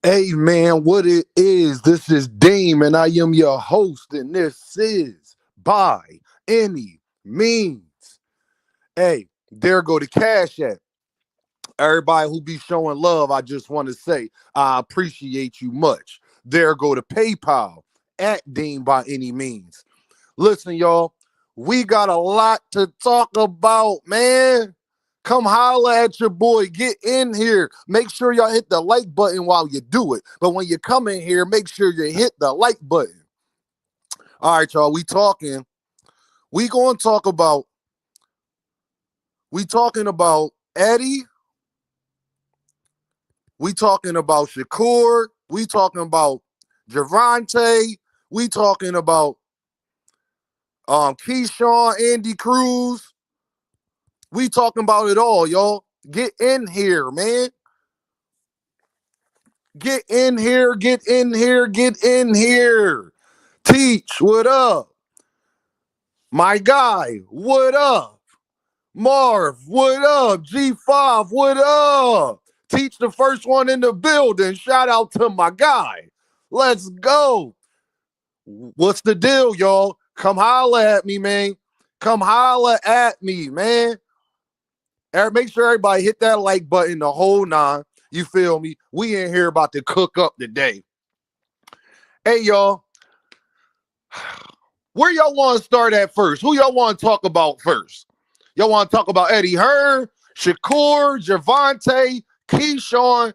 Hey man, what it is? This is Deem, and I am your host, and this is By Any Means. Hey, there go the cash app. Everybody who be showing love, I just want to say I appreciate you much. There go to PayPal at Deem by Any Means. Listen, y'all, we got a lot to talk about, man. Come holla at your boy. Get in here. Make sure y'all hit the like button while you do it. But when you come in here, make sure you hit the like button. All right, y'all. We talking. We gonna talk about. We talking about Eddie. We talking about Shakur. We talking about Gervonta. We talking about Keyshawn, Andy Cruz. We talking about it all, y'all. Get in here, man. Get in here, get in here, get in here. Teach, what up? My guy, what up? Marv, what up? G5, what up? Teach, the first one in the building. Shout out to my guy. Let's go. What's the deal, y'all? Come holla at me, man. Come holla at me, man. Make sure everybody hit that like button, the whole nine. You feel me? We in here about to cook up today. Hey, y'all. Where y'all want to start at first? Who y'all want to talk about first? Y'all want to talk about Eddiehearn, Shakur, Gervonta, Keyshawn?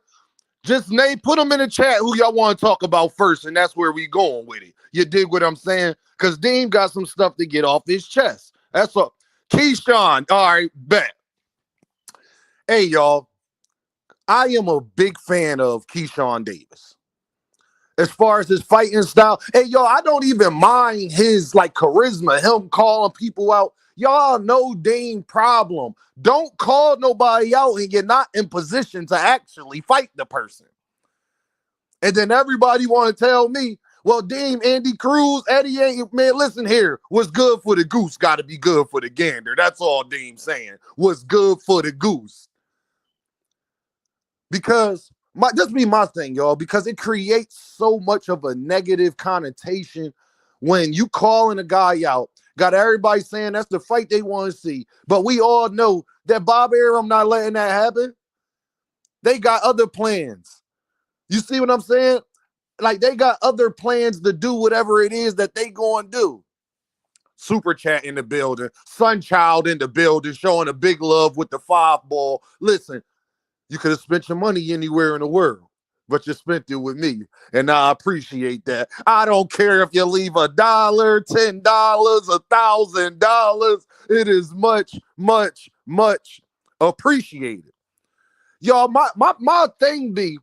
Just put them in the chat who y'all want to talk about first, and that's where we going with it. You dig what I'm saying? Because Dean got some stuff to get off his chest. That's all. Keyshawn, all right, bet. Hey, y'all. I am a big fan of Keyshawndavis. As far as his fighting style, hey, yo, I don't even mind his like charisma, him calling people out. Y'all know Dane problem. Don't call nobody out and you're not in position to actually fight the person. And then everybody want to tell me, well, Dean, Andy Cruz, Eddie ain't, man, listen here. What's good for the goose got to be good for the gander. That's all Dean's saying. What's good for the goose. Because this be my thing, y'all, because it creates so much of a negative connotation when you calling a guy out. Got everybody saying that's the fight they want to see. But we all know that Bob Arum not letting that happen. They got other plans. You see what I'm saying? Like they got other plans to do whatever it is that they going to do. Super chat in the building. Sunchild in the building, showing a big love with the 5-ball. Listen, you could have spent your money anywhere in the world, but you spent it with me, and I appreciate that. I don't care if you leave $1, $10, $1,000. It is much, much, much appreciated. Y'all, my thing be,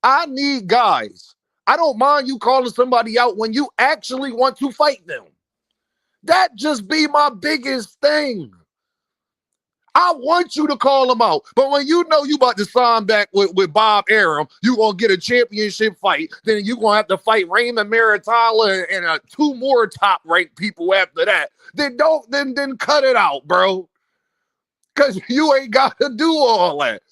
I need guys. I don't mind you calling somebody out when you actually want to fight them. That just be my biggest thing. I want you to call them out. But when you know you about to sign back with Bob Arum, you going to get a championship fight. Then you going to have to fight Raymond Maritala and 2 more top-ranked people after that. Then cut it out, bro. Because you ain't got to do all that.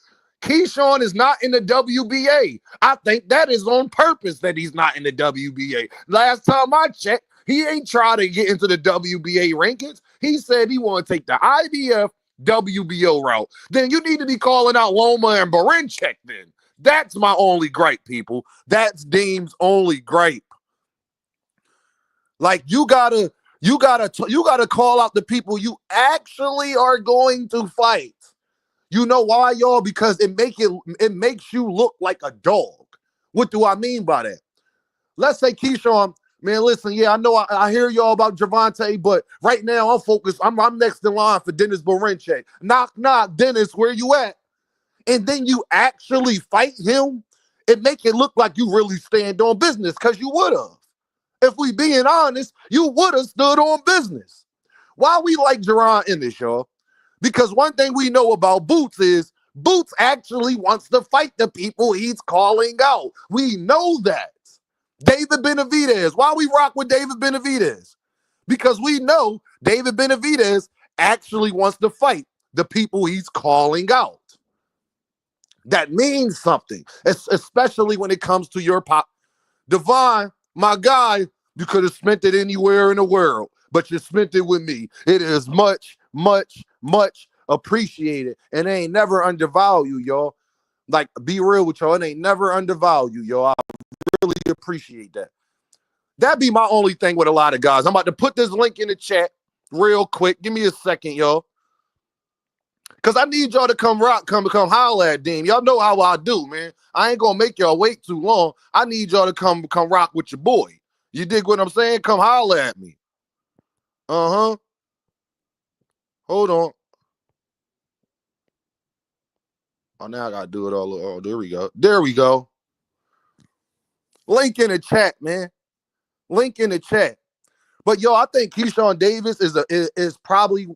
Keyshawn is not in the WBA. I think that is on purpose that he's not in the WBA. Last time I checked, he ain't trying to get into the WBA rankings. He said he want to take the IBF WBO route. Then you need to be calling out Loma and Barinchek then. That's my only gripe, people. That's Deem's only gripe. Like you gotta call out the people you actually are going to fight. You know why, y'all? Because it makes you look like a dog. What do I mean by that? Let's say Keyshawn, man, listen, yeah, I know I hear y'all about Gervonta, but right now I'm focused. I'm next in line for Dennis Barinchek. Knock, knock, Dennis, where you at? And then you actually fight him, it make it look like you really stand on business because you would have. If we being honest, you would have stood on business. Why we like Jaronennis, y'all? Because one thing we know about Boots is Boots actually wants to fight the people he's calling out. We know that. David Benavidez. Why we rock with David Benavidez? Because we know David Benavidez actually wants to fight the people he's calling out. That means something, especially when it comes to your pop. Divine, my guy, you could have spent it anywhere in the world, but you spent it with me. It is much, much, much appreciated, and it ain't never undervalued, y'all. Like, be real with y'all, it ain't never undervalued, y'all. I really appreciate that. That'd be my only thing with a lot of guys. I'm about to put this link in the chat real quick. Give me a second, y'all. Cause I need y'all to come rock, come holler at Dean. Y'all know how I do, man. I ain't gonna make y'all wait too long. I need y'all to come rock with your boy. You dig what I'm saying? Come holler at me. Uh-huh. Hold on. Oh, now I gotta do it all. Oh, there we go. There we go. Link in the chat, man. Link in the chat. But yo, I think Keyshawn Davis is probably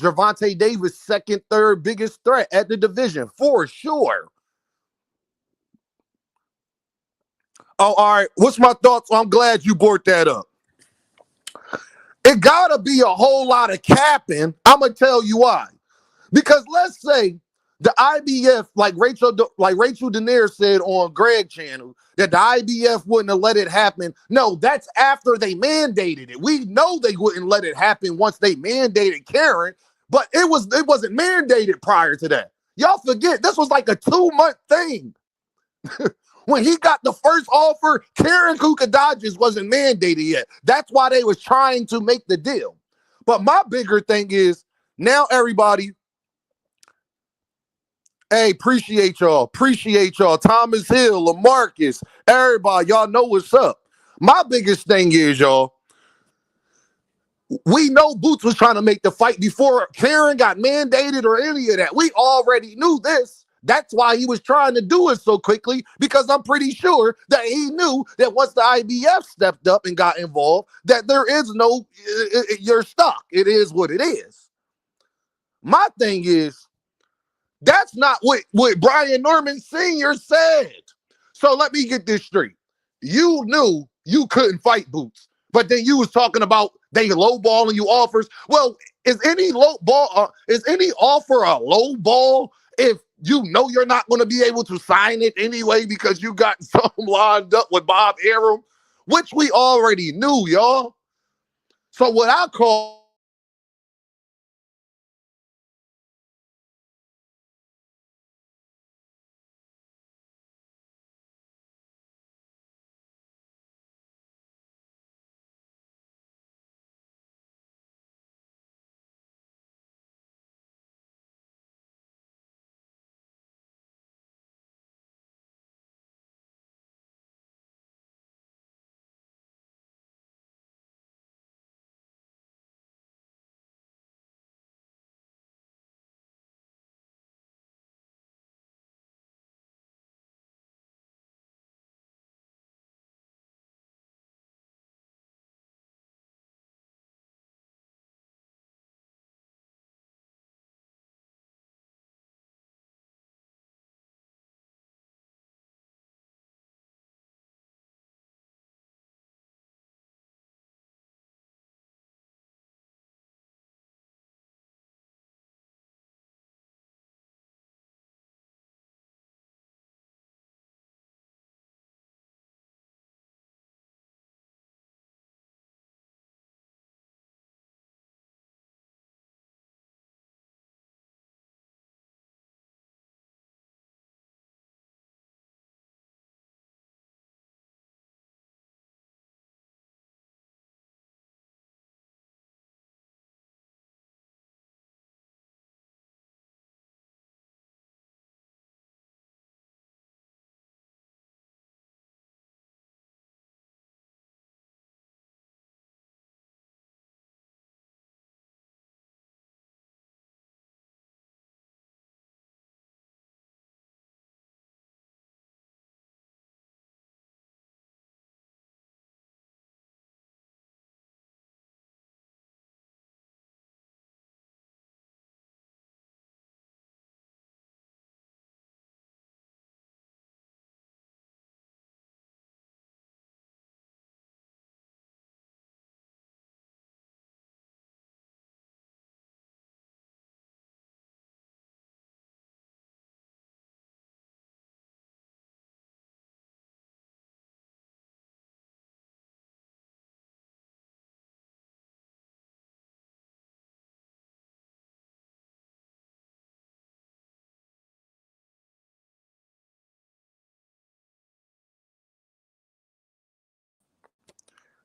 Gervonta Davis' second, third biggest threat at the division for sure. Oh, all right. What's my thoughts? I'm glad you brought that up. It gotta be a whole lot of capping. I'm gonna tell you why. Because let's say the IBF, like Rachel Daenerys said on Greg channel, that the IBF wouldn't have let it happen. No, that's after they mandated it. We know they wouldn't let it happen once they mandated Karen, but it wasn't mandated prior to that. Y'all forget this was like a 2-month thing. When he got the first offer, Karen Kukadodges wasn't mandated yet. That's why they was trying to make the deal. But my bigger thing is now everybody, hey, appreciate y'all. Appreciate y'all. Thomas Hill, LaMarcus, everybody, y'all know what's up. My biggest thing is, y'all, we know Boots was trying to make the fight before Karen got mandated or any of that. We already knew this. That's why he was trying to do it so quickly, because I'm pretty sure that he knew that once the IBF stepped up and got involved, that there is no, you're stuck. It is what it is. My thing is, that's not what Brian Norman Sr. said. So let me get this straight. You knew you couldn't fight Boots, but then you was talking about they lowballing you offers. Well, is any is any offer a low ball if you know you're not going to be able to sign it anyway because you got some lined up with Bob Arum, which we already knew, y'all. So what I call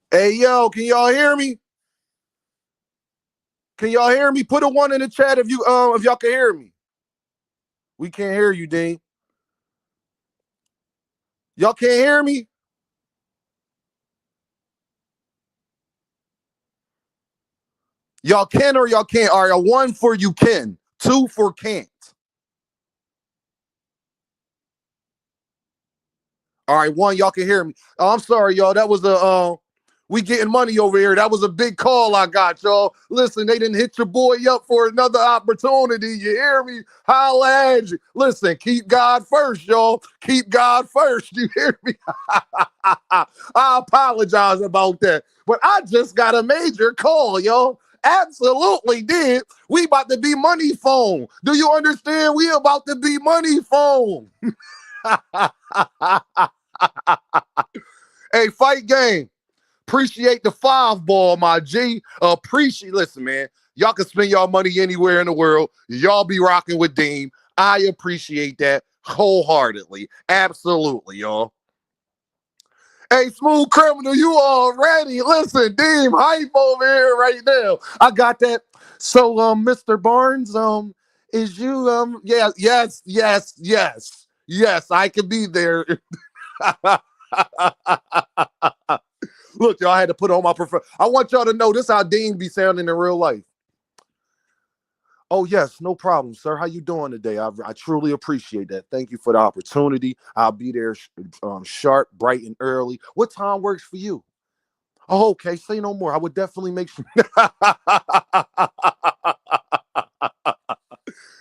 Hey, yo, can y'all hear me? Can y'all hear me? Put a one in the chat if y'all can hear me. We can't hear you, Dean. Y'all can't hear me? Y'all can or y'all can't? All right, a one for you can, two for can't. All right, one, y'all can hear me. Oh, I'm sorry, y'all. That was we getting money over here. That was a big call I got, y'all. Listen, they didn't hit your boy up for another opportunity. You hear me? Holla at you. Listen, keep God first, y'all. Keep God first. You hear me? I apologize about that. But I just got a major call, y'all. Absolutely did. We about to be money phone. Do you understand? We about to be money phone. Hey, fight game. Appreciate the five ball, my G. Listen, man. Y'all can spend y'all money anywhere in the world. Y'all be rocking with Deem. I appreciate that wholeheartedly. Absolutely, y'all. Hey, Smooth Criminal, you already. Listen, Deem, hype over here right now. I got that. So, Mr. Barnes, is you, yeah, yes, I can be there. Look, y'all, I had to put on my I want y'all to know this how Dean be sounding in real life. Oh, yes, no problem, sir. How you doing today? I truly appreciate that. Thank you for the opportunity. I'll be there sharp, bright, and early. What time works for you? Oh, okay. Say no more. I would definitely make sure.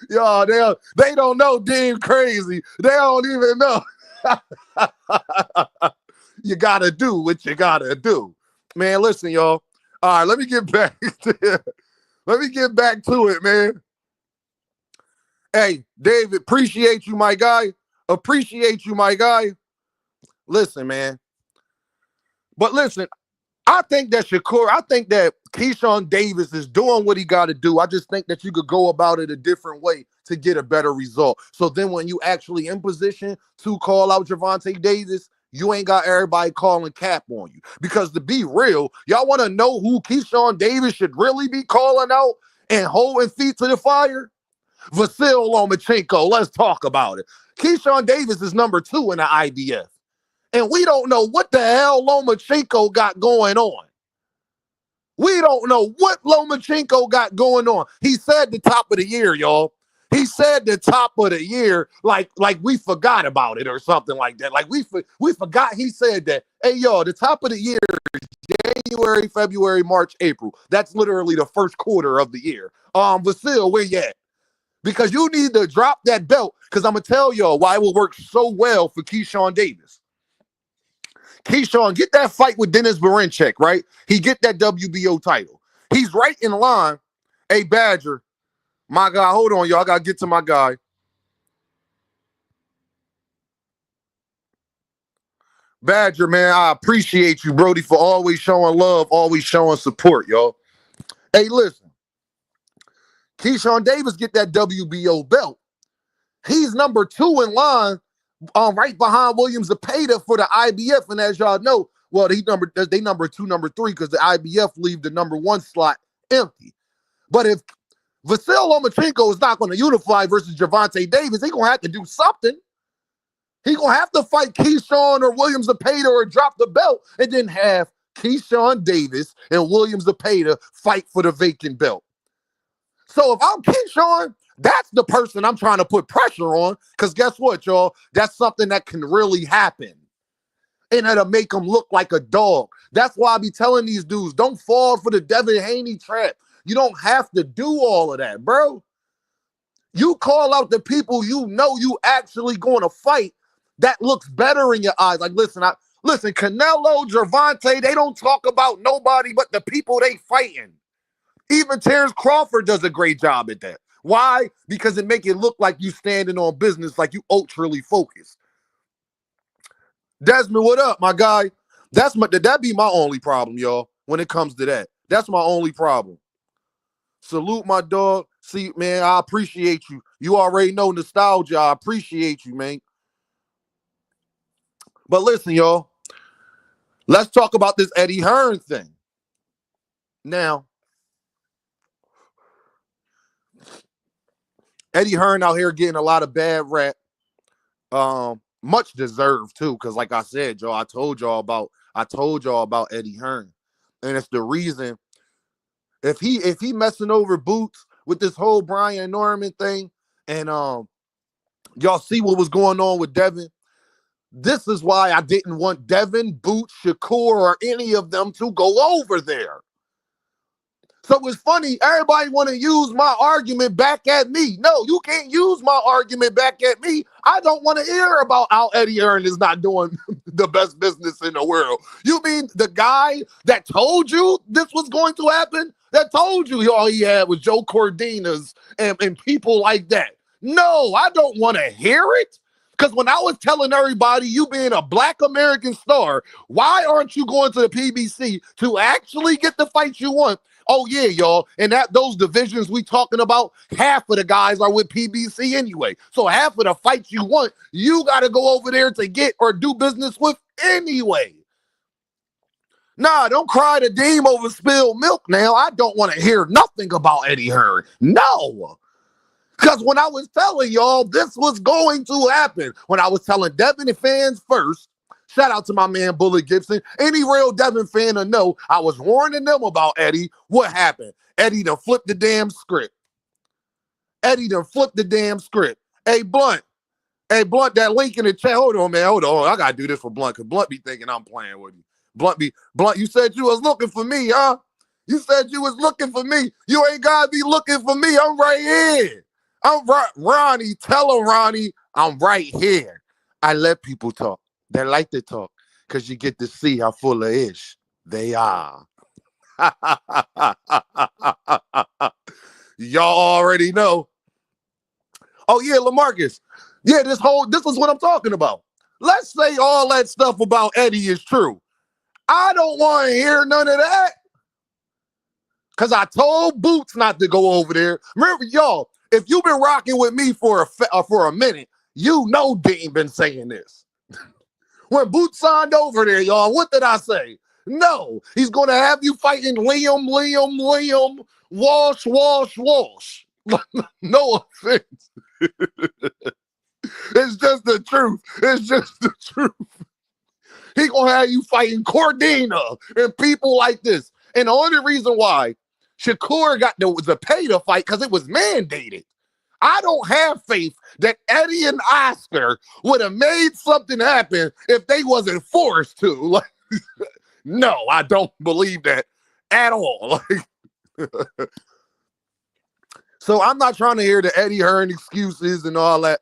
Y'all, they don't know Dean crazy. They don't even know. You gotta do what you gotta do. Man, listen, y'all. All right, let me get back to let me get back to it, man. Hey, David, appreciate you, my guy. Appreciate you, my guy. Listen, man. But listen, I think that Keyshawndavis is doing what he got to do. I just think that you could go about it a different way to get a better result. So then when you actually in position to call out Gervonta Davis, you ain't got everybody calling cap on you. Because to be real, y'all want to know who Keyshawndavis should really be calling out and holding feet to the fire? Vasil Lomachenko. Let's talk about it. Keyshawndavis is number 2 in the IBF. And we don't know what the hell Lomachenko got going on. We don't know what Lomachenko got going on. He said the top of the year, y'all. He said the top of the year like we forgot about it or something like that. Like we forgot he said that. Hey, y'all, the top of the year is January, February, March, April. That's literally the first quarter of the year. Vasil, where you at? Because you need to drop that belt because I'm going to tell y'all why it will work so well for Keyshawndavis. Keyshawn, get that fight with Dennis Berinchek, right? He get that WBO title. He's right in line. Hey, Badger, my guy, hold on, y'all. I got to get to my guy. Badger, man, I appreciate you, Brody, for always showing love, always showing support, y'all. Hey, listen. Keyshawndavis get that WBO belt. He's number 2 in line, right behind Williams Zepeda for the IBF. And as y'all know, well, they number 2, number 3, because the IBF leave the number 1 slot empty. But if Vasil Lomachenko is not going to unify versus Gervonta Davis, he's going to have to do something. He's going to have to fight Keyshawn or Williams Zepeda or drop the belt and then have Keyshawndavis and Williams Zepeda fight for the vacant belt. So if I'm Keyshawn, that's the person I'm trying to put pressure on, because guess what, y'all? That's something that can really happen. And it'll make him look like a dog. That's why I be telling these dudes, don't fall for the Devin Haney trap. You don't have to do all of that, bro. You call out the people you know you actually going to fight that looks better in your eyes. Like, listen, Canelo, Gervonta, they don't talk about nobody but the people they fighting. Even Terrence Crawford does a great job at that. Why? Because it make it look like you standing on business, like you ultrally focused. Desmond, what up, my guy? That be my only problem, y'all, when it comes to that. That's my only problem. Salute my dog. See, man, I appreciate you. You already know nostalgia. I appreciate you, man. But listen, y'all. Let's talk about this Eddie Hearn thing. Now, Eddie Hearn out here getting a lot of bad rap. Much deserved too, because like I said, y'all, I told y'all about Eddie Hearn. And it's the reason if he messing over Boots with this whole Brian Norman thing, and y'all see what was going on with Devin. This is why I didn't want Devin, Boots, Shakur, or any of them to go over there. So it's funny, everybody want to use my argument back at me. No, you can't use my argument back at me. I don't want to hear about how Eddie Hearn is not doing the best business in the world. You mean the guy that told you this was going to happen? That told you all he had was Joe Cordinas and people like that. No, I don't want to hear it. Because when I was telling everybody, you being a Black American star, why aren't you going to the PBC to actually get the fights you want? Oh, yeah, y'all. And those divisions we talking about, half of the guys are with PBC anyway. So half of the fights you want, you got to go over there to get or do business with anyway. Nah, don't cry the dame over spilled milk now. I don't want to hear nothing about Eddie Hearn. No. Because when I was telling y'all this was going to happen, when I was telling Devin fans first, shout out to my man Bullet Gibson, any real Devin fan will know I was warning them about Eddie. What happened? Eddie done flipped the damn script. Eddie done flipped the damn script. Hey, Blunt, that link in the chat. Hold on, man. Hold on. I got to do this for Blunt because Blunt be thinking I'm playing with you. Blunt, you said you was looking for me, huh? You said you was looking for me. You ain't got to be looking for me. I'm right here. I'm right, Ronnie. Tell him, Ronnie, I'm right here. I let people talk. They like to talk because you get to see how full of ish they are. Y'all already know. Oh, yeah, LaMarcus. Yeah, this is what I'm talking about. Let's say all that stuff about Eddie is true. I don't want to hear none of that. Because I told Boots not to go over there. Remember, y'all, if you've been rocking with me for a minute, you know Dean been saying this. When Boots signed over there, y'all, what did I say? No, he's going to have you fighting Liam, Walsh. No offense. It's just the truth. It's just the truth. He going to have you fighting Cordina and people like this. And the only reason why Shakur got the pay to fight because it was mandated. I don't have faith that Eddie and Oscar would have made something happen if they wasn't forced to. Like, no, I don't believe that at all. So I'm not trying to hear the Eddie Hearn excuses and all that.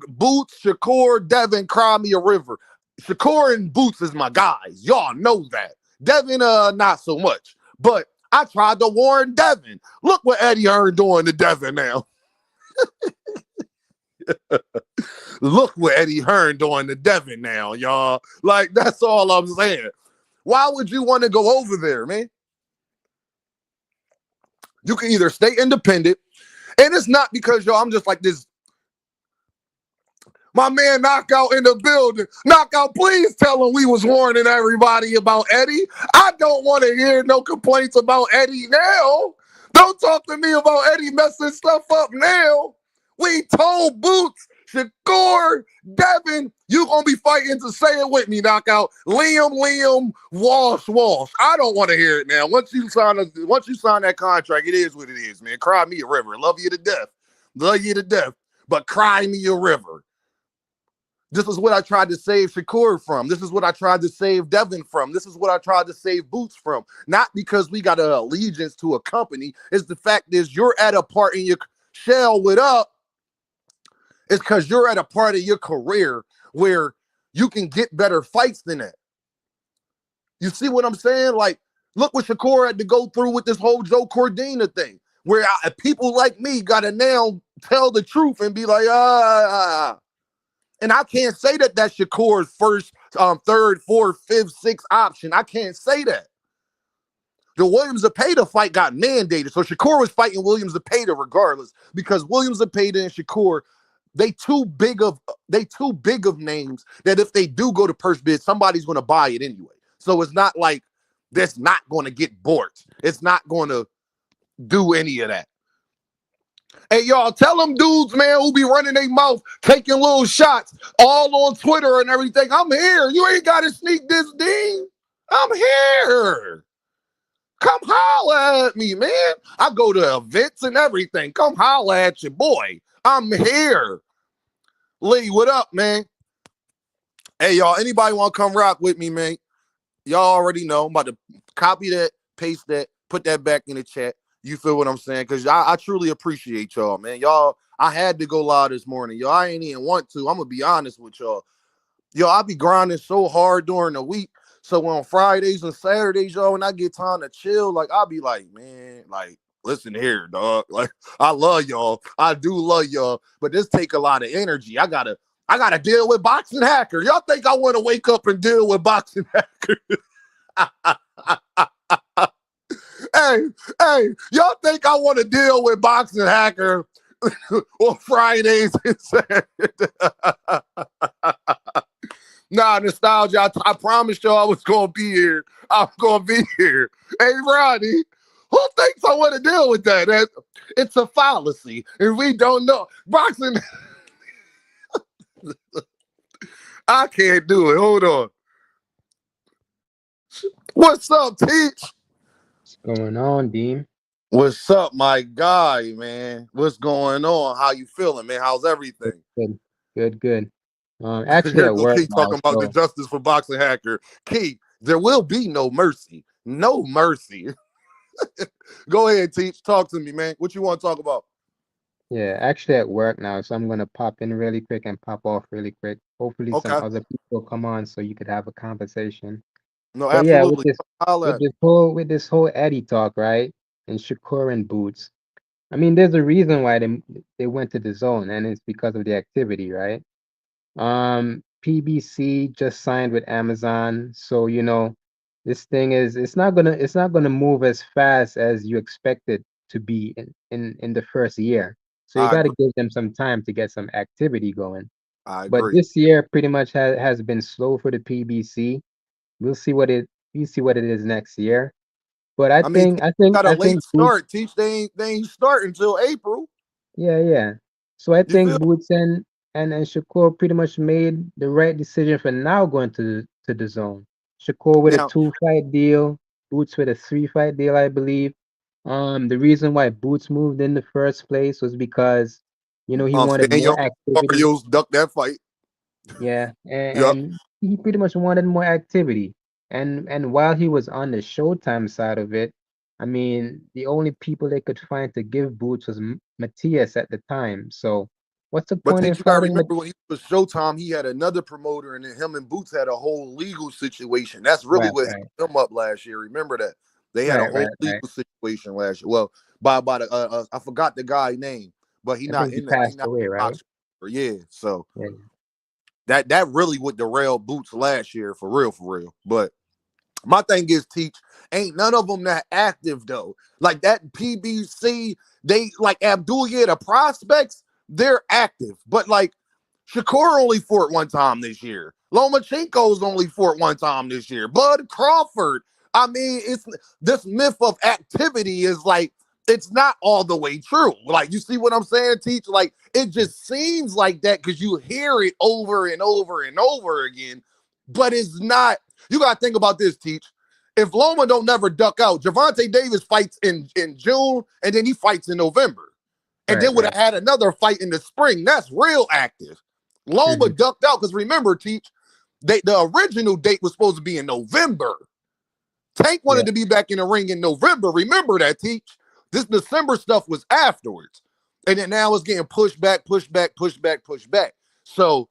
Boots, Shakur, Devin, cry me a river. Shakur and Boots is my guys. Y'all know that. Devin, not so much. But I tried to warn Devin. Look what Eddie Hearn doing to Devin now. Look what Eddie Hearn doing to Devin now, y'all. Like, that's all I'm saying. Why would you want to go over there, man? You can either stay independent, and it's not because, y'all, I'm just like this. My man Knockout in the building. Knockout, please tell him we was warning everybody about Eddie. I don't want to hear no complaints about Eddie now. Don't talk to me about Eddie messing stuff up now. We told Boots, Shakur, Devin, you gonna be fighting to say it with me, Knockout. Liam, Walsh. I don't want to hear it now. Once you sign that contract, it is what it is, man. Cry me a river. Love you to death. But cry me a river. This is what I tried to save Shakur from. This is what I tried to save Devin from. This is what I tried to save Boots from. Not because we got an allegiance to a company. It's the fact is you're at a part in your shell with up. It's because you're at a part of your career where you can get better fights than that. You see what I'm saying? Like, look what Shakur had to go through with this whole Joe Cordina thing, where people like me got to now tell the truth and be like, And I can't say that that's Shakur's first, third, fourth, fifth, sixth option. I can't say that. The Williams Zepeda fight got mandated. So Shakur was fighting Williams Zepeda regardless, because Williams Zepeda and Shakur, they too big of names that if they do go to purse bid, somebody's going to buy it anyway. So it's not like that's not going to get bored. It's not going to do any of that. Hey, y'all, tell them dudes, man, who be running their mouth, taking little shots, all on Twitter and everything. I'm here. You ain't got to sneak this ding. I'm here. Come holla at me, man. I go to events and everything. Come holla at your boy. I'm here. Lee, what up, man? Hey, y'all, anybody want to come rock with me, man? Y'all already know. I'm about to copy that, paste that, put that back in the chat. You feel what I'm saying? Because I truly appreciate y'all, man. Y'all, I had to go live this morning. Y'all, I ain't even want to. I'm going to be honest with y'all. Yo, I be grinding so hard during the week. So on Fridays and Saturdays, y'all, when I get time to chill, like, I'll be like, man, like, listen here, dog. Like, I love y'all. I do love y'all. But this take a lot of energy. I gotta deal with Boxing Hacker. Y'all think I want to wake up and deal with Boxing Hacker? Hey, y'all think I want to deal with Boxing Hacker on Fridays and Saturdays? Nah, nostalgia. I promised y'all I was going to be here. I'm going to be here. Hey, Ronnie, who thinks I want to deal with that? It's a fallacy. If we don't know. Boxing. I can't do it. Hold on. What's up, Teach? What's going on, Dean? What's up, my guy, man? What's going on? How you feeling, man? How's everything? Good. Actually Here at go work Key now, talking about the so justice for Boxing Hacker. Key, there will be no mercy. No mercy. Go ahead, Teach. Talk to me, man. What you want to talk about? yeah, actually at work now, so I'm gonna pop in really quick and pop off really quick. Hopefully some Okay. other people come on so you could have a conversation. No, But yeah, absolutely. Holla with at me. this whole Eddie talk, right? And Shakur and Boots. I mean, there's a reason why they went to the zone, and it's because of the activity, right? PBC just signed with Amazon, so this thing is it's not gonna move as fast as you expect it to be in the first year. So you I got to agree. give them some time to get some activity going. I But agree. this year pretty much has been slow for the PBC. We'll see what it is next year. But I mean, got a I late think Boots, start. Teach, they ain't start until April. yeah. So I You think feel? Boots and Shakur pretty much made the right decision for now going to the zone. Shakur with a Now, 2-fight deal, Boots with a 3-fight deal, I believe. The reason why Boots moved in the first place was because, he wanted more Daniel activity. Mario's ducked that fight. Yeah, Yup. and he pretty much wanted more activity. And while he was on the Showtime side of it, I mean, the only people they could find to give Boots was Matthias at the time. So, what's the But point in Teach, you gotta fighting? remember when he was Showtime, he had another promoter, and then him and Boots had a whole legal situation. That's really Right, what right, held him up last year. Remember that they had a right, whole right, right. legal situation last year. Well, by the I forgot the guy's name, but I think he he passed not away, right? boxing. Yeah, so Yeah, that really would derail Boots last year for real, for real. But my thing is, Teach, ain't none of them that active though. Like that PBC, they like Abdul, the prospects, they're active. But like Shakur only fought one time this year. Lomachenko's only fought one time this year. Bud Crawford. I mean, it's this myth of activity is like it's not all the way true. Like, you see what I'm saying, Teach? Like, it just seems like that because you hear it over and over and over again, but it's not. You got to think about this, Teach. If Loma don't never duck out, Gervontadavis fights in June, and then he fights in November. And right, then would have right. had another fight in the spring. That's real active. Loma Mm-hmm. ducked out because remember, Teach, the original date was supposed to be in November. Tank Yeah, wanted to be back in the ring in November. Remember that, Teach. This December stuff was afterwards. And then now it's getting pushed back, pushed back, pushed back, pushed back. So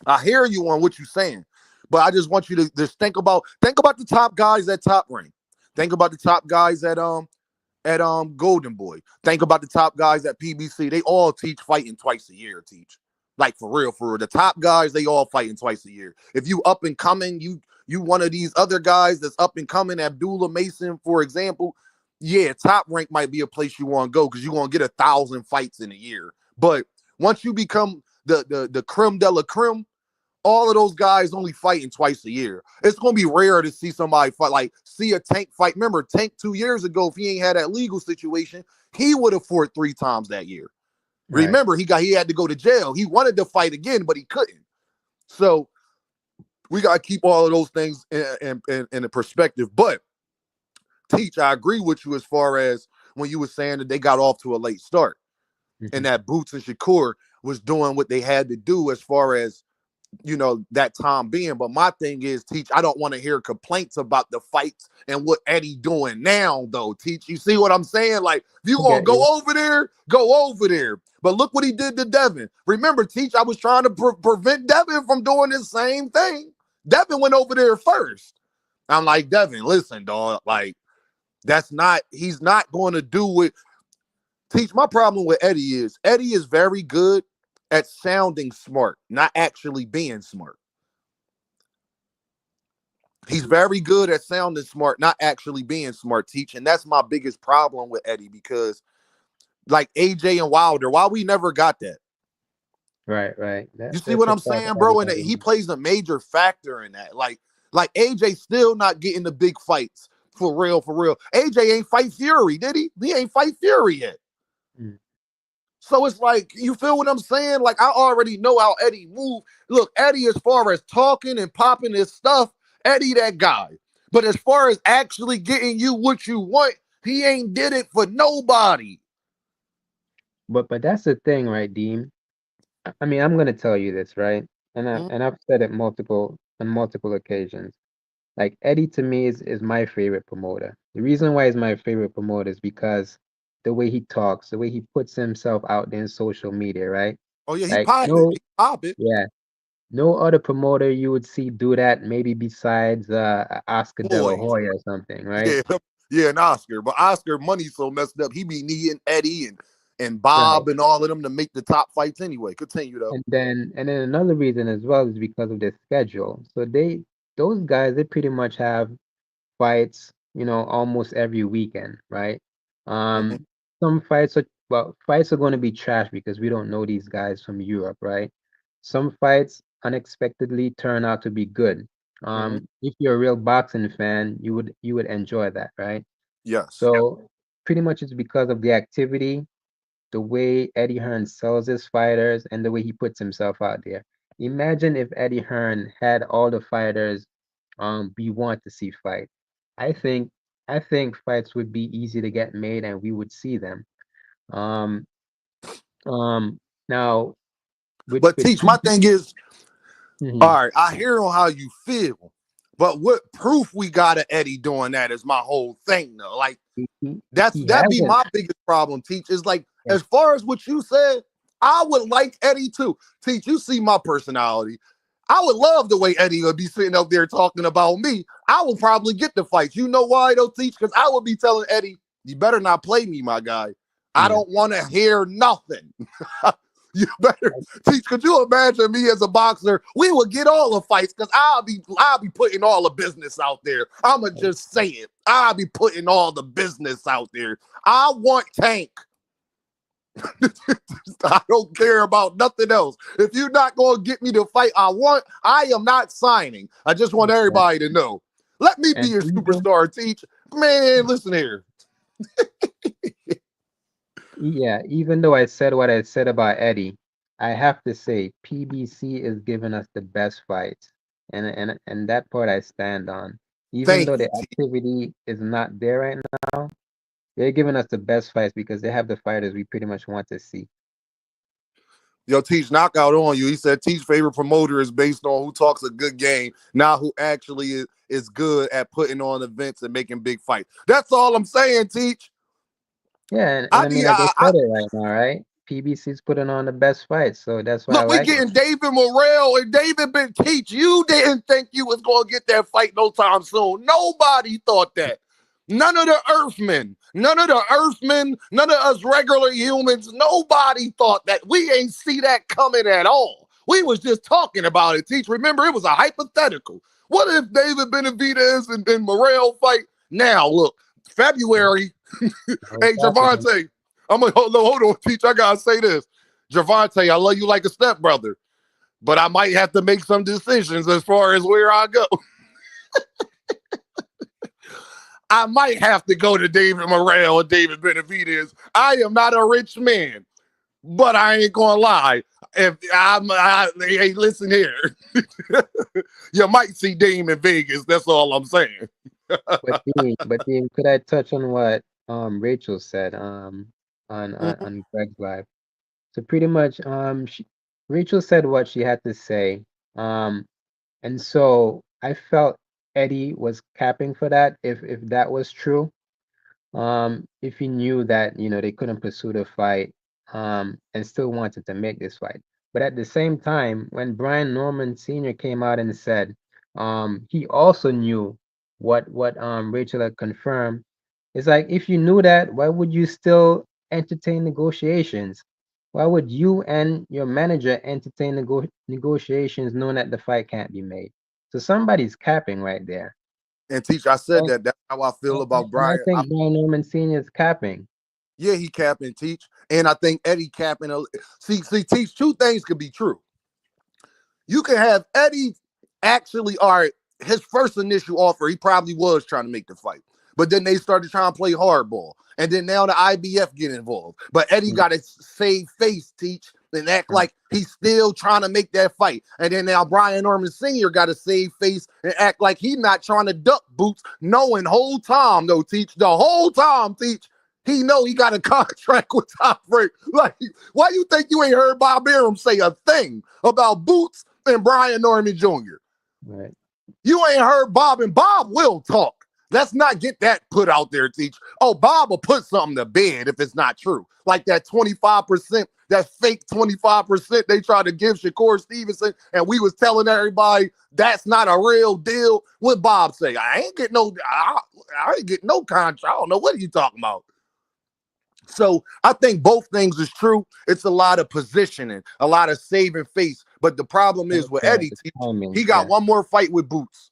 I hear you on what you're saying, but I just want you to just think about the top guys at Top Rank. Think about the top guys at Golden Boy. Think about the top guys at PBC. They all teach fighting twice a year. Teach like for real, for real. The top guys they all fighting twice a year. If you up and coming, you one of these other guys that's up and coming, Abdullah Mason, for example. Yeah, Top Rank might be a place you want to go because you're gonna get 1,000 fights in a year. But once you become the creme de la creme, all of those guys only fighting twice a year. It's gonna be rare to see somebody fight, like see a Tank fight. Remember, Tank 2 years ago, if he ain't had that legal situation, he would have fought 3 times that year. Right. Remember, he had to go to jail. He wanted to fight again, but he couldn't. So we gotta keep all of those things in the perspective. But Teach, I agree with you as far as when you were saying that they got off to a late start, and that Boots and Shakur was doing what they had to do as far as, you know, that time being. But my thing is, Teach, I don't want to hear complaints about the fights and what Eddie doing now, though. Teach, you see what I'm saying? Like, if you gonna go over there, go over there. But look what he did to Devin. Remember, Teach, I was trying to prevent Devin from doing the same thing. Devin went over there first. I'm like, Devin, listen, dog, like, he's not going to do it. Teach, my problem with Eddie is very good at sounding smart, not actually being smart. He's very good at sounding smart, not actually being smart, Teach. And that's my biggest problem with Eddie, because like AJ and Wilder, why we never got that? Right. You see what I'm saying, bro? And he plays a major factor in that. Like AJ still not getting the big fights for real. AJ ain't fight Fury, did he? He ain't fight Fury yet. So it's like, you feel what I'm saying? Like, I already know how Eddie move. Look, Eddie, as far as talking and popping his stuff, Eddie that guy. But as far as actually getting you what you want, he ain't did it for nobody. But that's the thing, right, Dean? I mean, I'm gonna tell you this, right? And I've said it on multiple occasions. Like, Eddie to me is my favorite promoter. The reason why he's my favorite promoter is because the way he talks, the way he puts himself out there in social media, right? Oh yeah, he Like, pop it. He pop it. yeah, no other promoter you would see do that, maybe besides Oscar De La Hoya or something, right? Yeah, and Oscar. But Oscar money's so messed up, he be needing Eddie and Bob and all of them to make the top fights anyway. Continue though. And then another reason as well is because of their schedule. So those guys, they pretty much have fights, you know, almost every weekend, right? Some fights are going to be trash because we don't know these guys from Europe, right? Some fights unexpectedly turn out to be good. If you're a real boxing fan, you would enjoy that, right? Yes. So pretty much it's because of the activity, the way Eddie Hearn sells his fighters, and the way he puts himself out there. Imagine if Eddie Hearn had all the fighters we want to see fight. I think fights would be easy to get made and we would see them. Um Now but Teach, my thing is, all right, I hear on how you feel, but what proof we got of Eddie doing that is my whole thing though. Like, that'd be my biggest problem, Teach, is like, as far as what you said, I would like Eddie too. Teach, you see my personality. I would love the way Eddie would be sitting up there talking about me. I would probably get the fights. You know why though, Teach? Because I would be telling Eddie, you better not play me, my guy. I don't want to hear nothing. You better, Teach. Could you imagine me as a boxer? We would get all the fights because I'll be putting all the business out there. I'ma just say it. I'll be putting all the business out there. I want Tank. I don't care about nothing else. If you're not going to get me the fight I want, I am not signing. I just want everybody to know. Let me be your superstar, Teach. Man, listen here. Yeah, even though I said what I said about Eddie, I have to say PBC is giving us the best fights. And that part I stand on. Even though the activity is not there right now, they're giving us the best fights because they have the fighters we pretty much want to see. Yo, Teach, knockout on you. He said Teach's favorite promoter is based on who talks a good game, not who actually is good at putting on events and making big fights. That's all I'm saying, Teach. Yeah, and I mean, like I said it right now, right? PBC's putting on the best fights, so that's why I like we getting David Morrell and David Ben Teach. You didn't think you was going to get that fight no time soon. Nobody thought that. None of the Earthmen, none of us regular humans, nobody thought that. We ain't see that coming at all. We was just talking about it, Teach. Remember, it was a hypothetical. What if David Benavidez and Morrell fight? Now, look, February. Hey, Gervonta, I'm going to hold on, Teach. I got to say this. Gervonta, I love you like a stepbrother. but I might have to make some decisions as far as where I go. I might have to go to David Morrell or David Benavidez. I am not a rich man, but I ain't gonna lie. If hey, listen here, you might see Dame in Vegas. That's all I'm saying. But could I touch on what Rachel said on Greg's live? So pretty much Rachel said what she had to say. Um and so I felt Eddie was capping for that if that was true. If he knew that, they couldn't pursue the fight, and still wanted to make this fight. But at the same time, when Brian Norman Sr. came out and said, he also knew what Rachel had confirmed. It's like, if you knew that, why would you still entertain negotiations? Why would you and your manager entertain negotiations knowing that the fight can't be made? So somebody's capping right there. And teach, I said that. That's how I feel about And I Brian. think Brian Norman Sr. is capping. Yeah, he capping teach, and I think Eddie capping. See, teach. Two things could be true. You can have Eddie actually, all right, his first initial offer, he probably was trying to make the fight. But then they started trying to play hardball. And then now the IBF get involved. But Eddie got to save face, teach, and act like he's still trying to make that fight. And then now Brian Norman Sr. got to save face and act like he's not trying to duck Boots, knowing whole time, no, teach, the whole time, teach, he know he got a contract with Top Rank. Like, why you think you ain't heard Bob Arum say a thing about Boots and Brian Norman Jr.? Right. You ain't heard Bob, and Bob will talk. Let's not get that put out there, teach. Oh, Bob will put something to bed if it's not true. Like that 25%, that fake 25% they tried to give Shakur Stevenson, and we was telling everybody that's not a real deal. What Bob say? I ain't getting no contract. I don't know what are you talking about. So I think both things is true. It's a lot of positioning, a lot of saving face. But the problem is with Eddie, he got one more fight with Boots.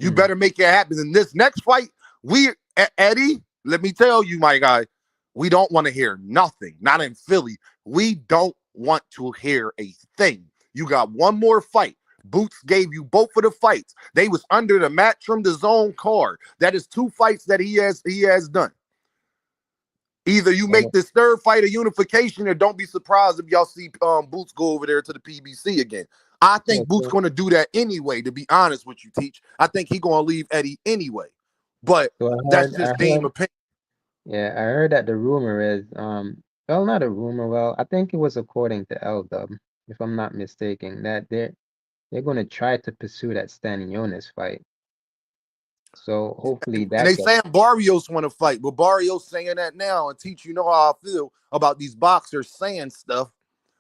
You better make it happen. In this next fight, Eddie, let me tell you, my guy, we don't want to hear nothing. Not in Philly. We don't want to hear a thing. You got one more fight. Boots gave you both of the fights. They was under the Matchroom the Zone card. That is 2 fights that he has done. Either you make this third fight a unification, or don't be surprised if y'all see Boots go over there to the PBC again. I think Boots going to do that anyway, to be honest with you, teach. I think he going to leave Eddie anyway. But that's just Dame opinion. Yeah, I heard that the rumor is, well, not a rumor, well, I think it was according to L-Dub, if I'm not mistaken, that they're going to try to pursue that Stanionis fight. So hopefully that. And they saying Barrios want to fight, but Barrios saying that now, and teach, you know how I feel about these boxers saying stuff.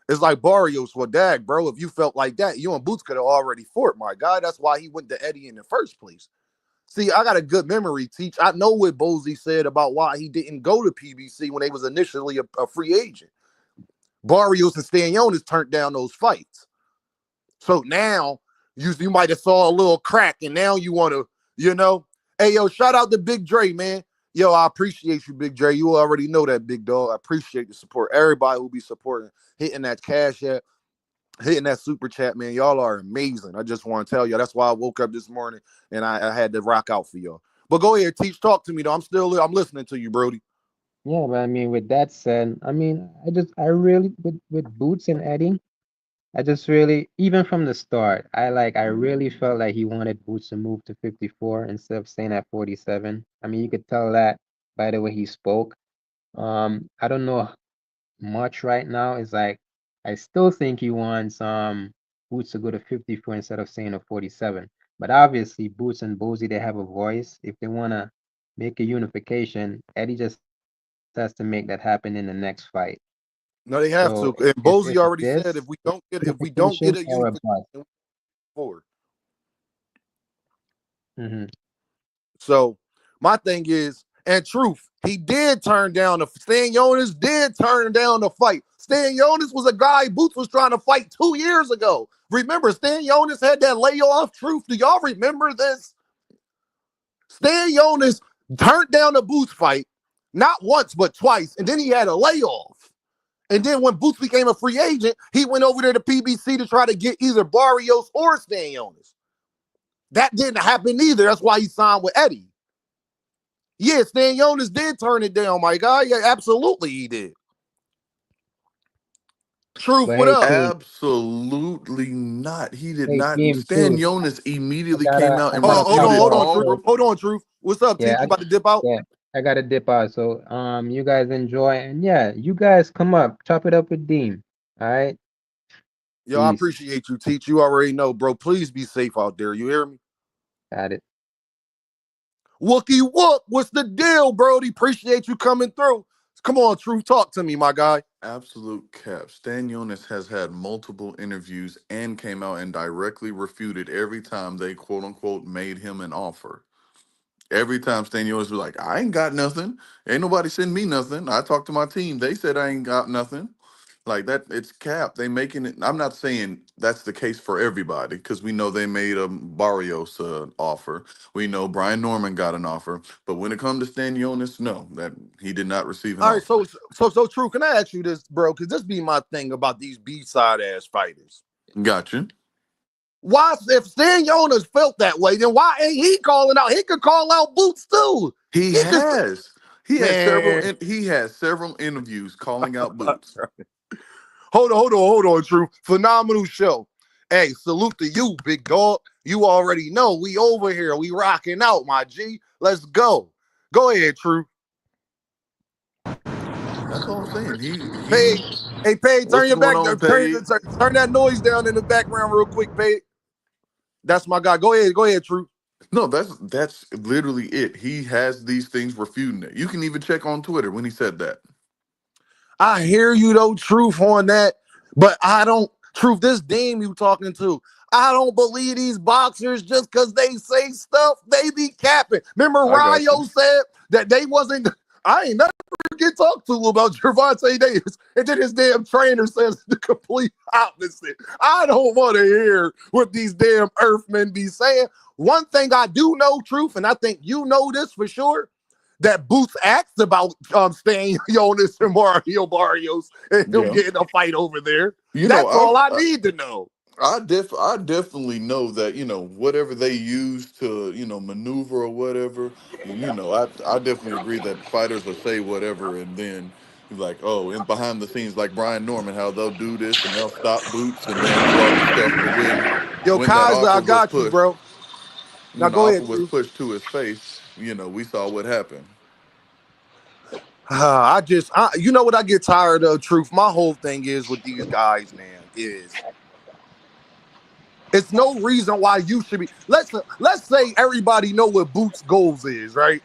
It's like Barrios, well, dag, bro, if you felt like that, you and Boots could have already fought, my guy. That's why he went to Eddie in the first place. See, I got a good memory, teach. I know what Bozy said about why he didn't go to PBC when they was initially a free agent. Barrios and Stanionis turned down those fights. So now you might have saw a little crack, and now you want to, Hey, yo, shout out to Big Dre, man. Yo, I appreciate you, Big Dre. You already know that, big dog. I appreciate the support. Everybody who be supporting, hitting that cash app, hitting that super chat, man. Y'all are amazing. I just want to tell you. That's why I woke up this morning and I had to rock out for y'all. But go ahead, teach. Talk to me, though. I'm listening to you, Brody. Yeah, but I mean, with that said, I mean, I really, with Boots and Eddie, I just really, even from the start, I really felt like he wanted Boots to move to 54 instead of staying at 47. I mean, you could tell that by the way he spoke. I don't know much right now. It's like, I still think he wants Boots to go to 54 instead of staying at 47. But obviously, Boots and Bozy, they have a voice. If they want to make a unification, Eddie just has to make that happen in the next fight. No, they have So to. And Bozy already this said if we don't get a unification or a bust. unification forward. Mm-hmm. So my thing is, and truth, he did turn down the Stanionis did turn down the fight. Stanionis was a guy Boots was trying to fight 2 years ago. Remember, Stanionis had that layoff. Truth, do y'all remember this? Stanionis turned down the Boots fight, not once but twice, and then he had a layoff. And then when Boots became a free agent, he went over there to PBC to try to get either Barrios or Stanionis. That didn't happen either. That's why he signed with Eddie. Yeah, Stanionis did turn it down, my guy. Yeah, absolutely he did. Truth, But what hey, up? Truth, Absolutely not. He did hey, not. Team Stan Truth, Jonas I immediately gotta, came out I and Hold gotta on, hold pop on, refuted hold on, off. all. Truth. So Hold on, Truth. What's up, yeah, Teach? You about to dip out? yeah, I gotta dip out. So you guys enjoy, and yeah, you guys come up, chop it up with Dean. All right, Yo, I peace. appreciate you, Teach. You already know, bro. Please be safe out there. You hear me? Got it. Wookie Wook, what's the deal, Brody? Appreciate you coming through. Come on, Truth. Talk to me, my guy. Absolute cap. Stan Jonas has had multiple interviews and came out and directly refuted every time they quote unquote made him an offer. Every time Stan Jonas was like, I ain't got nothing. Ain't nobody send me nothing. I talked to my team. They said I ain't got nothing. Like that, it's cap. They making it. I'm not saying that's the case for everybody because we know they made a Barrios offer. We know Brian Norman got an offer. But when it comes to Stan Jonas, no, that he did not receive an All right, offer. so true. Can I ask you this, bro? Because this be my thing about these B-side ass fighters. Gotcha. Why, if Stan Jonas felt that way, then why ain't he calling out? He could call out Boots too. He He could, has. He has several. man. He has several interviews calling out Boots. Hold on, True. Phenomenal show. Hey, salute to you, big dog. You already know we over here. We rocking out, my G. Let's go. Go ahead, True. That's all I'm saying. He. Paige. Hey, Paige, turn What's your going back. on, Turn, Paige? turn that noise down in the background real quick, Paige. That's my guy. Go ahead, True. No, that's literally it. He has these things refuting it. You can even check on Twitter when he said that. I hear you though, Truth, on that, but I don't. Truth, this Dame you talking to, I don't believe these boxers just because they say stuff, they be capping. Remember, I got you. Ryo said that they wasn't. I ain't never get talked to about Gervonta Davis, and then his damn trainer says the complete opposite. I don't want to hear what these damn Earthmen be saying. One thing I do know, Truth, and I think you know this for sure, that Boots asked about staying Jonas and Mario Barrios and him Yeah. getting a fight over there. You know, That's all I need to know. I definitely know that, whatever they use to, maneuver or whatever, I definitely agree that fighters will say whatever and then like, oh, and behind the scenes like Brian Norman, how they'll do this and they'll stop Boots and they'll do all this stuff, but Yo, when that Kaiser, offer I was got you, pushed, bro. Now when the go offer ahead, was Truth. pushed to his face, we saw what happened. You know what I get tired of, Truth? My whole thing is with these guys, man, is it's no reason why you should be. Let's say everybody know what Boots' goals is, right?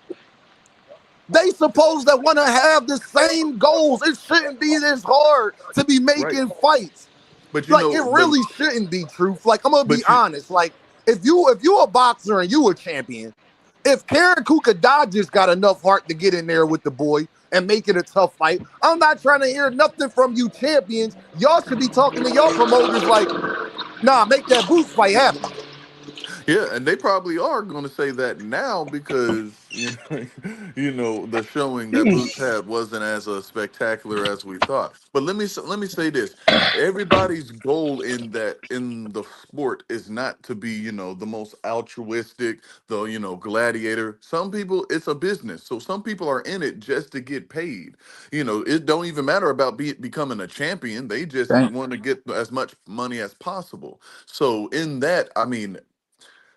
They supposed to want to have the same goals. It shouldn't be this hard to be Right. making fights. But Like it really shouldn't be, Truth. Like I'm gonna be but you honest. Like if you a boxer and you a champion, if Karen Kukadadji's got enough heart to get in there with the boy and make it a tough fight, I'm not trying to hear nothing from you champions. Y'all should be talking to y'all promoters like, nah, make that Boots fight happen. Yeah, and they probably are going to say that now because the showing that Boots had wasn't as spectacular as we thought. But let me say this: everybody's goal in the sport is not to be the most altruistic, the gladiator. Some people it's a business, so some people are in it just to get paid. It don't even matter about becoming a champion; they just Damn. want to get as much money as possible. So in that, I mean.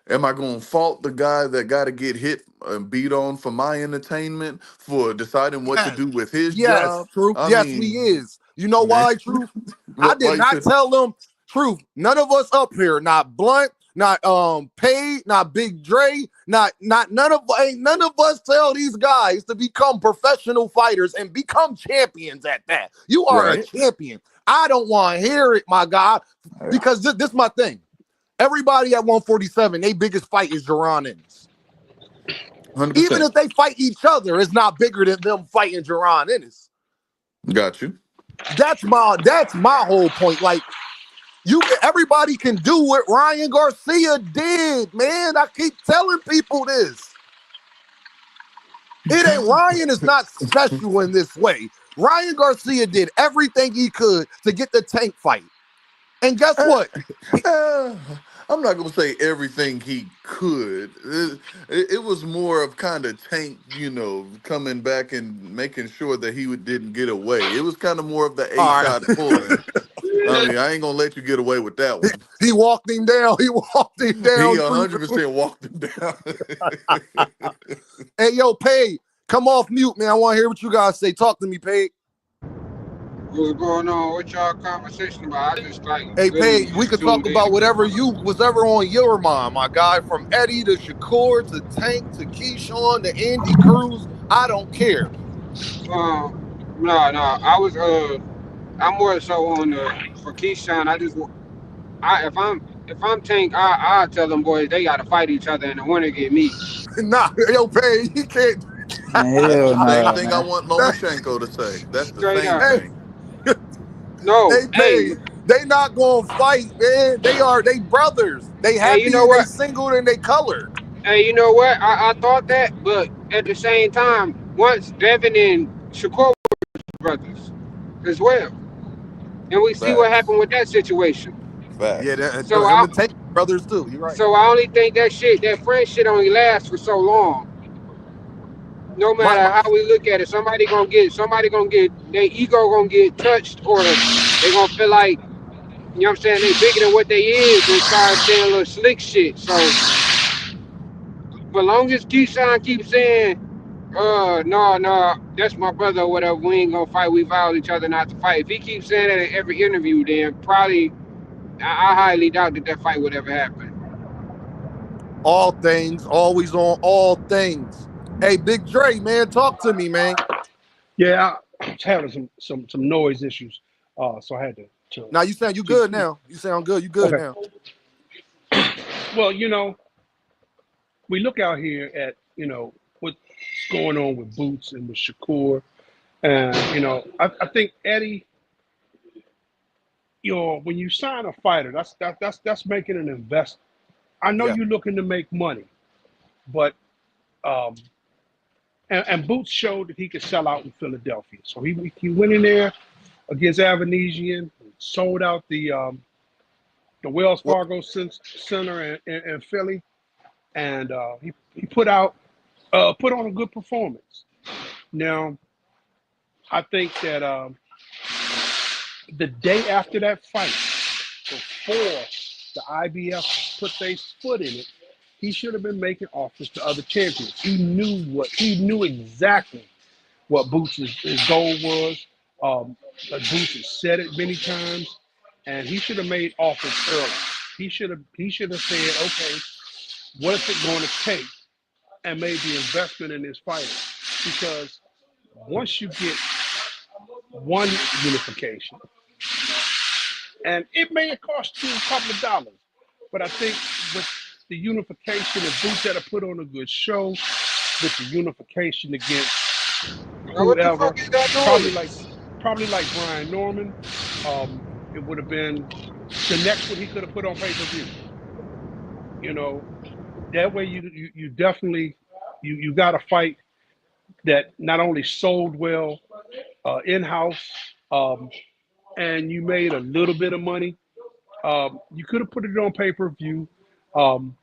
Am I going to fault the guy that got to get hit and beat on for my entertainment for deciding what to Yes, do with his yes, job? Truth. I Yes, we mean, is. You know man, why, Truth? I why did you not said, tell them, Truth. None of us up here, not Blunt, not Paid, not Big Dre, not none of us tell these guys to become professional fighters and become champions at that. You are a right? champion. I don't want to hear it, my God, because this is my thing. Everybody at 147, their biggest fight is Jaronennis. Even 100%. if they fight each other, it's not bigger than them fighting Jaronennis. Got you. That's my whole point. Like everybody can do what Ryan Garcia did, man. I keep telling people this. It ain't Ryan is not special in this way. Ryan Garcia did everything he could to get the Tank fight. And guess Uh, what? uh, I'm not gonna say everything he could. It was more of kind of Tank, coming back and making sure that didn't get away. It was kind of more of the A All right. shot pulling. I mean, I ain't gonna let you get away with that one. He walked him down. He walked him He down. 100% walked him down. Hey, yo, Paige, come off mute, man. I want to hear what you guys say. Talk to me, Paige. What's going on? What y'all conversation about? I just like Hey, literally Paige, we just could talk tuned in. about whatever you was ever on your mind, my guy. From Eddie to Shakur to Tank to Keyshawn to Andy Cruz. I don't care. No, I'm more so on the for Keyshawn. If I'm Tank, I tell them boys they got to fight each other and the winner get me. Nah, yo, Paige, he can't. Man, That's hell the same nah, thing I man. want Lomachenko to say. That's the Straight same up. Hey, thing. No, hey, Paige, they not gonna fight, man. They brothers. They hey, you happy know and they what? single and they colored. Hey, you know what? I thought that, but at the same time, once Devin and Shakur were brothers as well, and we see what Facts. happened with that situation. Yeah, Facts. So him I, and Tank brothers too. You're right. so I only think that friendship only lasts for so long. No My, matter how we look at it, somebody gonna get their ego gonna get touched, or they gonna feel like, you know what I'm saying, they bigger than what they is and start saying little slick shit. So for long as Keyshawn keeps saying, no, that's my brother or whatever, we ain't gonna fight, we vowed each other not to fight. If he keeps saying that in every interview, then probably I highly doubt that fight would ever happen. all things, always on all things. Hey, Big Dre, man, talk to me, man. Yeah, I was having some noise issues, so I had Now you sound you good now. You sound good. You good okay. now. Well, we look out here at what's going on with Boots and with Shakur, and I think Eddie, when you sign a fighter, that's making an investment. I know Yeah. you're looking to make money, but um, and Boots showed that he could sell out in Philadelphia, so he went in there against Avanesian, sold out the Wells What Fargo Center in Philly, and he put on a good performance. Now, I think that the day after that fight, before the IBF put their foot in it, he should have been making offers to other champions. He knew exactly what Boots' goal was. Boots has said it many times, and he should have made offers early. He should have said, okay, what is it going to take, and made the investment in this fighter. Because once you get one unification, and it may have cost you a couple of dollars, but I think with the unification, if Boots had to put on a good show with the unification against Now what the whoever, fuck is that probably noise? like probably like Brian Norman, it would have been the next one he could have put on pay-per-view. You know, that way you definitely you got a fight that not only sold well in-house, um, and you made a little bit of money. You could have put it on pay-per-view um,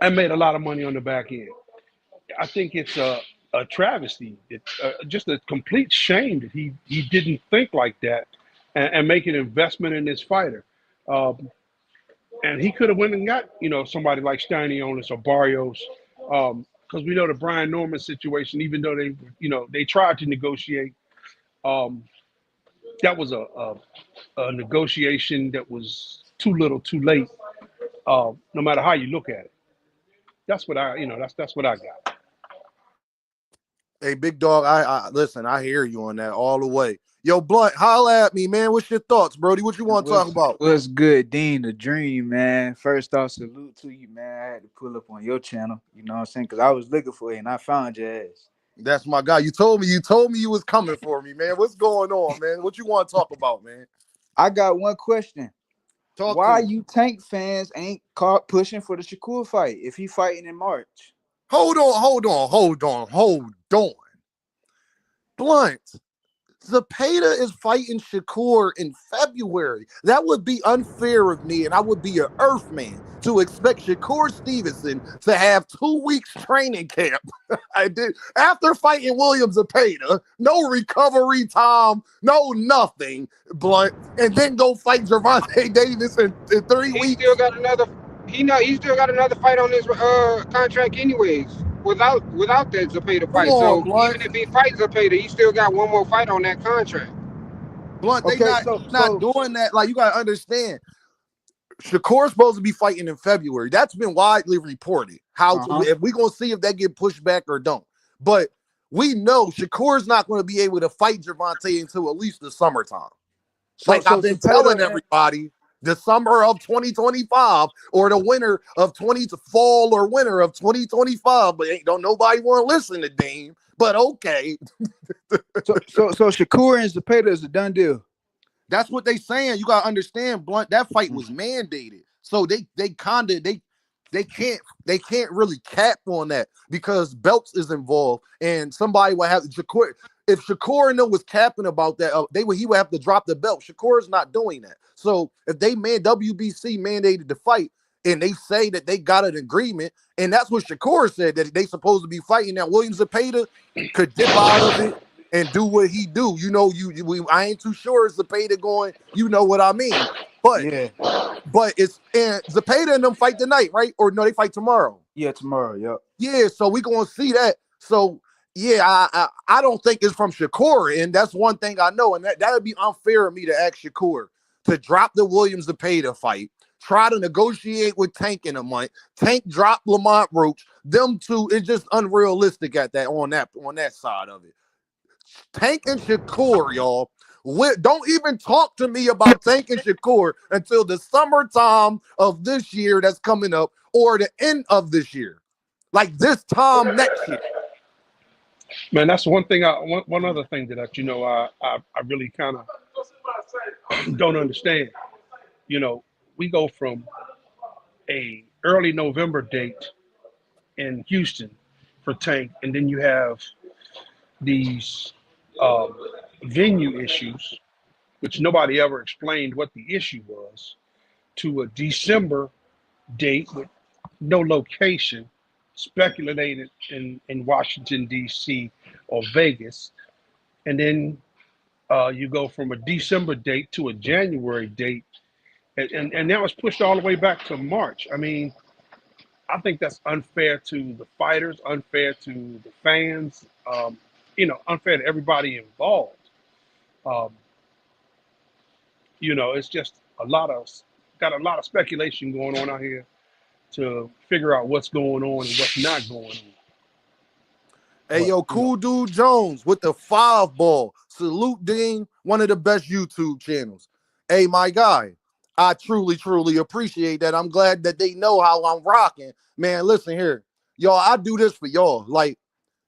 and made a lot of money on the back end. I think it's a travesty. It's just a complete shame that he didn't think like that and make an investment in this fighter. Um, and he could have went and got somebody like Stanionis or Barrios, because we know the Brian Norman situation. Even though they tried to negotiate, um, that was a negotiation that was too little, too late. No matter how you look at it, that's what that's what I got. Hey, big dog, I listen, I hear you on that all the way. Yo, Blunt, holla at me, man. What's your thoughts, Brody? What you want to talk about? What's good, Dean the Dream, man? First off, salute to you, man. I had to pull up on your channel, you know what I'm saying? Because I was looking for you and I found your ass. That's my guy. You told me you was coming for me, man. What's going on, man? What you want to talk about, man? I got one question. Talk to Why me. you Tank fans ain't caught pushing for the Shakur fight if he fighting in March? Hold on. Blunt. Zepeda is fighting Shakur in February. That would be unfair of me, and I would be an Earthman to expect Shakur Stevenson to have 2 weeks training camp. I did after fighting William Zepeda, no recovery time, no nothing, Blunt, and then go fight Gervonta Davis in 3 weeks. Still got another. He still got another fight on his contract anyways. Without that Zepeda Come fight. on, So Blunt. even if he fights Zepeda, he still got one more fight on that contract. Blunt, they Okay, not doing that. Like, you gotta understand. Shakur's supposed to be fighting in February. That's been widely reported. If we're gonna see if that get pushed back or don't. But we know Shakur's not going to be able to fight Gervonta until at least the summertime. Like I've been telling everybody, the summer of 2025 or the winter of fall or winter of 2025. But don't nobody want to listen to Dame. But okay. so Shakur and Zepeda is a done deal. That's what they saying. You gotta understand, Blunt. That fight was mandated, so they can't really cap on that because belts is involved, and somebody would have Shakur. If Shakur and them was capping about that, he would have to drop the belt. Shakur's not doing that. So if WBC mandated the fight, and they say that they got an agreement, and that's what Shakur said that they supposed to be fighting. That William Zepeda could dip out of it and do what he do. You know, I ain't too sure it's Zepeda going, you know what I mean. But yeah. But and Zepeda and them fight tonight, right? Or no, they fight tomorrow. Yeah, tomorrow, yep. Yeah, so we gonna see that. So yeah, I don't think it's from Shakur, and that's one thing I know, and that would be unfair of me to ask Shakur to drop the Williams Zepeda fight, try to negotiate with Tank in a month. Tank drop Lamont Roach. Them two, it's just unrealistic at that on that side of it. Tank and Shakur, y'all. Don't even talk to me about Tank and Shakur until the summertime of this year that's coming up, or the end of this year, like this time next year. Man, that's one thing. One other thing that I really kind of don't understand. You know, we go from a early November date in Houston for Tank, and then you have these venue issues, which nobody ever explained what the issue was, to a December date with no location, speculated in Washington, D.C. or Vegas. And then you go from a December date to a January date. And that was pushed all the way back to March. I mean, I think that's unfair to the fighters, unfair to the fans, unfair to everybody involved. It's just got a lot of speculation going on out here to figure out what's going on and what's not going on. Hey, yo, Cool Dude Jones with the 5 ball. Salute Dean, one of the best YouTube channels. Hey, my guy, I truly, truly appreciate that. I'm glad that they know how I'm rocking. Man, listen here. Y'all, I do this for y'all. Like,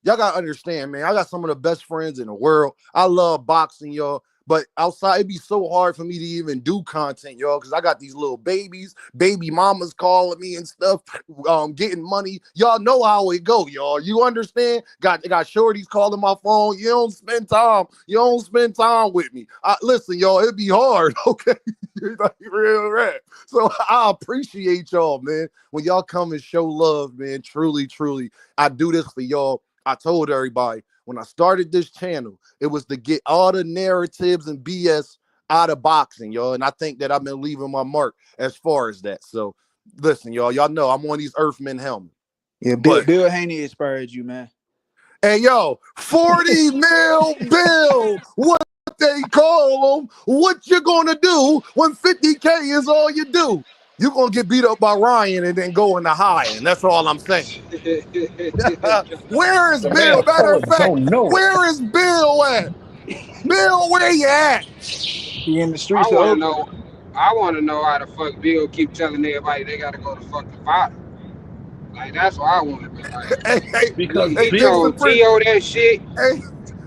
y'all got to understand, man. I got some of the best friends in the world. I love boxing, y'all. But outside, it'd be so hard for me to even do content, y'all, because I got these little babies, baby mamas calling me and stuff, getting money. Y'all know how it go, y'all. You understand? Got shorties calling my phone. You don't spend time. You don't spend time with me. Listen, y'all, it'd be hard, okay? Like, real rap. So I appreciate y'all, man. When y'all come and show love, man, truly, truly, I do this for y'all. I told everybody, when I started this channel, it was to get all the narratives and BS out of boxing, y'all. And I think that I've been leaving my mark as far as that. So listen, y'all know I'm on these Earthmen helmets. Yeah, Bill Haney inspired you, man. Hey, yo, 40 mil Bill, what they call them, what you gonna do when 50K is all you do? You're going to get beat up by Ryan and then go into high, and that's all I'm saying. Where is Bill? Matter of fact, where is Bill at? Bill, where you at? He in the streets. I want to know how the fuck Bill keep telling everybody they got to go to fucking bottom. Like, that's what I want to know. Like, because he told T.O. that shit.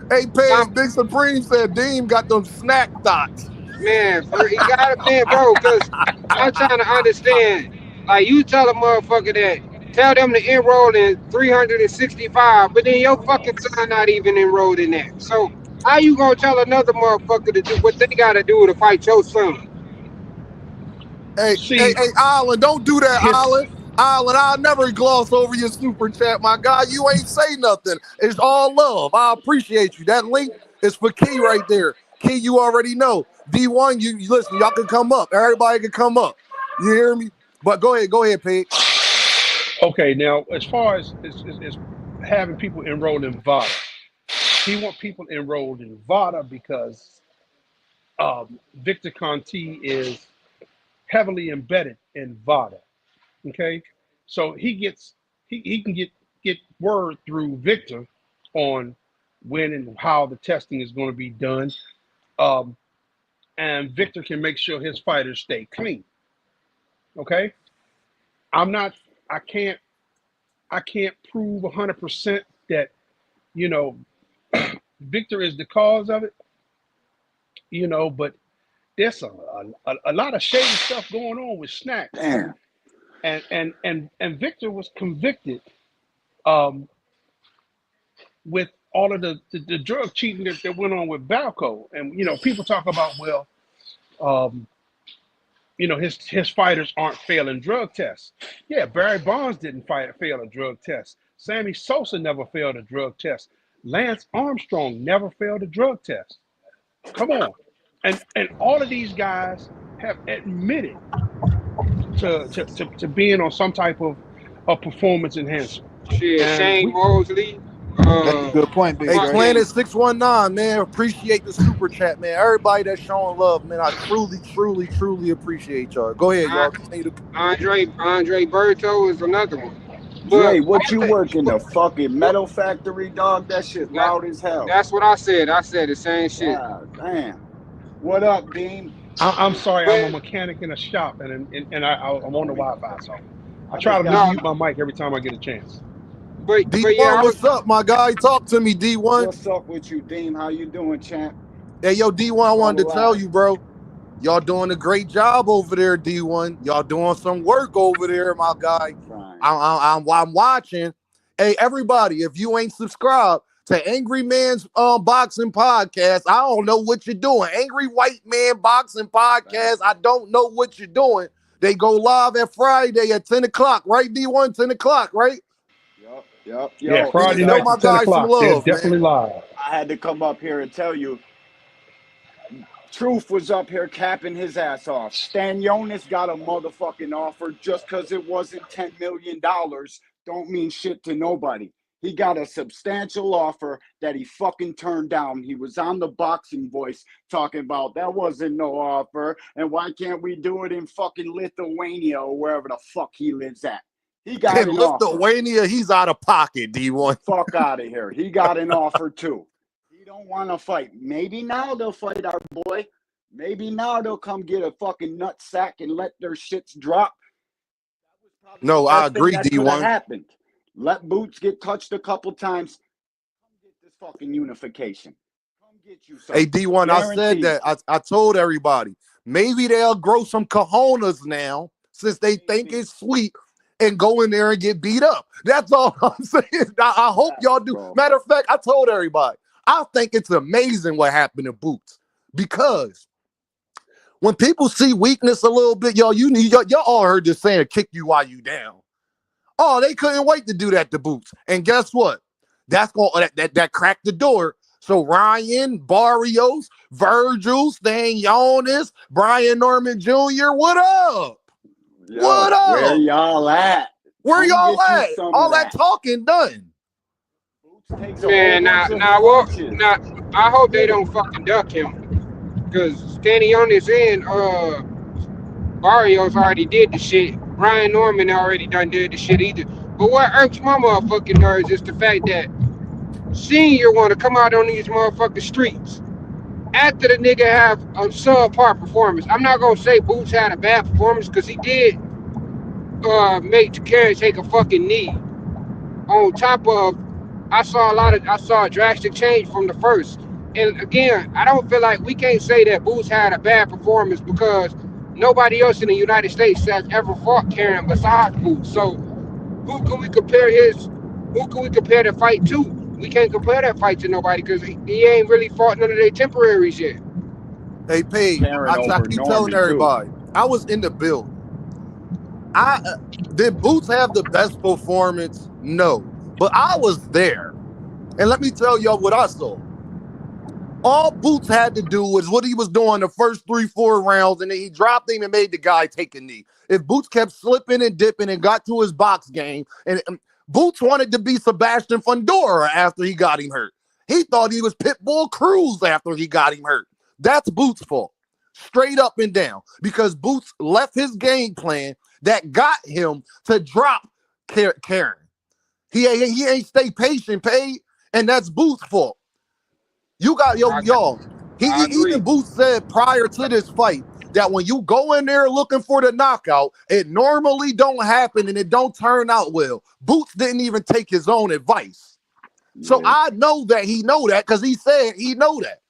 Hey, Paz, Big Supreme said Dean got them snack thoughts. Man, he got it, man, bro, because I'm trying to understand. Like, you tell a motherfucker that Tell them to enroll in 365, but then your fucking son not even enrolled in that. So how you gonna tell another motherfucker to do what they gotta do to fight your son? See, Island, don't do that, his Island. Island, I'll never gloss over your super chat, my guy. You ain't say nothing. It's all love. I appreciate you. That link is for Key right there. Key, you already know. D1, you listen, y'all can come up. Everybody can come up. You hear me? But go ahead, Pig. okay. Now, as far as having people enrolled in VADA, he want people enrolled in VADA because Victor Conti is heavily embedded in VADA. Okay, so he can get word through Victor on when and how the testing is going to be done, um, and Victor can make sure his fighters stay clean. Okay, I'm not. I can't. I can't prove 100% that you know Victor is the cause of it. But there's a lot of shady stuff going on with snacks, Damn. and Victor was convicted um, with all of the drug cheating that went on with Balco. And people talk about, well, um, his fighters aren't failing drug tests. Yeah, Barry Bonds didn't fail a drug test. Sammy Sosa never failed a drug test. Lance Armstrong never failed a drug test. Come on. And all of these guys have admitted to being on some type of a performance enhancer. Shit, And Shane we Mosley, That's a good point, Big Hey, Dre. fucking Planet 619, man. Appreciate the super chat, man. Everybody that's showing love, man. I truly, truly, truly appreciate y'all. Go ahead, y'all. Continue to Andre Berto is another one. But Dre, what you one thing, work in the fucking what, metal factory, dog? That shit that, loud as hell. that's what I said. I said the same shit. God damn. What up, Dean? I'm sorry, I'm a But mechanic in a shop, I'm on the Wi-Fi, so I I try just to got no, mute my mic every time I get a chance. but yeah, D1. I was What's up, my guy? Talk to me, D1. what's up with you, Dean? How you doing, champ? Hey, yo, D1, I I'm wanted to tell alive. you, bro. Y'all doing a great job over there, D1. Y'all doing some work over there, my guy. Fine. I'm watching. Hey, everybody, if you ain't subscribed to Angry Man's Boxing Podcast, I don't know what you're doing. Angry White Man Boxing Fine. Podcast, I don't know what you're doing. They go live at Friday at 10 o'clock, right, D1? 10 o'clock, right? Yup. Yeah, Yo, Man, Friday hey, show nights my at 10 guy some o'clock. They're love, definitely man. live. I had to come up here and tell you, Truth was up here capping his ass off. Stan Jonas got a motherfucking offer just because it wasn't $10 million. Don't mean shit to nobody. He got a substantial offer that he fucking turned down. He was on the Boxing Voice talking about that wasn't no offer, and why can't we do it in fucking Lithuania or wherever the fuck he lives at? He got In an offer. Lithuania, he's out of pocket, D1. Fuck out of here. He got an offer too. He don't want to fight. Maybe now they'll fight our boy. Maybe now they'll come get a fucking nut sack and let their shits drop. That was probably the No, I best thing agree, that could have D1. happened. Let Boots get touched a couple times. Come get this fucking unification. Come get you Hey, some. D1, I said Guaranteed. that. I told everybody. Maybe they'll grow some cojones now since they think Maybe. it's sweet and go in there and get beat up. That's all I'm saying. I hope y'all do. Bro. Matter of fact, I told everybody. I think it's amazing what happened to Boots because when people see weakness a little bit, y'all all heard this saying, kick you while you down. Oh, they couldn't wait to do that to Boots. And guess what? That's going that cracked the door. So Ryan, Barrios, Virgil, Stan Jonas, Brian Norman Jr., what up? What Yo, where up? y'all at? Where Come y'all get you at? some of All that that. talking done. Boots takes a whole man, bunch of punches. now I hope they Get him. don't fucking duck him because standing on this end, Barrios already did the shit. Ryan Norman already done did the shit either. But what irks my motherfucking nerves is the fact that Senior want to come out on these motherfucking streets after the nigga have a subpar performance. I'm not gonna say Boots had a bad performance because he did make Takari take a fucking knee. On top of, I saw a drastic change from the first. And again, I don't feel like we can't say that Boots had a bad performance because nobody else in the United States has ever fought Karen besides Boots. So who can we compare his? Who can we compare the fight to? We can't compare that fight to nobody because he ain't really fought none of their temporaries yet. Hey, Paige, Karen I over keep telling Norman too. everybody, I was in the building. Did Boots have the best performance? No, but I was there, and let me tell y'all what I saw. All Boots had to do was what he was doing the first 3-4 rounds, and then he dropped him and made the guy take a knee. If Boots kept slipping and dipping and got to his box game, and Boots wanted to be Sebastian Fundora after he got him hurt. He thought he was Pitbull Cruz after he got him hurt. That's Boots' fault, straight up and down, because Boots left his game plan that got him to drop Karen. He ain't stay patient, Paige, and that's Boots' fault. You got y'all. I agree. Even Boots said prior to this fight that when you go in there looking for the knockout, it normally don't happen and it don't turn out well. Boots didn't even take his own advice. So I know that he know that because he said he know that.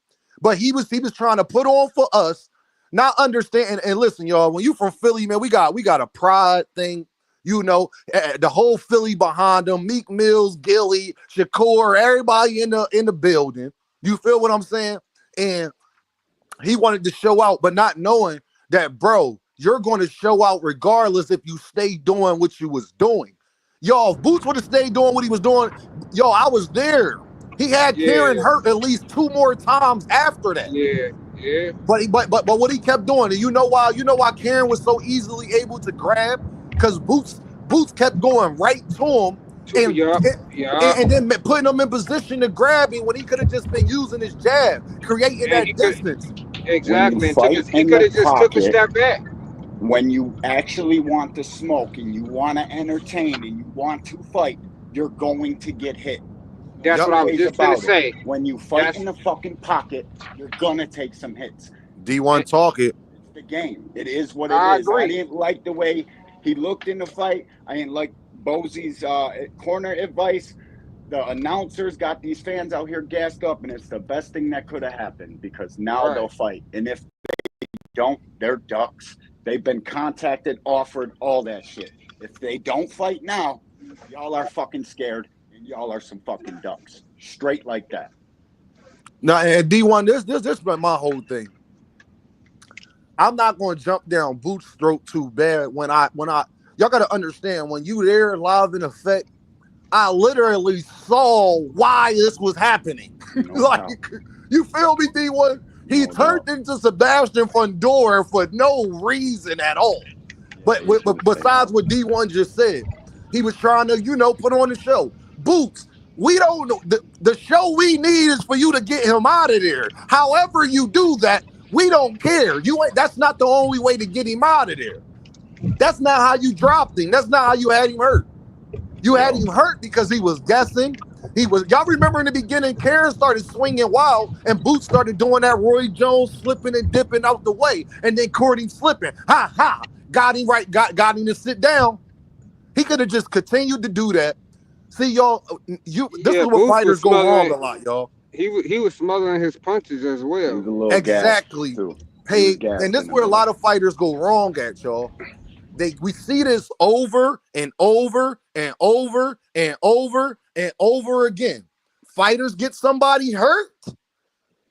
But he was trying to put on for us, not understand. And listen, y'all, when you from Philly, man, we got a pride thing. You know, the whole Philly behind them, Meek Mills, Gilly, Shakur, everybody in the building. You feel what I'm saying? And he wanted to show out, but not knowing that, bro, you're going to show out regardless if you stay doing what you was doing. Y'all, if Boots would have stayed doing what he was doing, yo, I was there. He had Karen hurt at least 2 more times after that. Yeah. But what he kept doing, and you know why Karen was so easily able to grab? Because Boots kept going right to him. And then putting him in position to grab him when he could have just been using his jab, creating that distance. Exactly. He could have just took a step back. When you actually want to smoke and you want to entertain and you want to fight, you're going to get hit. That's what I was just going to say. When you fight in the fucking pocket, you're going to take some hits. D1 talk it. It's the game. It is what it is. I didn't like the way he looked in the fight. I didn't like Bosie's corner advice. The announcers got these fans out here gassed up, and it's the best thing that could have happened because now they'll fight. And if they don't, they're ducks. They've been contacted, offered, all that shit. If they don't fight now, y'all are fucking scared, and y'all are some fucking ducks. Straight like that. Now, and D1, this is my whole thing. I'm not going to jump down Boots' throat too bad when I y'all got to understand, when you there live in effect, I literally saw why this was happening. You feel me, D1? He turned into Sebastian Fundora for no reason at all. But besides what D1 just said, he was trying to, put on the show. Boots, we don't know. The show we need is for you to get him out of there. However you do that, we don't care. That's not the only way to get him out of there. That's not how you dropped him. That's not how you had him hurt. You had him hurt because he was guessing. Y'all remember in the beginning, Karen started swinging wild and Boots started doing that Roy Jones slipping and dipping out the way, and then Courtney slipping. Got him right, got him to sit down. He could have just continued to do that. See, y'all, this is where fighters go wrong a lot, y'all. He was smothering his punches as well. Exactly. Hey, and this is where a lot of fighters go wrong at, y'all. We see this over and over and over and over and over again. Fighters get somebody hurt,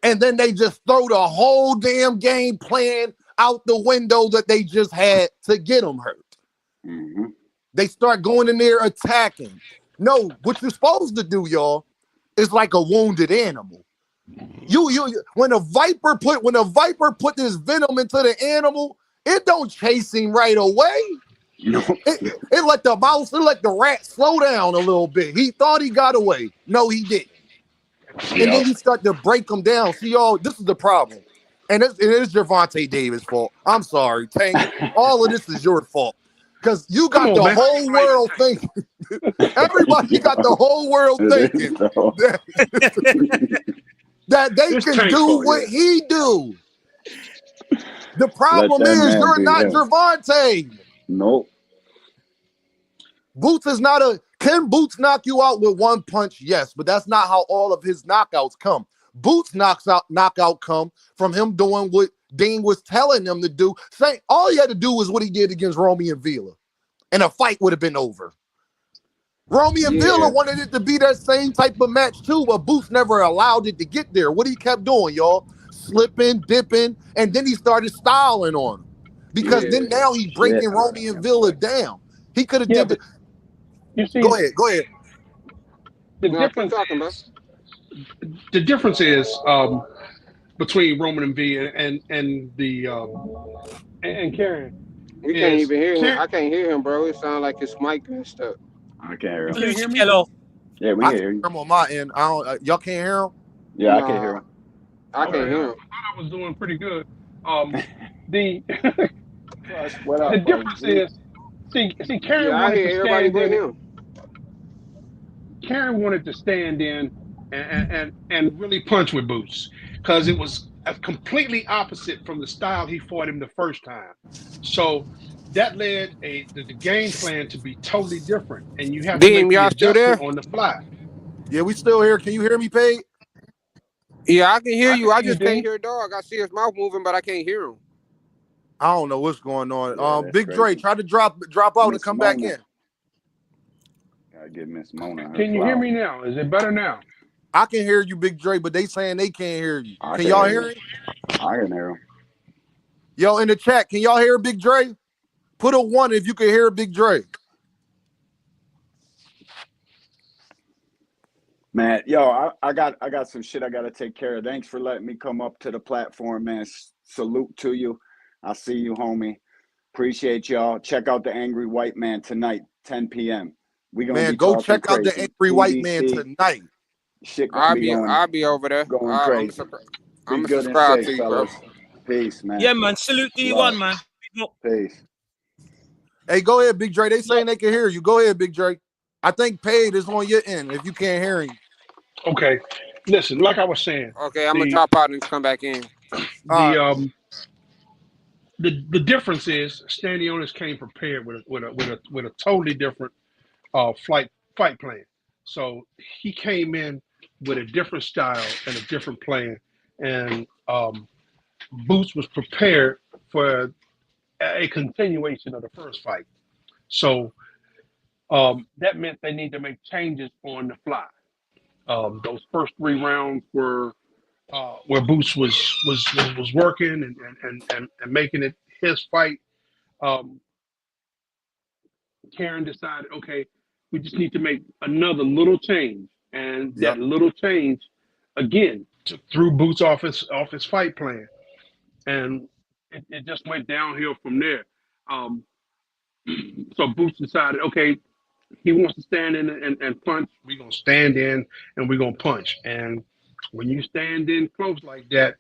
and then they just throw the whole damn game plan out the window that they just had to get them hurt. Mm-hmm. They start going in there attacking. No, what you're supposed to do, y'all, is like a wounded animal. When a viper put this venom into the animal, it don't chase him right away. No. It let the mouse, it let the rat slow down a little bit. He thought he got away. No, he didn't. And then you start to break them down. See, y'all, this is the problem. And it is Gervonta fault. I'm sorry, Tank. All of this is your fault. Because you got the whole world thinking. Everybody got the whole world thinking that they can do what he do. The problem is you're not Gervonta. Nope. Boots is not can Boots knock you out with one punch? Yes, but that's not how all of his knockouts come. Boots knockout come from him doing what Dean was telling him to do. All he had to do was what he did against Romy and Vila, and a fight would have been over. Romy and Villa Yeah. wanted it to be that same type of match too, but Boots never allowed it to get there. What he kept doing, y'all? Slipping, dipping, and then he started styling on him. Because then Yeah. now he Shit. breaking Romy and Villa down. He could have Yeah, did but the, you see, go ahead, go ahead. the No, keep difference talking, bro. is between Roman and V and the and Karen We can't is even hear him. Karen. I can't hear him, bro. It sounds like his mic messed up. I can't hear You him. can't Salute hear to me? Kello. Yeah, we I can can hear hear you. him on my end. I don't. Y'all can't hear him. Yeah, I can hear Nah, him. I Okay, can't I hear him. thought I was doing pretty good. The Plus, what the up, difference OG? is, see, Yeah, I hear everybody but him. Karen wanted to stand in and really punch with Boots because it was a completely opposite from the style he fought him the first time. So that led the game plan to be totally different, and you have to make Deem, the y'all still adjustment there? on the fly. Yeah, we still here. Can you hear me, Paige? Yeah, I can hear I you. can I hear you, just can't Dean. hear dog. I see his mouth moving, but I can't hear him. I don't know what's going on. Yeah, that's Big Dre, crazy. try to drop out and Miss come back Mona. in. Gotta give Miss Mona her Can you hear flowers. me now? Is it better now? I can hear you, Big Dre, but they saying they can't hear you. I Can can y'all hear hear you. him? I can hear him. Yo, in the chat, can y'all hear Big Dre? Put a 1 if you can hear Big Dre. Man, yo, I got some shit I gotta take care of. Thanks for letting me come up to the platform, man. Salute to you. I see you, homie. Appreciate y'all. Check out the Angry White Man tonight, 10 p.m. We gonna Man, be go talking check out the crazy. Angry White Man PBC, tonight. shit gonna be I'll be over there. going I'm crazy. Be gonna good and subscribe safe, to you, bro. fellas. Peace, man. Yeah, man. Salute to you, Love. one man. Big up. Peace. Hey, go ahead, Big Dre. They Yo, saying they can hear you. Go ahead, Big Dre. I think Paid is on your end if you can't hear him. Okay. Listen, like I was saying, Okay, I'm gonna the drop out and come back in. All the right. um the difference is Stanionis came prepared with a totally different fight plan. So he came in with a different style and a different plan, and Boots was prepared for a continuation of the first fight. So that meant they need to make changes on the fly. Those first 3 rounds were where Boots was working and making it his fight. Um, Karen decided, okay, we just need to make another little change, and that Yep. little change again threw Boots off his fight plan, and it just went downhill from there. Um, so Boots decided, okay, he wants to stand in and punch. We're gonna stand in and we're gonna punch. And when you stand in close like that,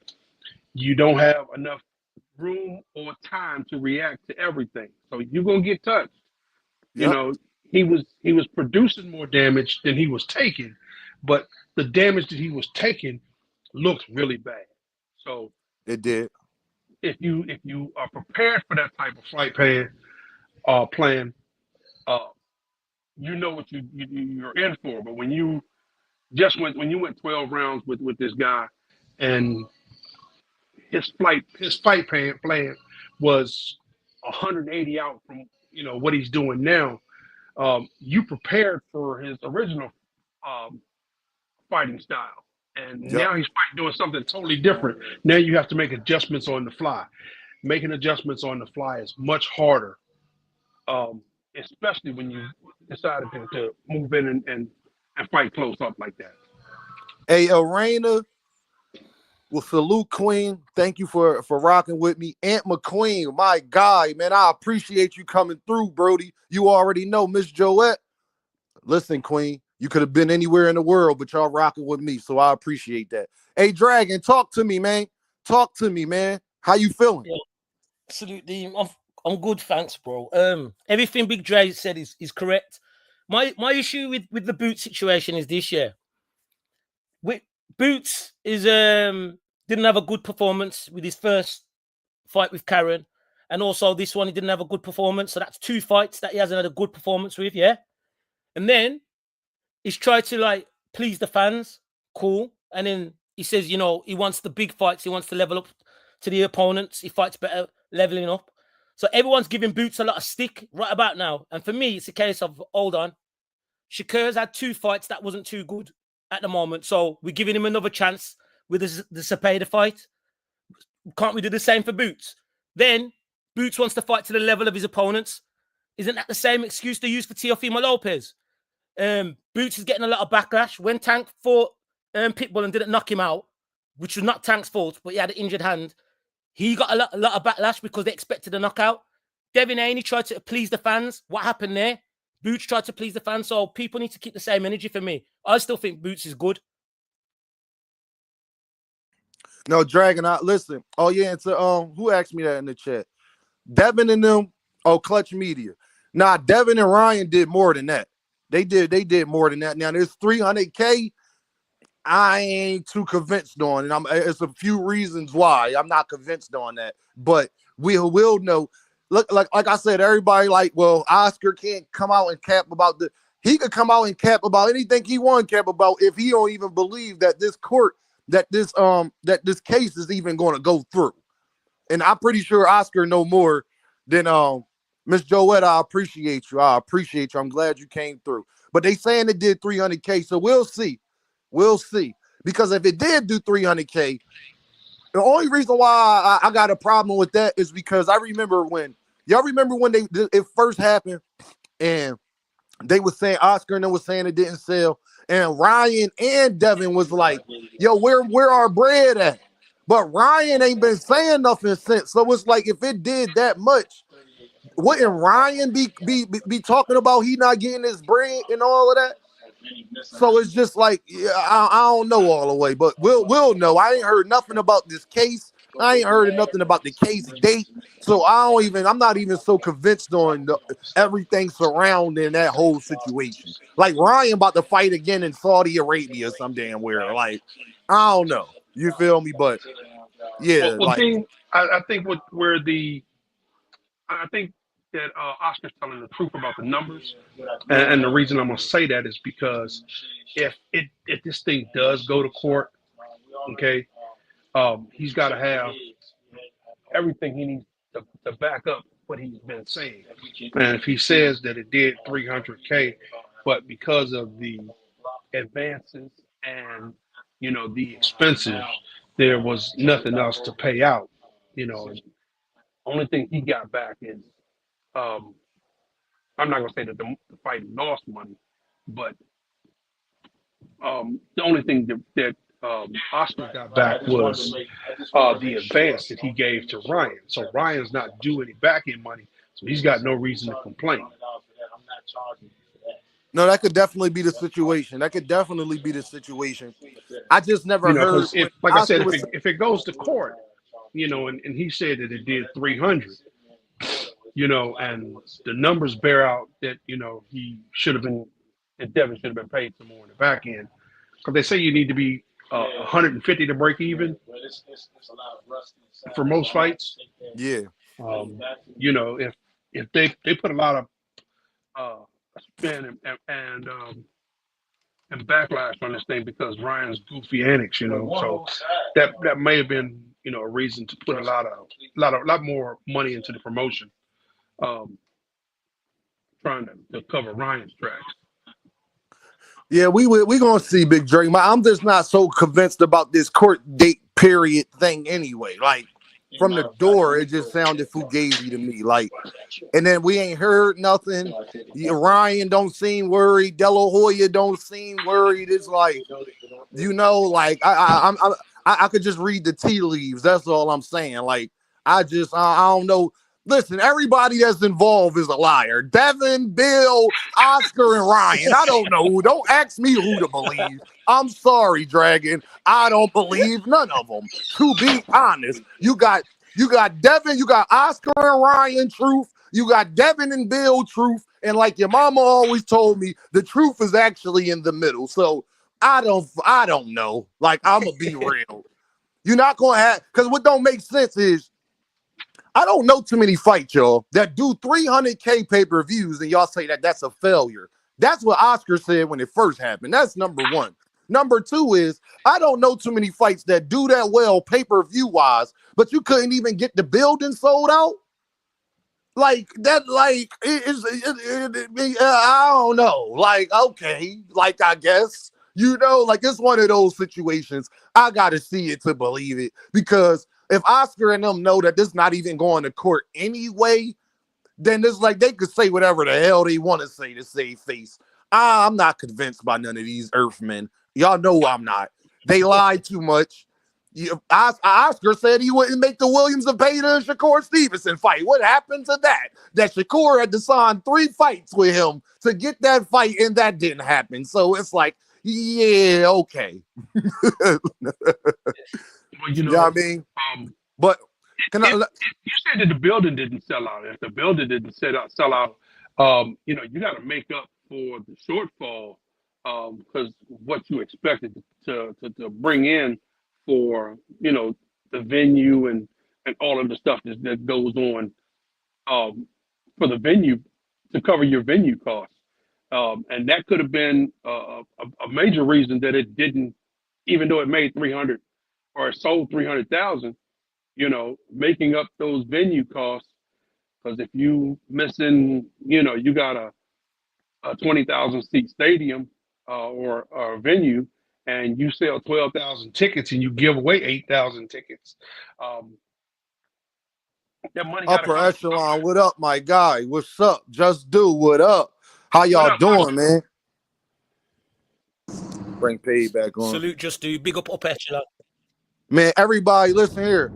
you don't have enough room or time to react to everything. So you're gonna get touched. You Yep. know, he was producing more damage than he was taking, but the damage that he was taking looked really bad. So It did. if you are prepared for that type of fight plan, uh, you know what you're in for. But when you went 12 rounds with this guy, and his fight plan was 180 out from what he's doing now. You prepared for his original um, fighting style, and Yep. now he's doing something totally different. Now you have to make adjustments on the fly. Making adjustments on the fly is much harder, um, especially when you decided to move in and fight close up like that. Hey, Arena will salute Queen. Thank you for rocking with me. Aunt McQueen, my guy, man. I appreciate you coming through, Brody. You already know, Miss Joette. Listen, Queen, you could have been anywhere in the world, but y'all rocking with me, so I appreciate that. Hey, Dragon, talk to me, man. Talk to me, man. How you feeling? yo, absolutely. I'm good, thanks, bro. Everything Big Dre said is correct. My issue with the Boots situation is this year. Boots didn't have a good performance with his first fight with Karen, and also this one he didn't have a good performance. So that's 2 fights that he hasn't had a good performance with, yeah. And then he's tried to like please the fans, cool. And then he says, he wants the big fights. He wants to level up to the opponents. He fights better, leveling up. So everyone's giving Boots a lot of stick right about now. And for me, it's a case of hold on. Shakur's had 2 fights that wasn't too good at the moment. So we're giving him another chance with the Cepeda fight. Can't we do the same for Boots? Then Boots wants to fight to the level of his opponents. Isn't that the same excuse they use for Teofimo Lopez? Boots is getting a lot of backlash. When Tank fought Pitbull and didn't knock him out, which was not Tank's fault, but he had an injured hand, he got a lot of backlash because they expected a knockout. Devin Haney tried to please the fans. What happened there? Boots tried to please the fans, so people need to keep the same energy for me. I still think Boots is good. No, Dragon, listen. Oh, yeah, and to, who asked me that in the chat? Devin and them, Clutch Media. Nah, Devin and Ryan did more than that. They did more than that. Now, there's 300K. I ain't too convinced on, and it's a few reasons why I'm not convinced on that. But we will know. Look, like I said, everybody like, well, Oscar can't come out and cap about he could come out and cap about anything he want to cap about if he don't even believe that this court, that this case is even going to go through. And I'm pretty sure Oscar know more than Miss Joette. I appreciate you. I'm glad you came through. But they saying it did 300K, so we'll see. We'll see. Because if it did do 300K, the only reason why I got a problem with that is because I remember when it first happened and they were saying Oscar and them was saying it didn't sell, and Ryan and Devin was like, yo, where our bread at? But Ryan ain't been saying nothing since. So it's like, if it did that much, wouldn't Ryan be talking about he not getting his bread and all of that? So it's just like, yeah, I don't know all the way, but we'll know. I ain't heard nothing about this case. I ain't heard nothing about the case date. So I'm not even so convinced on everything surrounding that whole situation. Like Ryan about to fight again in Saudi Arabia or some damn where. Like, I don't know. You feel me? But yeah, Well, like I think I think that Oscar's telling the truth about the numbers, and the reason I'm gonna say that is because if this thing does go to court, okay, he's got to have everything he needs to back up what he's been saying. And if he says that it did 300K, but because of the advances and the expenses, there was nothing else to pay out. Only thing he got back is I'm not gonna say that the fight lost money, but the only thing that Oscar got back was the advance that he gave to Ryan. So Ryan's not due any back end money, so he's got no reason to complain. no, that could definitely be the situation. I just never heard. Because like I said, if it goes to court, and he said that it did 300, and the numbers bear out that he should have been, and Devin should have been paid some more in the back end, because they say you need to be 150 to break even for most fights. Yeah. If they put a lot of spin and backlash on this thing because Ryan's goofy antics, so that may have been a reason to put a lot more money into the promotion, trying to cover Ryan's tracks. Yeah, we gonna see, Big Drake. I'm just not so convinced about this court date period thing anyway. Like, from the door, it just sounded fugazi to me. Like, and then we ain't heard nothing. Ryan don't seem worried. De La Hoya don't seem worried. It's like, like I could just read the tea leaves. That's all I'm saying. Like, I don't know. Listen, everybody that's involved is a liar. Devin, Bill, Oscar, and Ryan. I don't know who. Don't ask me who to believe. I'm sorry, Dragon. I don't believe none of them. To be honest, you got Devin, you got Oscar and Ryan truth. You got Devin and Bill truth. And like your mama always told me, the truth is actually in the middle. So I don't know. Like, I'm gonna be real. You're not gonna have, because what don't make sense is, I don't know too many fights, y'all, that do 300K pay-per-views and y'all say that that's a failure. That's what Oscar said when it first happened. That's number one. Number two is, I don't know too many fights that do that well pay-per-view wise, but you couldn't even get the building sold out. Like that, like I don't know. Like, okay, like I guess, like it's one of those situations. I gotta see it to believe it. Because if Oscar and them know that this not even going to court anyway, then it's like they could say whatever the hell they want to say save face. I'm not convinced by none of these Earthmen. Y'all know I'm not. They lied too much. Oscar said he wouldn't make the Williams of Payton and Shakur Stevenson fight. What happened to that? That Shakur had to sign 3 fights with him to get that fight, and that didn't happen. So it's like, yeah, okay. Well, You know what I mean? But can I? you said that the building didn't sell out. If the building didn't sell out, you got to make up for the shortfall because what you expected to bring in for the venue and all of the stuff that goes on for the venue to cover your venue costs, and that could have been a major reason that it didn't, even though it made 300 or it sold 300,000. Making up those venue costs. Because if you missing, you got a 20,000 seat stadium or a venue, and you sell 12,000 tickets and you give away 8,000 tickets, that money got to Upper come from echelon, somewhere. what up, my guy? What's up? Just do what up? How What y'all up, doing, man? Bring Paid back on. Salute, just do. Big up echelon. Man, everybody, listen here.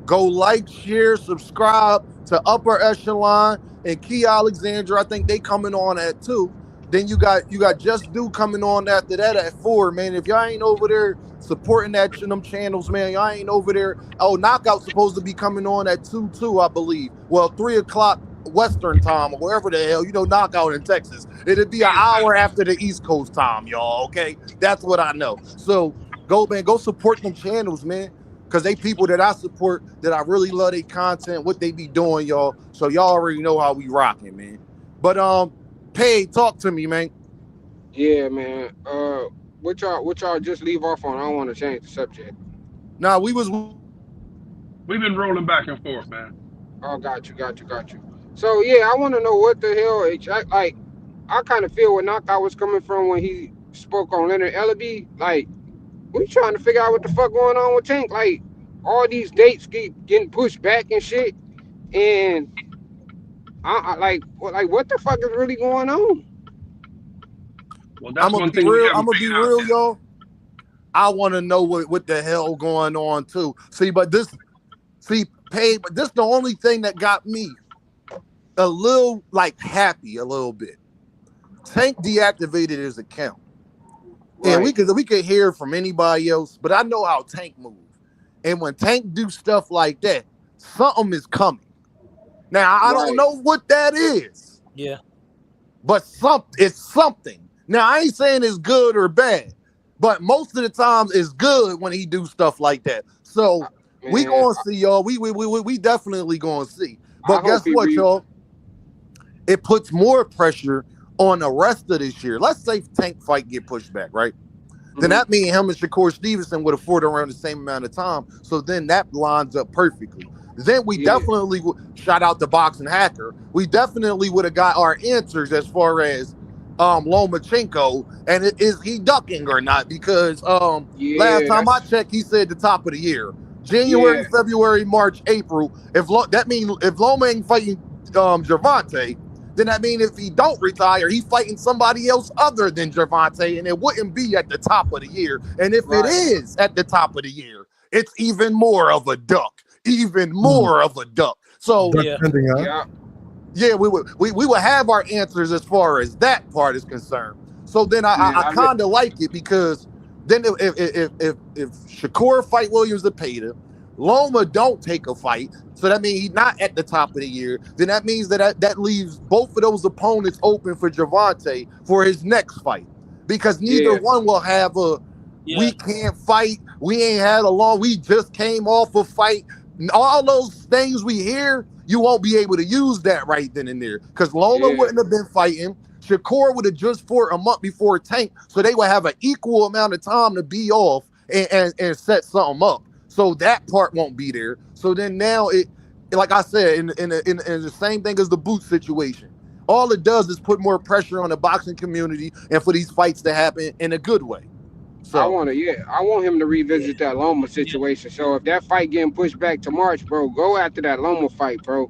Go like, share, subscribe to Upper Echelon and Key Alexander. I think they coming on at 2. Then you got Just Do coming on after that at 4, man. If y'all ain't over there supporting them channels, man, y'all ain't over there. Oh, Knockout's supposed to be coming on at 2 too, I believe. Well, 3 o'clock Western time or wherever the hell, Knockout in Texas. It'd be an hour after the East Coast time, y'all, okay? That's what I know. So go support them channels, man. Because they people that I support, that I really love their content, what they be doing, y'all. So y'all already know how we rocking, man. But Paid, talk to me, man. Yeah, man. What y'all just leave off on? I don't want to change the subject. Nah, We've been rolling back and forth, man. Oh, got you. So yeah, I want to know what the hell like. I kind of feel where Knockout was coming from when he spoke on Leonard Ellaby. Like, we trying to figure out what the fuck going on with Tank. Like, all these dates keep getting pushed back and shit, and I like what the fuck is really going on? Well, that's one thing we haven't figured out yet. y'all. I want to know what the hell going on too. But this the only thing that got me a little happy a little bit. Tank deactivated his account. And we could hear from anybody else, but I know how Tank moves. And when Tank do stuff like that, something is coming. Now I don't know what that is. Yeah. But it's something. Now I ain't saying it's good or bad, but most of the times it's good when he do stuff like that. So we gonna see, y'all. We definitely gonna see. But guess what, y'all? It puts more pressure on the rest of this year. Let's say Tank fight get pushed back, right? Mm-hmm. Then that means him and Shakur Stevenson would have fought around the same amount of time. So then that lines up perfectly. Then we definitely shout out to Boxing Hacker. We definitely would have got our answers as far as Lomachenko and is he ducking or not? Because last time I checked, he said the top of the year. January, February, March, April. That means if Loma ain't fighting Gervonta, then that means if he don't retire, he's fighting somebody else other than Gervonta, and it wouldn't be at the top of the year. And if it is at the top of the year, it's even more of a duck. Even more of a duck. So we would have our answers as far as that part is concerned. So then I kind of like it, because then if Shakur fight Williams the Payton, Loma don't take a fight, so that means he's not at the top of the year. Then that means that leaves both of those opponents open for Gervonta for his next fight, because neither one will have we can't fight, we ain't had we just came off a fight. All those things we hear, you won't be able to use that right then and there, because Loma wouldn't have been fighting. Shakur would have just fought a month before Tank, so they would have an equal amount of time to be off and set something up. So that part won't be there. So then now like I said, in the same thing as the boot situation. All it does is put more pressure on the boxing community and for these fights to happen in a good way. I So want him to revisit that Loma situation. So if that fight getting pushed back to March, bro, go after that Loma fight, bro.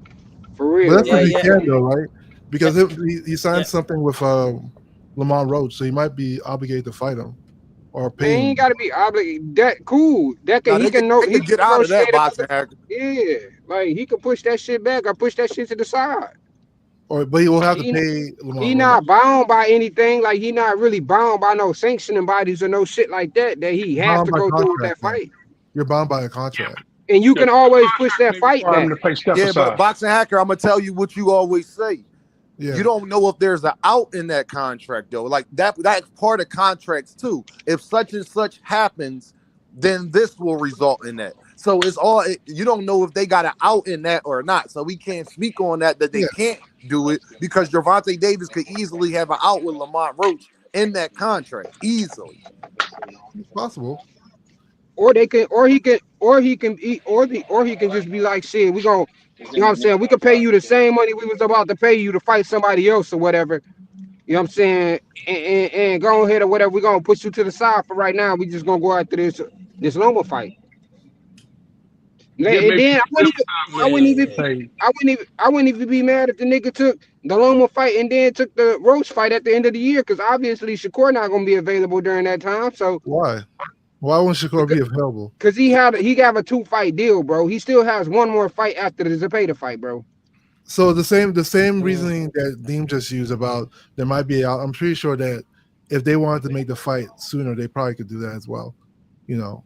For But real. that's if Yeah, he Like, yeah, can though, right? Because yeah, he signed yeah. something with Lamont Roach, so he might be obligated to fight him or man, pay he ain't him. gotta be obligated. That cool. That can now he can know they he could can get out of that negotiate boxing another fight. hacker. Yeah. Like he can push that shit back or push that shit to the side. But he will have to He pay he Lamont Roach. not bound by anything. Like he not really bound by no sanctioning bodies or no shit like that. That he have Bound to by go through with contract, that man. fight. You're bound by a contract. And you The can always push contract that may fight require him back. to play step Yeah, but aside. boxing hacker, I'm gonna tell you what you always say. Yeah. You don't know if there's an out in that contract though. Like that's part of contracts too. If such and such happens, then this will result in that. So it's all you don't know if they got an out in that or not. So we can't speak on that they Yeah. can't do it because Gervonta Davis could easily have an out with Lamont Roach in that contract easily. It's possible. Or they can or he can just be like, shit, we gonna, you know what I'm saying, we could pay you the same money we was about to pay you to fight somebody else or whatever. You know what I'm saying? And go ahead or whatever. We're gonna push you to the side for right now. We just gonna go after this Loma fight. Get And maybe then step aside with say, I wouldn't even be mad if the nigga took the Loma fight and then took the Roach fight at the end of the year, because obviously Shakur not gonna be available during that time. So Why? Why wouldn't Shakur be available? because he got a 2-fight deal, bro. He still has one more fight after the Zepeda fight, bro. So the same reasoning that Deem just used about there might be I'm pretty sure that if they wanted to make the fight sooner, they probably could do that as well. You know.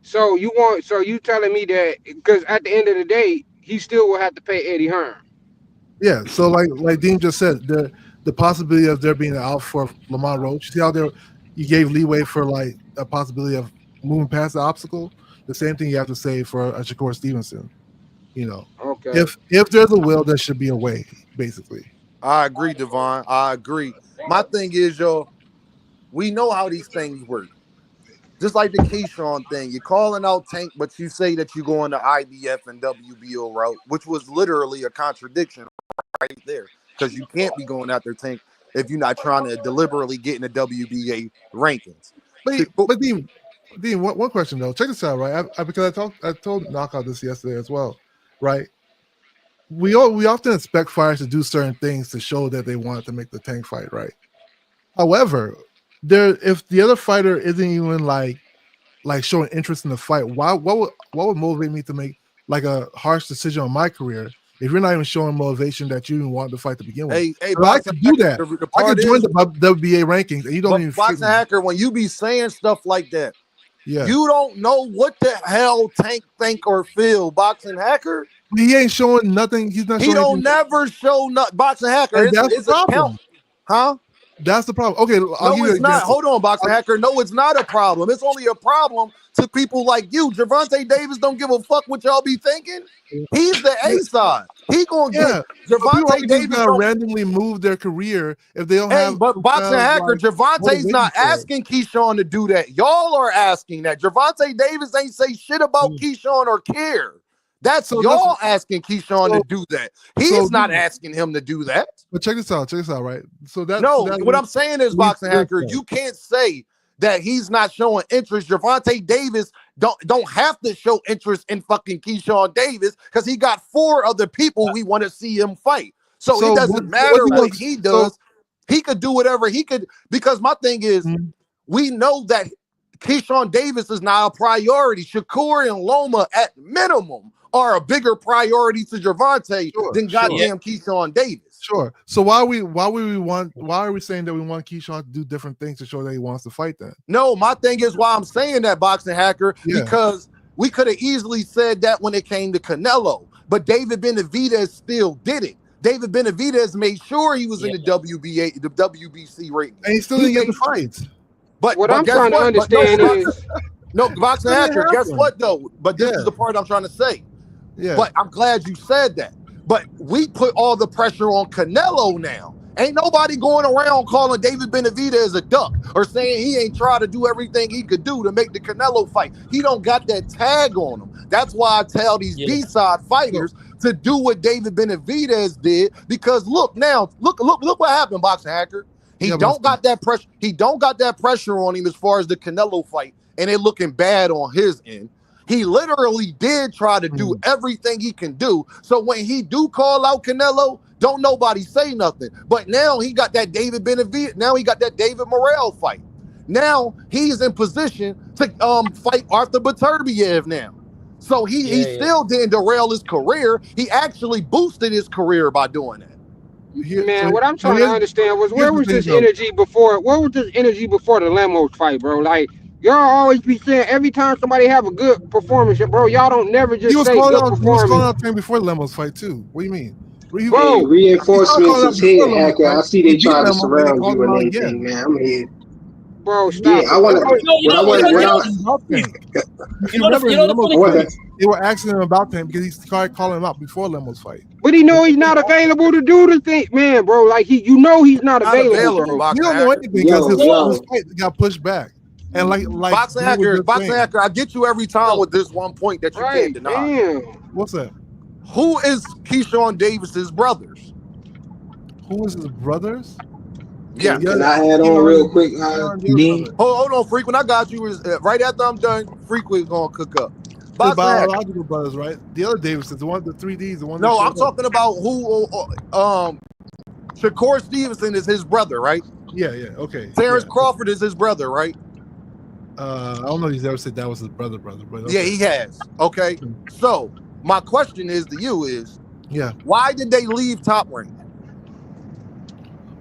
So you telling me that because at the end of the day, he still will have to pay Eddie Hearn. Yeah. So like Deem just said, the possibility of there being an out for Lamont Roach. See how you gave leeway for like a possibility of moving past the obstacle. The same thing you have to say for a Shakur Stevenson. You know. Okay. If there's a will, there should be a way, basically. I agree, Devon. I agree. My thing is, we know how these things work. Just like the Keyshawn thing, you're calling out Tank, but you say that you're going to IBF and WBO route, which was literally a contradiction right there, because you can't be going after Tank if you're not trying to deliberately get in the WBA rankings. But Dean, one question though. Check this out, right? Because I told Knockout this yesterday as well, right? We often expect fighters to do certain things to show that they want to make the Tank fight, right? However, if the other fighter isn't even like showing interest in the fight, what would motivate me to make like a harsh decision on my career if you're not even showing motivation that you even want the fight to begin with? Hey, I could do that. I could join the WBA rankings, and you don't even. Boxing hacker, when you be saying stuff like that, yeah, you don't know what the hell Tank think or feel. Boxing hacker, he ain't showing nothing. He's not. He showing don't never show nothing. Boxing hacker, and that's his the problem. account, huh? That's the problem. Okay, no, it's not. Hold on, Boxing hacker. No, it's not a problem. It's only a problem to people like you. Gervonta Davis don't give a fuck what y'all be thinking. He's the A side. He gonna get Gervonta Davis gonna randomly move their career if they don't have. But Boxing hacker, Gervonta's not asking Keyshawn to do that. Y'all are asking that. Gervonta Davis ain't say shit about Keyshawn or care. That's y'all asking Keyshawn to do that. He's not asking him to do that. But check this out, right? So what I'm saying is, Boxing hacker, you can't say that he's not showing interest. Gervonta Davis don't have to show interest in fucking Keyshawn Davis because he got 4 other people we want to see him fight. So it doesn't matter what he does. He could do whatever he could, because my thing is, we know that Keyshawn Davis is not a priority. Shakur and Loma at minimum are a bigger priority to Gervonta than goddamn Keyshawn Davis. Sure. So why are we saying that we want Keyshawn to do different things to show that he wants to fight then? No, my thing is why I'm saying that, Boxing hacker, because we could have easily said that when it came to Canelo, but David Benavidez still did it. David Benavidez made sure he was in the WBA, the WBC rating. And he still didn't get the fights. But what I'm trying to understand is Boxing hacker, guess what though? But this is the part I'm trying to say. Yeah. But I'm glad you said that. But we put all the pressure on Canelo now. Ain't nobody going around calling David Benavidez a duck or saying he ain't trying to do everything he could do to make the Canelo fight. He don't got that tag on him. That's why I tell these B-side fighters to do what David Benavidez did, because look what happened, Boxing Hacker. He don't got that pressure. He don't got that pressure on him as far as the Canelo fight, and it looking bad on his end. He literally did try to do everything he can do. So when he do call out Canelo, don't nobody say nothing. But now he got that David Benavidez. Now he got that David Morrell fight. Now he's in position to fight Arthur Beterbiev now. So he still didn't derail his career. He actually boosted his career by doing that. Man, what I'm trying to understand was where was this energy before? Where was this energy before the Lemos fight, bro? Like y'all always be saying every time somebody have a good performance, bro. Y'all don't never just say good performance. He was calling out thing before the Lemos fight too. What do you mean? Bro, reinforcements is hit, Hacker. I see they try to surround you and anything, man. I'm here. Bro, stop. Yeah, I want to. They were asking him about him because he started calling him out before Lemos fight. But he know he's not available to do the thing, man, bro. Like he's not available, bro. You don't know anything because his fight got pushed back. And like Boxing Hacker, I get you every time with this one point that you can't deny. Damn. What's that? Who is Keyshawn Davis's brothers? Who is his brothers? Yeah. Can I add on real quick? Hold on, Frequent. I got you. Right after I'm done, Frequent's gonna cook up. The biological brothers, right? The other Davises, the 3Ds, the one. No, I'm talking about who. Shakur Stevenson is his brother, right? Yeah. Okay. Terrence Crawford is his brother, right? I don't know if he's ever said that was his brother, but okay. Yeah, he has. Okay. So my question is to you is, why did they leave Top Rank?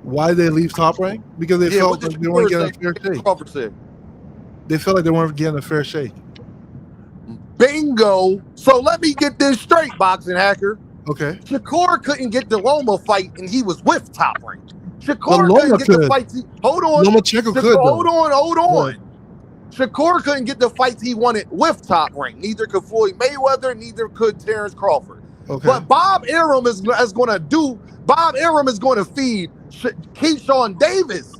Why did they leave Top Rank? Because they felt like they weren't getting a fair shake. Crawford said. They felt like they weren't getting a fair shake. Bingo. So let me get this straight, Boxing Hacker. Okay. Shakur couldn't get the Loma fight, and he was with Top Rank. Shakur couldn't get the fights. Hold on. Lomachenko could. Hold on. Shakur couldn't get the fights he wanted with Top Rank. Neither could Floyd Mayweather. Neither could Terrence Crawford. Okay. But Bob Arum is going to feed Keyshawn Davis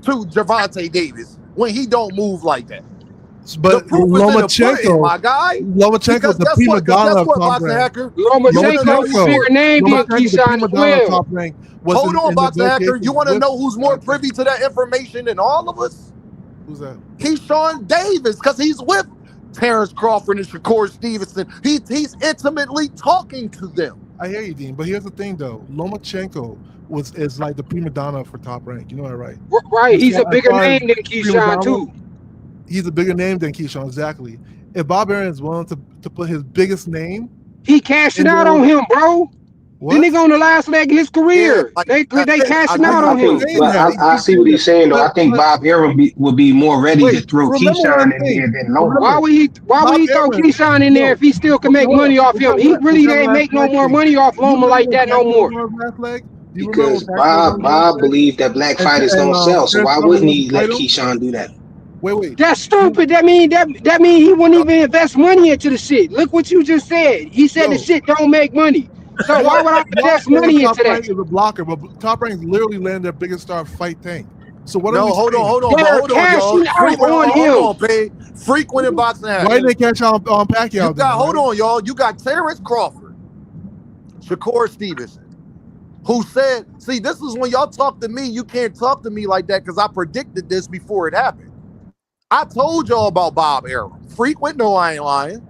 to Gervonta Davis when he don't move like that. But Lomachenko, my guy, Lomachenko's the prima donna of Top Rank. Lomachenko's bigger name than Keyshawn as well. Hold on, Boxing Hacker. You want to know who's more privy to that information than all of us? Who's that? Keyshawn Davis, because he's with Terrence Crawford and Shakur Stevenson. He's intimately talking to them. I hear you, Dean. But here's the thing, though. Lomachenko is like the prima donna for Top Rank. You know that, right? Right. He's a bigger name than Keyshawn too. He's a bigger name than Keyshawn, exactly. If Bob Arum is willing to put his biggest name, he cashing out on him, bro. The nigga on the last leg of his career. They cashing out on him. I see what he's saying though. I think Bob Arum would be more ready to throw Keyshawn in there than Loma. Why would he throw Keyshawn in there if he still can make money off him? He really ain't make no more money off Loma like that no more. Because Bob believed that black fighters don't sell, so why wouldn't he let Keyshawn do that? Wait. That's stupid. That mean he wouldn't even invest money into the shit. Look what you just said. He said the shit don't make money. So why would I invest money into that? Is a blocker, but Top Rank literally landed their biggest star fight tank. So what? No, hold on, Frequent in Boxing Hacker. Why didn't they catch on Pacquiao? Hold on, y'all. You got Terrence Crawford, Shakur Stevenson, who said, "See, this is when y'all talk to me. You can't talk to me like that because I predicted this before it happened. I told y'all about Bob Arum. Frequent, no, I ain't lying.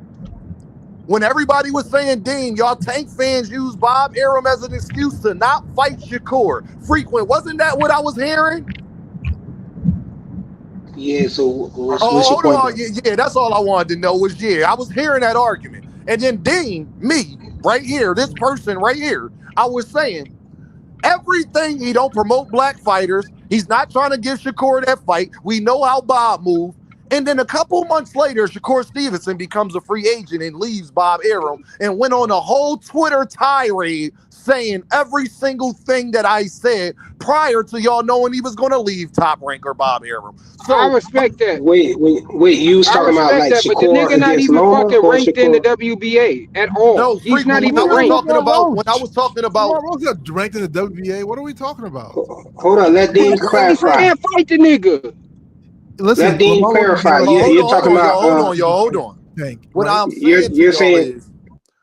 When everybody was saying, Dean, y'all Tank fans use Bob Arum as an excuse to not fight Shakur. Frequent, wasn't that what I was hearing? Yeah, so what's hold on. Yeah, that's all I wanted to know was, I was hearing that argument. And then Dean, me, right here, this person right here, I was saying, everything, he don't promote black fighters. He's not trying to give Shakur that fight. We know how Bob moved. And then a couple months later, Shakur Stevenson becomes a free agent and leaves Bob Arum and went on a whole Twitter tirade saying every single thing that I said prior to y'all knowing he was going to leave Top Rank or Bob Arum. So I respect that. Wait. You was talking about like that, Shakur, but the nigga not even fucking ranked Shakur in the WBA at all. No, he's not even ranked. When I was talking about ranked in the WBA, what are we talking about? Hold on, let Dean clarify. Can't fight the nigga. Listen, let Dean clarify. You're talking about. Hold on. What I'm saying, you're saying.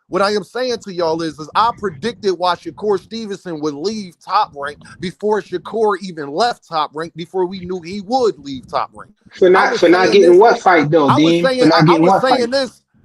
What I am saying to y'all is I predicted why Shakur Stevenson would leave Top Rank before Shakur even left Top Rank, before we knew he would leave Top Rank. For not getting what fight though, Dean? For not getting what fight?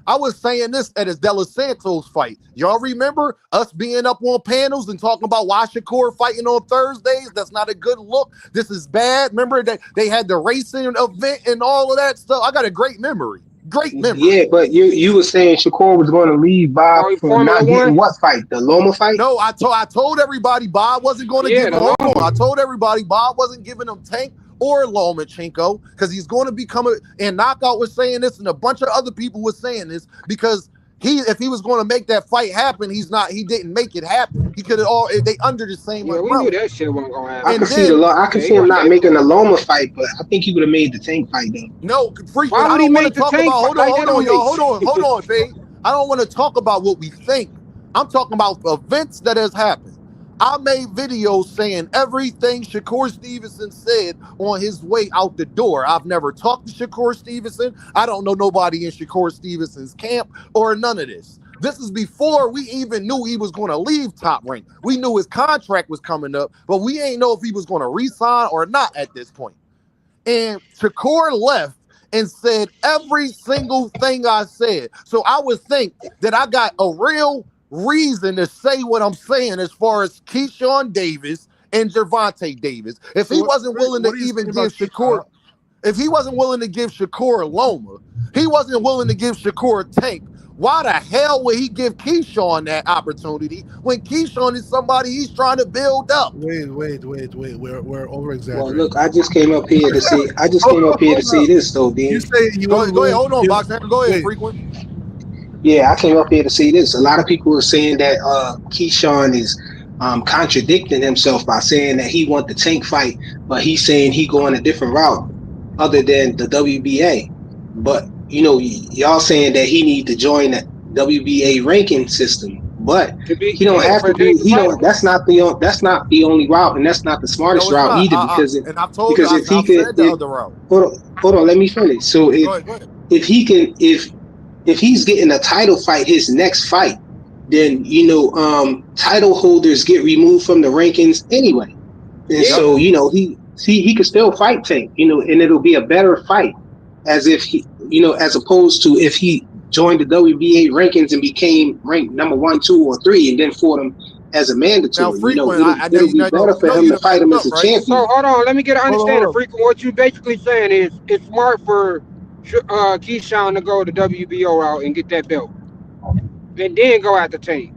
I was saying this at his De Los Santos fight. Y'all remember us being up on panels and talking about why Shakur fighting on Thursdays? That's not a good look. This is bad. Remember that they had the racing event and all of that stuff? I got a great memory. Great memory. Yeah, but you were saying Shakur was going to leave Bob for not getting what fight? The Loma fight? No, I told everybody Bob wasn't going to give him. Hold on. I told everybody Bob wasn't giving him Tank or Lomachenko because he's going to become and Knockout was saying this, and a bunch of other people were saying this because if he was going to make that fight happen, he didn't make it happen. He could have they under the same umbrella. We knew that shit wasn't going to happen. I can see him not making the Loma fight, but I think he would have made the Tank fight though. No, frequent. I don't want to talk about. Hold on, y'all. Hold on, babe. I don't want to talk about what we think. I'm talking about events that has happened. I made videos saying everything Shakur Stevenson said on his way out the door. I've never talked to Shakur Stevenson. I don't know nobody in Shakur Stevenson's camp or none of this. This is before we even knew he was going to leave Top Rank. We knew his contract was coming up, but we ain't know if he was going to re-sign or not at this point. And Shakur left and said every single thing I said. So I would think that I got a real reason to say what I'm saying as far as Keyshawndavis and Gervontadavis. If he wasn't willing to even give Shakur, if he wasn't willing to give Shakur Loma, he wasn't willing to give Shakur Tank. Why the hell would he give Keyshawn that opportunity when Keyshawn is somebody he's trying to build up? Wait. We're over exaggerating. Well, look, I just came up here to see. This though, Dean. You say go ahead. Hold on, Boxer. Go ahead, frequent. Yeah, I came up here to see this. A lot of people are saying that Keyshawn is contradicting himself by saying that he want the Tank fight, but he's saying he going a different route other than the WBA. But y'all saying that he need to join the WBA ranking system, but he don't have to do. That's not the only route, and that's not the smartest route either. Because if he could, hold on, let me finish. So if he can, if he's getting a title fight, his next fight, then title holders get removed from the rankings anyway, and so he could still fight Tank, and it'll be a better fight, as if he, as opposed to if he joined the WBA rankings and became ranked number 1, 2, or 3, and then fought him as a mandatory. It'll be better for him to fight him as a champion. So hold on, let me get an understanding. Frequent, what you basically saying is it's smart for Keyshawn to go the WBO route and get that belt, and then go after Tank.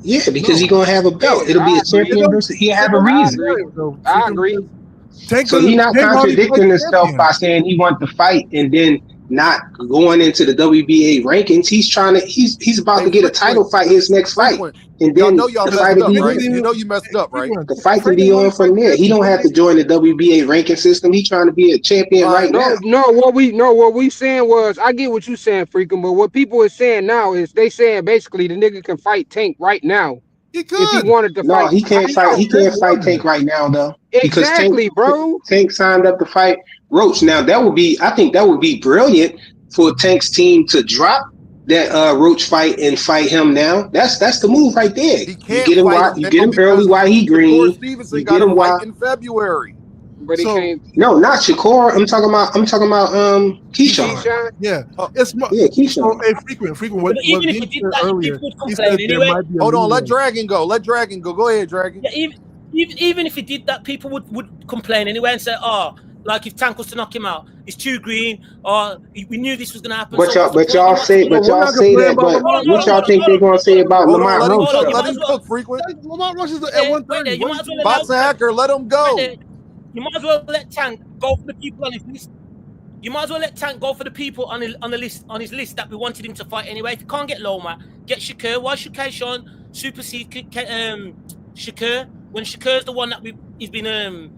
Yeah, because he's gonna have a belt. It'll be a champion versus. He'll have a reason. I agree. So he's not contradicting himself by saying he wants to fight and then not going into the WBA rankings. He's about to get a title fight his next fight, and then y'all messed up, right? You messed up, right? The fight can be on from there. He don't have to join the WBA ranking system. He's trying to be a champion now. What we saying was, I get what you saying, freaking, but what people are saying now is they saying basically the nigga can fight Tank right now. He could. If he wanted to fight. No, he can't fight. He can't fight Tank right now, though. Exactly, bro. Tank signed up to fight Roach. Now I think that would be brilliant for Tank's team to drop that Roach fight and fight him now. That's the move right there. You get him early while he green. Stevenson got him in February. But he can't. No, not Shakur. I'm talking about Keyshawn. Yeah, Keyshawn. Frequent. What even if he did that, earlier, people would complain anyway. Hold on, let Dragon go. Go ahead, Dragon. Yeah, even if he did that, people would complain anyway and say, like if Tank was to knock him out, it's too green, or we knew this was going to happen. But y'all say that. But what y'all think they're going to say about Lamont Roach? Let him cook, frequent. Lamont Roach is at 130. Boxing hacker, let him go. You might as well let Tank go for the people on his list. You might as well let Tank go for the people on his list that we wanted him to fight anyway. If you can't get Loma, get Shakur. Why should Keyshawn supersede Shakur when Shakur's the one that he's been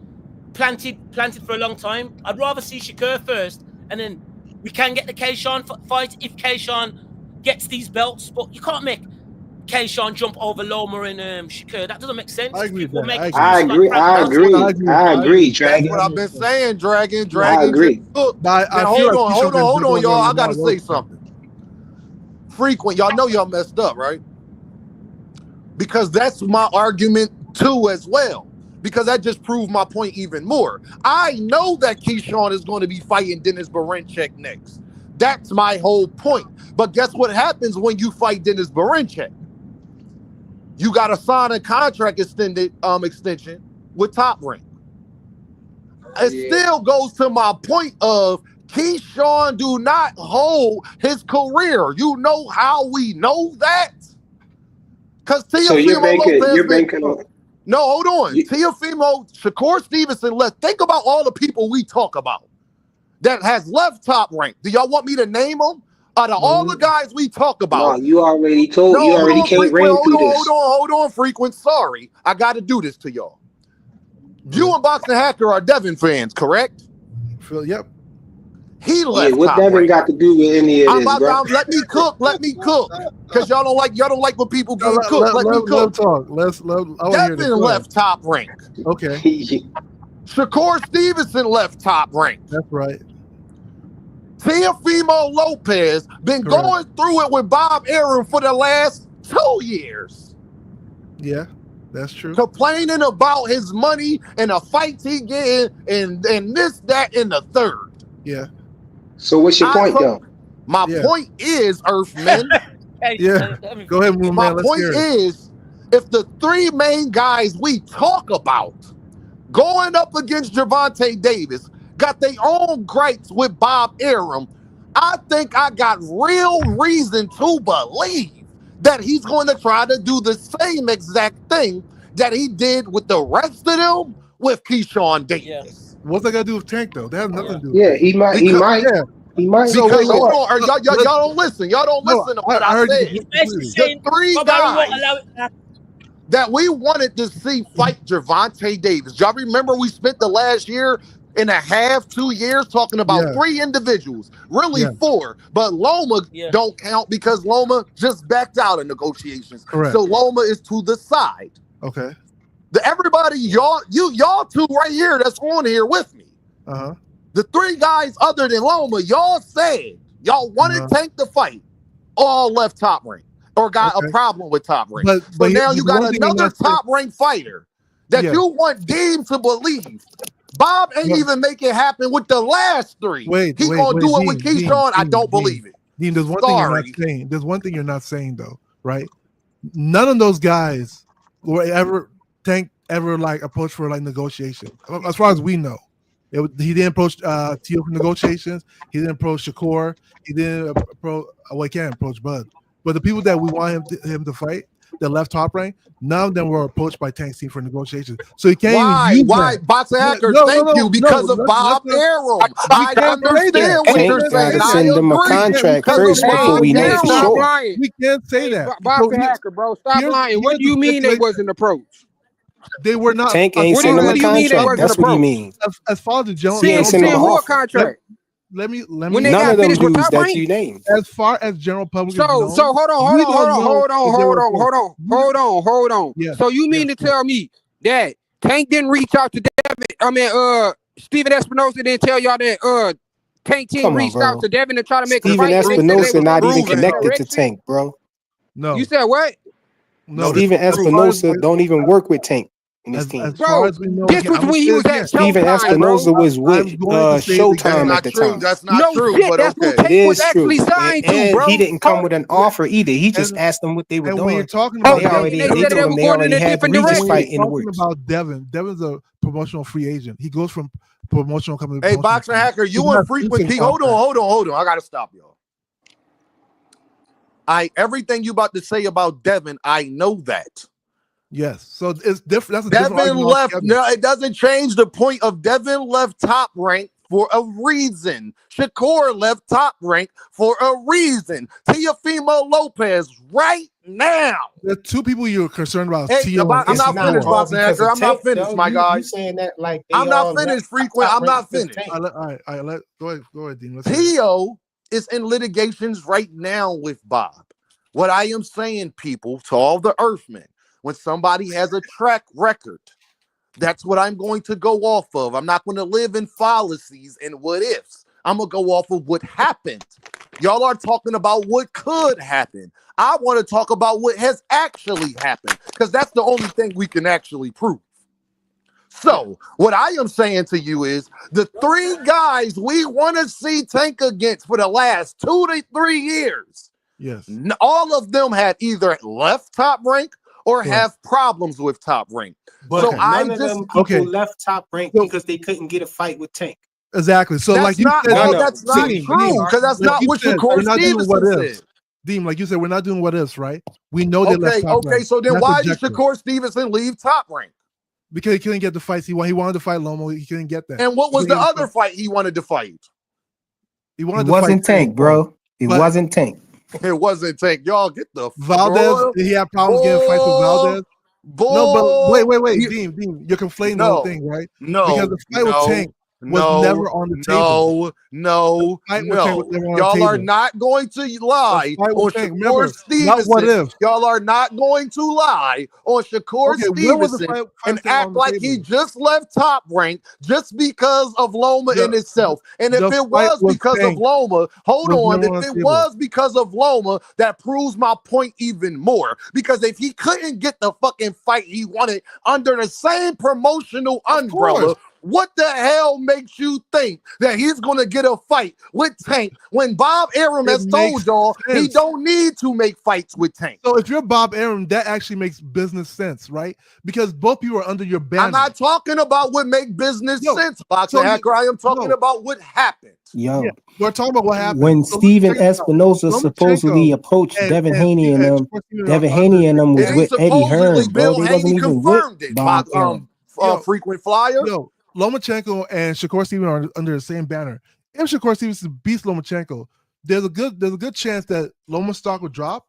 planted for a long time? I'd rather see Shakur first, and then we can get the Keyshawn fight if Keyshawn gets these belts. But you can't make Keyshawn jump over Loma and Shakur. That doesn't make sense. I agree, Dragon. That's what I've been saying, Dragon. I agree. Hold on, y'all. I gotta say something. Frequent, y'all know y'all messed up, right? Because that's my argument too as well. Because that just proved my point even more. I know that Keyshawn is going to be fighting Dennis Berinchek next. That's my whole point. But guess what happens when you fight Dennis Berinchek? You got to sign a contract extension with Top Rank. It still goes to my point of Keyshawn do not hold his career. You know how we know that? Because Teofimo Lopez. No, hold on. Teofimo, Shakur Stevenson left. Think about all the people we talk about that has left Top Rank. Do y'all want me to name them? Out of all the guys we talk about. No, you already told. You already can't ran through this. Hold on, Frequent. Sorry, I got to do this to y'all. You and Boxing Hacker are Devin fans, correct? Yep. He left. Yeah, what Devin got to do with any of this, bro? Let me cook. Because y'all don't like when people get cooked. Let me cook. Devin left Top Rank. Okay. Shakur Stevenson left Top Rank. That's right. Teofimo Lopez been going through it with Bob Arum for the last 2 years. Yeah, that's true. Complaining about his money and the fights he getting and this, that, and the third. Yeah. So what's your point, though? My point is, Earthmen. Go ahead, Moon My Man. point is, if the three main guys we talk about going up against Gervonta Davis got their own gripes with Bob Arum, I think I got real reason to believe that he's going to try to do the same exact thing that he did with the rest of them with Keyshawn Davis. Yeah. What's that got to do with Tank, though? That has nothing to do with Tank. He might. Because y'all don't listen. Y'all don't listen to what I said. The three guys that we wanted to see fight Gervonta Davis. Y'all remember we spent the last year and a half, 2 years talking about three individuals, really four, but Loma don't count because Loma just backed out of negotiations. Correct. So Loma is to the side. Okay. Everybody, y'all two right here that's on here with me. The three guys other than Loma, y'all said y'all wanted Tank to fight, all left Top Rank or got a problem with Top Rank. But now you got another Top Rank fighter that you want Dean to believe. Bob ain't even make it happen with the last three. He gonna do it with Keyshawn. I don't believe it. Dean, there's one thing you're not saying. There's one thing you're not saying though, right? None of those guys were ever like approached for like negotiation, as far as we know. He didn't approach Tio for negotiations. He didn't approach Shakur. He didn't approach. He can't approach Bud. But the people that we want him to fight, that left Top Rank, none of them were approached by Tank's team for negotiations. So he can't even use that. Boxing Hacker, thank you, because of Bob Arum. I understand what you're saying. I send them a contract first before we know for sure. We can't say that. Boxing Hacker, bro, stop lying. What do you mean they wasn't approached? They were not. Tank ain't send them a contract. That's what he means. As far as the general, he ain't send them a contract. Let me. When they none got of them finished with dudes Top that Rank? you named. As far as general public, so hold on. Yeah. So you mean to tell me that Tank didn't reach out to Devin? Steven Espinosa didn't tell y'all that Tank team reached out to Devin to try to make a fight. Steven Espinosa not even connected to Tank, bro. No. You said what? No. Steven Espinosa don't even work with Tank. In his team. Bro, this was when he was at Steven Espinosa was with Showtime at the time. That's not true, but that's okay. what Tank was actually signed to, bro. He didn't come with an offer either. He just asked them what they were doing. When you're talking about they told him they already had the Regis fight in the works. About Devin's a promotional free agent. He goes from promotional company to Hey, Boxing Hacker, you and Frequent Key. Hold on. I gotta stop y'all. Everything you about to say about Devin, I know that. Yes, so it's different. Devin left. No, it doesn't change the point of Devin left Top Rank for a reason. Shakur left Top Rank for a reason. Teofimo Lopez right now. The two people you're concerned about. Hey, I'm not finished, Boxing Hacker. I'm not finished, my guy. You saying that like I'm not finished, Frequent. I'm not finished. All right. Go ahead, Dean. Tio is in litigations right now with Bob. What I am saying, people, to all the Earthmen. When somebody has a track record, that's what I'm going to go off of. I'm not going to live in fallacies and what ifs. I'm going to go off of what happened. Y'all are talking about what could happen. I want to talk about what has actually happened because that's the only thing we can actually prove. So what I am saying to you is the three guys we want to see Tank against for the last 2 to 3 years. Yes. All of them had either left Top Rank or Correct. have problems with Top Rank. But So none I of just them people Okay. left Top Rank So- because they couldn't get a fight with Tank. Exactly. So that's like you not said, No, no. that's not See, true because that's like not you what said, Shakur we're not doing what Stevenson ifs. said. Deem, like you said, we're not doing what ifs, right? We know they left Okay, Top okay. Rank. So then That's why did objective. Shakur Stevenson leave Top Rank? Because he couldn't get the fights he wanted. He wanted to fight Lomo. He couldn't get that. And what was He the couldn't other fight he wanted to fight? He It wanted to wasn't fight Tank, bro. It But- wasn't Tank. It wasn't Tank. Y'all get the Valdez. boy, Did he have problems getting fights with Valdez? boy, No, but wait. You- Dean, you're conflating the whole thing, right? No, Because the fight with Tank was no, never on the table. No. The fight with Tank was never on the Y'all are table. not going to lie The fight on with Tank, Shakur remember, not what Stevenson. if. Y'all are not going to lie on Shakur Okay, when was the Stevenson fight and still on act the like he table? just left Top Rank just because of Loma in The- itself. And if the it fight was with because of Tank Loma, hold was on, never on if the it table. was because of Loma, that proves my point even more. Because if he couldn't get the fucking fight he wanted under the same promotional umbrella, course. what the hell makes you think that he's going to get a fight with Tank when Bob Arum It has told makes y'all he sense. don't need to make fights with Tank? So if you're Bob Arum, that actually makes business sense, right? Because both people are under your banner. I'm not talking about what make business Yo, sense, Boxing so you- Hacker. I am talking no. about what happened. Yo, Yeah, we're talking about what happened. when So Steven check this out. Espinosa Lomachenko supposedly approached Devin Haney and them, Shakur Stevenson Devin are Haney and them was And he with Eddie supposedly, Hearn, bro. Bill They wasn't Haney even with confirmed it. Bob Arum. Yo. Frequent flyer. Yo, Lomachenko and Shakur Stevenson are under the same banner. If Shakur Stevenson beats Lomachenko, there's a good chance that Loma's stock will drop,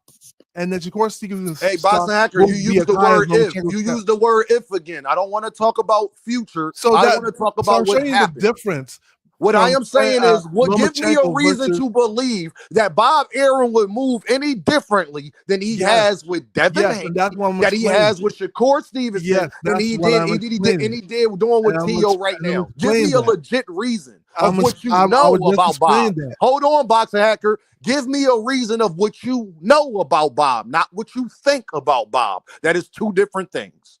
and then Shakur Stevenson's Hey, stock Boxing Hacker, won't you be use as the high as word if. Lomachenko's You stock. use the word if again. I don't want to talk about future. So I that, want to talk so about I'm what showing you the happened. difference. What I from, am saying is, what give me a Lomachenko reason versus- to believe that Bob Arum would move any differently than he Yes. has with Devin Yes, Haney, and that's what I'm that he explaining. has with Shakur Stevenson, Yes, and that's he what did, I'm he did explaining. doing with And I'm Tio right and I'm now. Give me explaining a that. legit reason of what you I know was just about Bob. explaining that. Hold on, Boxer Hacker. Give me a reason of what you know about Bob, not what you think about Bob. That is two different things.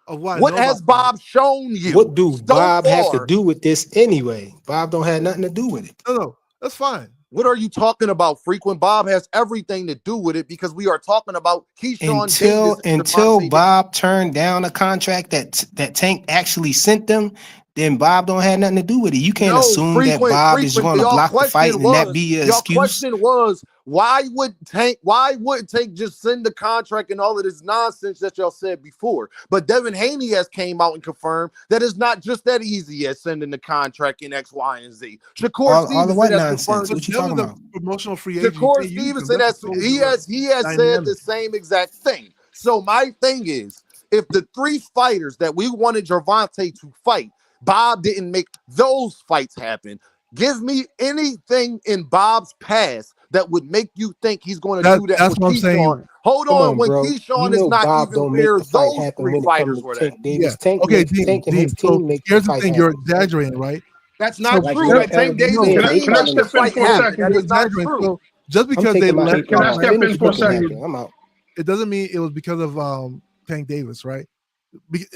Of what I What know has about Bob shown you? What do so Bob have to far? do with this anyway? Bob don't have nothing to do with it. No, that's fine. What are you talking about, Frequent? Bob has everything to do with it because we are talking about Keyshawn Davis. Until Bob turned down a contract that Tank actually sent them, then Bob don't have nothing to do with it. You can't assume that Bob is going to block the fight and that be your Your excuse. question was, why wouldn't Tank just send the contract and all of this nonsense that y'all said before? But Devin Haney has came out and confirmed that it's not just that easy as sending the contract in X, Y, and Z. Shakur All the what Stevenson has nonsense? confirmed. What you talking about? Promotional free agent. Shakur Stevenson has said the same exact thing. So my thing is, if the three fighters that we wanted Gervonta to fight, Bob didn't make those fights happen. Give me anything in Bob's past that would make you think he's going to do that that's with what I'm Keyshawn. saying. Hold Come on, on, when bro. Keyshawn You is know not Bob even don't make where the fight those happen three when it fighters comes to were. Tank Davis. Yeah. Tank Okay, and his so team make here's the the fight thing: happen. you're exaggerating, right? That's not Like true. Eric That Tank Davis Allen, Can I they team got made him. the step in fight for a happen. second? That You're is not exaggerating. true. So just I'm because they taking my left Can I Top step Rank, in for a looking second? happen. I'm out. it doesn't mean it was because of Tank Davis, right? It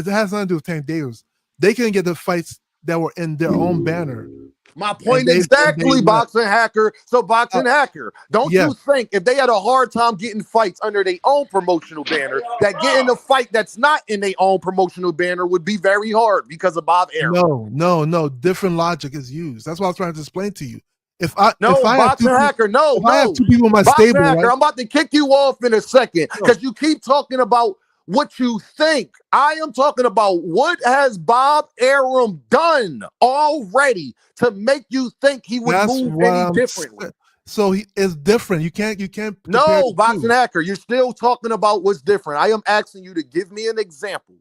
has nothing to do with Tank Davis. They couldn't get the fights that were in their own banner. My point they exactly, left. Boxing Hacker. So Boxing Hacker, don't yes. you think if they had a hard time getting fights under their own promotional banner, that getting a fight that's not in their own promotional banner would be very hard because of Bob Arum? No. Different logic is used. That's what I was trying to explain to you. If I Boxing Hacker, I have two people in my Boxing stable, Hacker, right? I'm about to kick you off in a second because you keep talking about what you think. I am talking about what has Bob Arum done already to make you think he would move any differently. So it's different. You can't No, Boxing Hacker, you're still talking about what's different. I am asking you to give me an example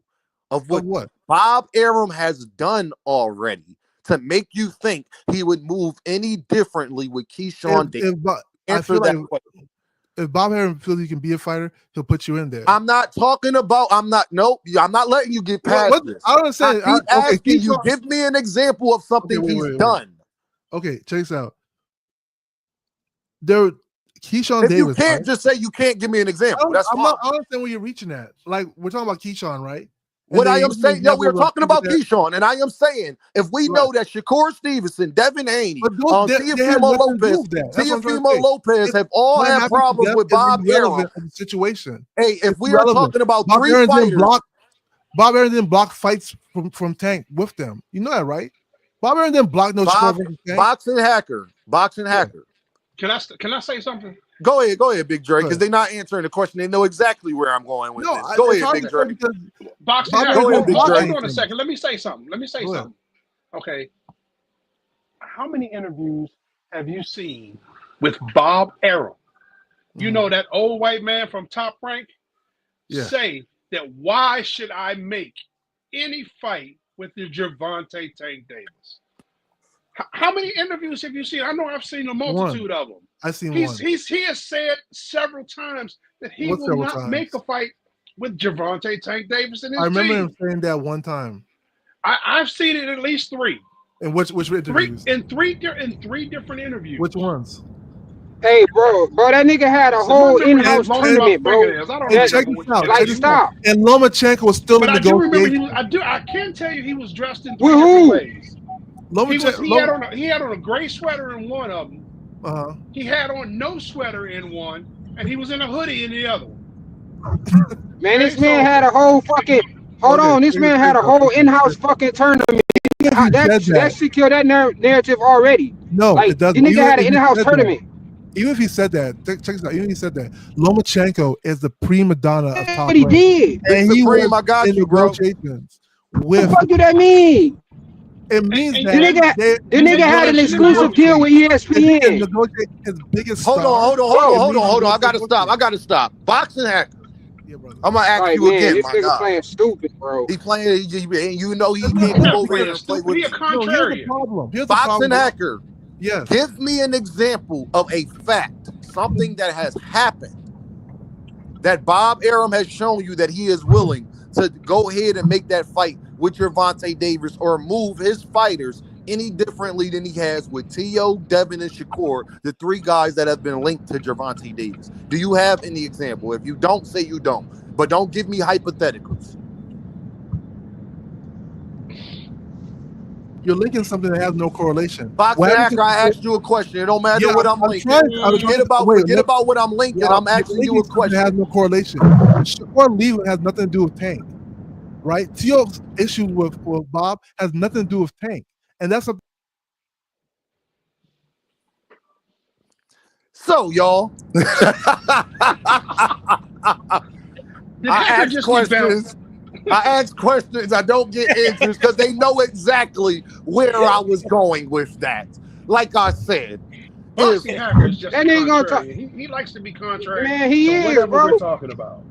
of what Bob Arum has done already to make you think he would move any differently with Keyshawn Davis. I feel like if Bob Arum feels he can be a fighter, he'll put you in there. I'm not talking about. I'm not letting you get past this. I don't understand. I keep asking you. Give me an example of something he's done. Okay, check this out. Keyshawn If Davis. you can't right? just say you can't give me an example, that's I fine. understand where you're reaching at. Like we're talking about Keyshawn, right? What I am saying, we were talking about Keyshawn, and I am saying if we know that Shakur Stevenson, Devin Haney, Teofimo Lopez have all had problems with Bob Arum. Situation. Hey, if we are talking about Bob 3 fighters, Bob Arum didn't block fights from Tank with them. You know that, right? Bob Arum didn't block no boxing hacker. Can I say something? Go ahead, Big Dre, because they're not answering the question. They know exactly where I'm going with this. Go ahead, Big Dre. Boxing hacker. Hold on a second. Let me say something. Okay. How many interviews have you seen with Bob Arum? You know that old white man from Top Rank? Say that why should I make any fight with the Gervonta Tank Davis? How many interviews have you seen? I know I've seen a multitude of them. I've seen one. He has said several times that he will not make a fight with Gervonta Tank Davis in his I remember him saying that one time. I've seen it at least 3. And which interviews? In three different interviews. Which ones? Hey, bro, that nigga had a whole in-house tournament, bro. Stop. And Lomachenko was still in negotiation. I can tell you he was dressed in 3 different ways. He had on a gray sweater in one of them. He had on no sweater in one, and he was in a hoodie in the other one. Man, this man had a whole fucking. Hold on, this man had a whole in-house fucking tournament. That should kill that narrative already. No, it doesn't. This nigga had an in-house tournament. Even if he said that, check this out. Even if he said that, Lomachenko is the prima donna of top. But he did. And he was in negotiations. What the fuck do that mean? It means that the nigga had an exclusive deal with ESPN. His biggest hold on. I gotta stop. Boxing hacker. Yeah, brother. I'm gonna ask you again. This nigga playing stupid, bro. He playing. You know he can't come over here and play with. He a contrarian. Boxing hacker. Yes. Give me an example of a fact, something that has happened, that Bob Arum has shown you that he is willing to go ahead and make that fight with Gervonta Davis or move his fighters any differently than he has with T.O., Devin, and Shakur, the 3 guys that have been linked to Gervonta Davis. Do you have any example? If you don't, say you don't. But don't give me hypotheticals. You're linking something that has no correlation. Boxing hacker, I asked you a question. It don't matter what I'm linking. Forget about what I'm linking. I'm asking you a question. It has no correlation. Shakur leaving has nothing to do with Tank. Right? T.O.'s issue with Bob has nothing to do with Tank. And that's a. So, y'all, I ask questions. I don't get answers because they know exactly where I was going with that. Like I said, Boxing hacker is just he likes to be contrary. Man, he is, whatever bro. we're talking about.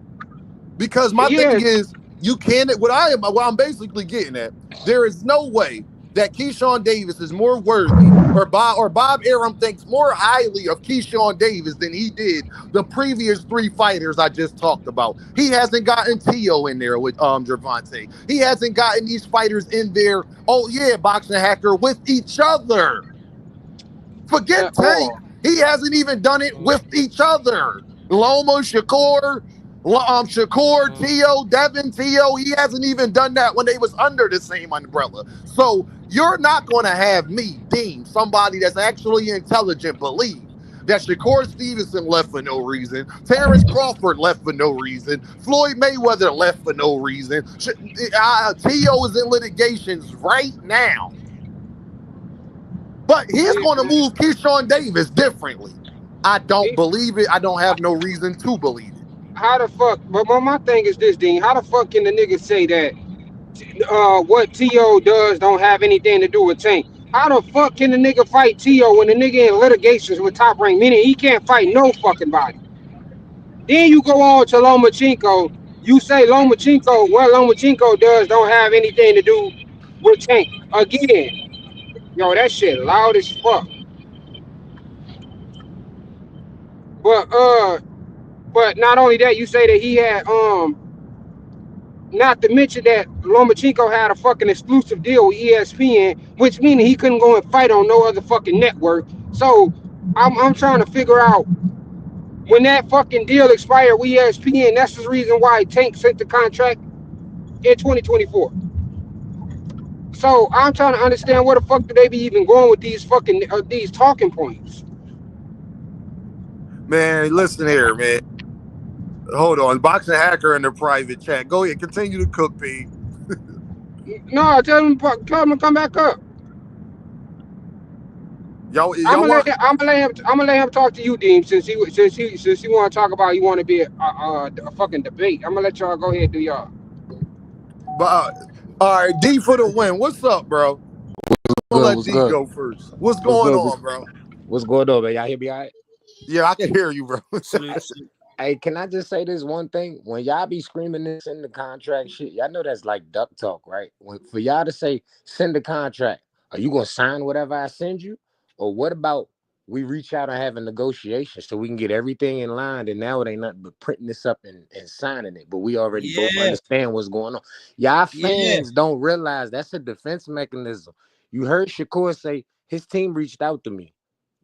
Because my thing is, you can't. What I'm basically getting at, there is no way that Keyshawn Davis is more worthy, or Bob Arum thinks more highly of Keyshawn Davis than he did the previous 3 fighters I just talked about. He hasn't gotten T.O. in there with Gervonta. He hasn't gotten these fighters in there. Oh yeah, boxing hacker, with each other. Forget Tank. He hasn't even done it with each other. Loma, Shakur, T.O., Devin, T.O., he hasn't even done that when they was under the same umbrella. So you're not going to have me, Dean, somebody that's actually intelligent, believe that Shakur Stevenson left for no reason, Terrence Crawford left for no reason, Floyd Mayweather left for no reason, T.O. is in litigations right now. But he's going to move Keyshawn Davis differently. I don't believe it. I don't have no reason to believe it. How the fuck? But my thing is this, Dean. How the fuck can the nigga say that what T.O. does don't have anything to do with Tank? How the fuck can the nigga fight T.O. when the nigga in litigations with Top Rank, meaning he can't fight no fucking body? Then you go on to Lomachenko. You say Lomachenko, what Lomachenko does don't have anything to do with Tank. Again, yo, that shit loud as fuck. But not only that, you say that he had not to mention that Lomachenko had a fucking exclusive deal with ESPN, which means he couldn't go and fight on no other fucking network. So I'm trying to figure out when that fucking deal expired with ESPN. That's the reason why Tank sent the contract in 2024. So I'm trying to understand where the fuck do they be even going with these fucking these talking points? Man, listen here, man. Hold on. Boxing Hacker in the private chat. Go ahead. Continue to cook, P. No, tell them to come back up. Y'all I'm gonna want let him talk to you, Dean, since he want to talk about he want to be a fucking debate. I'm gonna let y'all go ahead and do y'all. all right, D for the win. What's up, bro? I'm gonna let What's D good? go first. What's What's going good? on, bro? What's going on, man? Y'all hear me all right? Yeah, I can hear you, bro. Salute. Hey, can I just say this one thing? When y'all be screaming this in the contract shit, y'all know that's like duck talk, right? For y'all to say, send the contract, are you going to sign whatever I send you? Or what about we reach out and have a negotiation so we can get everything in line, and now it ain't nothing but printing this up and signing it, but we already both Yeah, understand what's going on. Y'all yeah. fans don't realize that's a defense mechanism. You heard Shakur say his team reached out to me,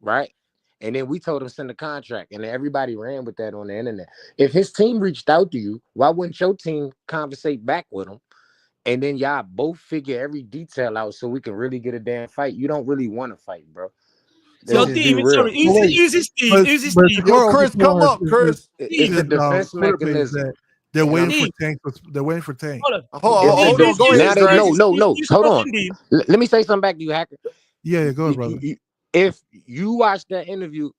right? And then we told him send a contract, and then everybody ran with that on the internet. If his team reached out to you, why wouldn't your team conversate back with him? And then y'all both figure every detail out so we can really get a damn fight. You don't really want to fight, bro. Yo, Let's So, just be Dean, sorry, real. but wait, who's his team? Who's his team? Yo, Shakur also Chris, put come on up, Chris. It's a Dean, defense Twitter page mechanism. that they're And waiting I'm for Dean, Tank. They're waiting for Tank. hold on. it's a Hold on. Go now ahead, they Dragon. no. Who's Hold on. talking, Dean? Let me say something back to you, Hacker. Yeah, go ahead, brother. If you watch that interview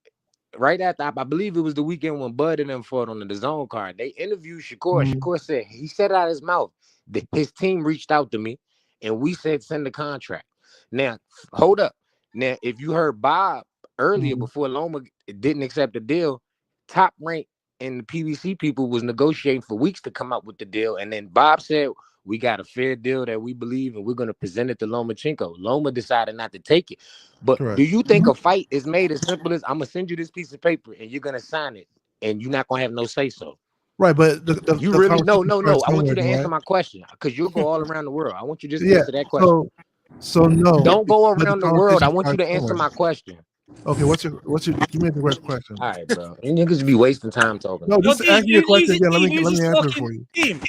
right after, I believe it was the weekend when Bud and them fought on the DAZN card. They interviewed Shakur. Mhm. Shakur said he said out of his mouth that his team reached out to me, and we said send the contract. Now, hold up. Now, if you heard Bob earlier Mhm. before Loma didn't accept the deal, Top Rank and the PBC people was negotiating for weeks to come up with the deal, and then Bob said we got a fair deal that we believe, and we're going to present it to Lomachenko. Loma decided not to take it. But do Correct. you think a fight is made as simple as I'm gonna send you this piece of paper and you're gonna sign it and you're not gonna have no say so? Right, but You the really no. conversation starts I want you somewhere, to though, answer right? my question because you'll go all around the world. I want you just to Yeah. answer that question. So no, Don't go but the around the world. I conversation want you starts to answer somewhere. my question. Okay, what's your? Give me the correct question. All right, bro. You niggas be wasting time talking to No, me. Yo, just Dean, ask me a question who's his again. team? Who's Let his me answer it talking for you. team?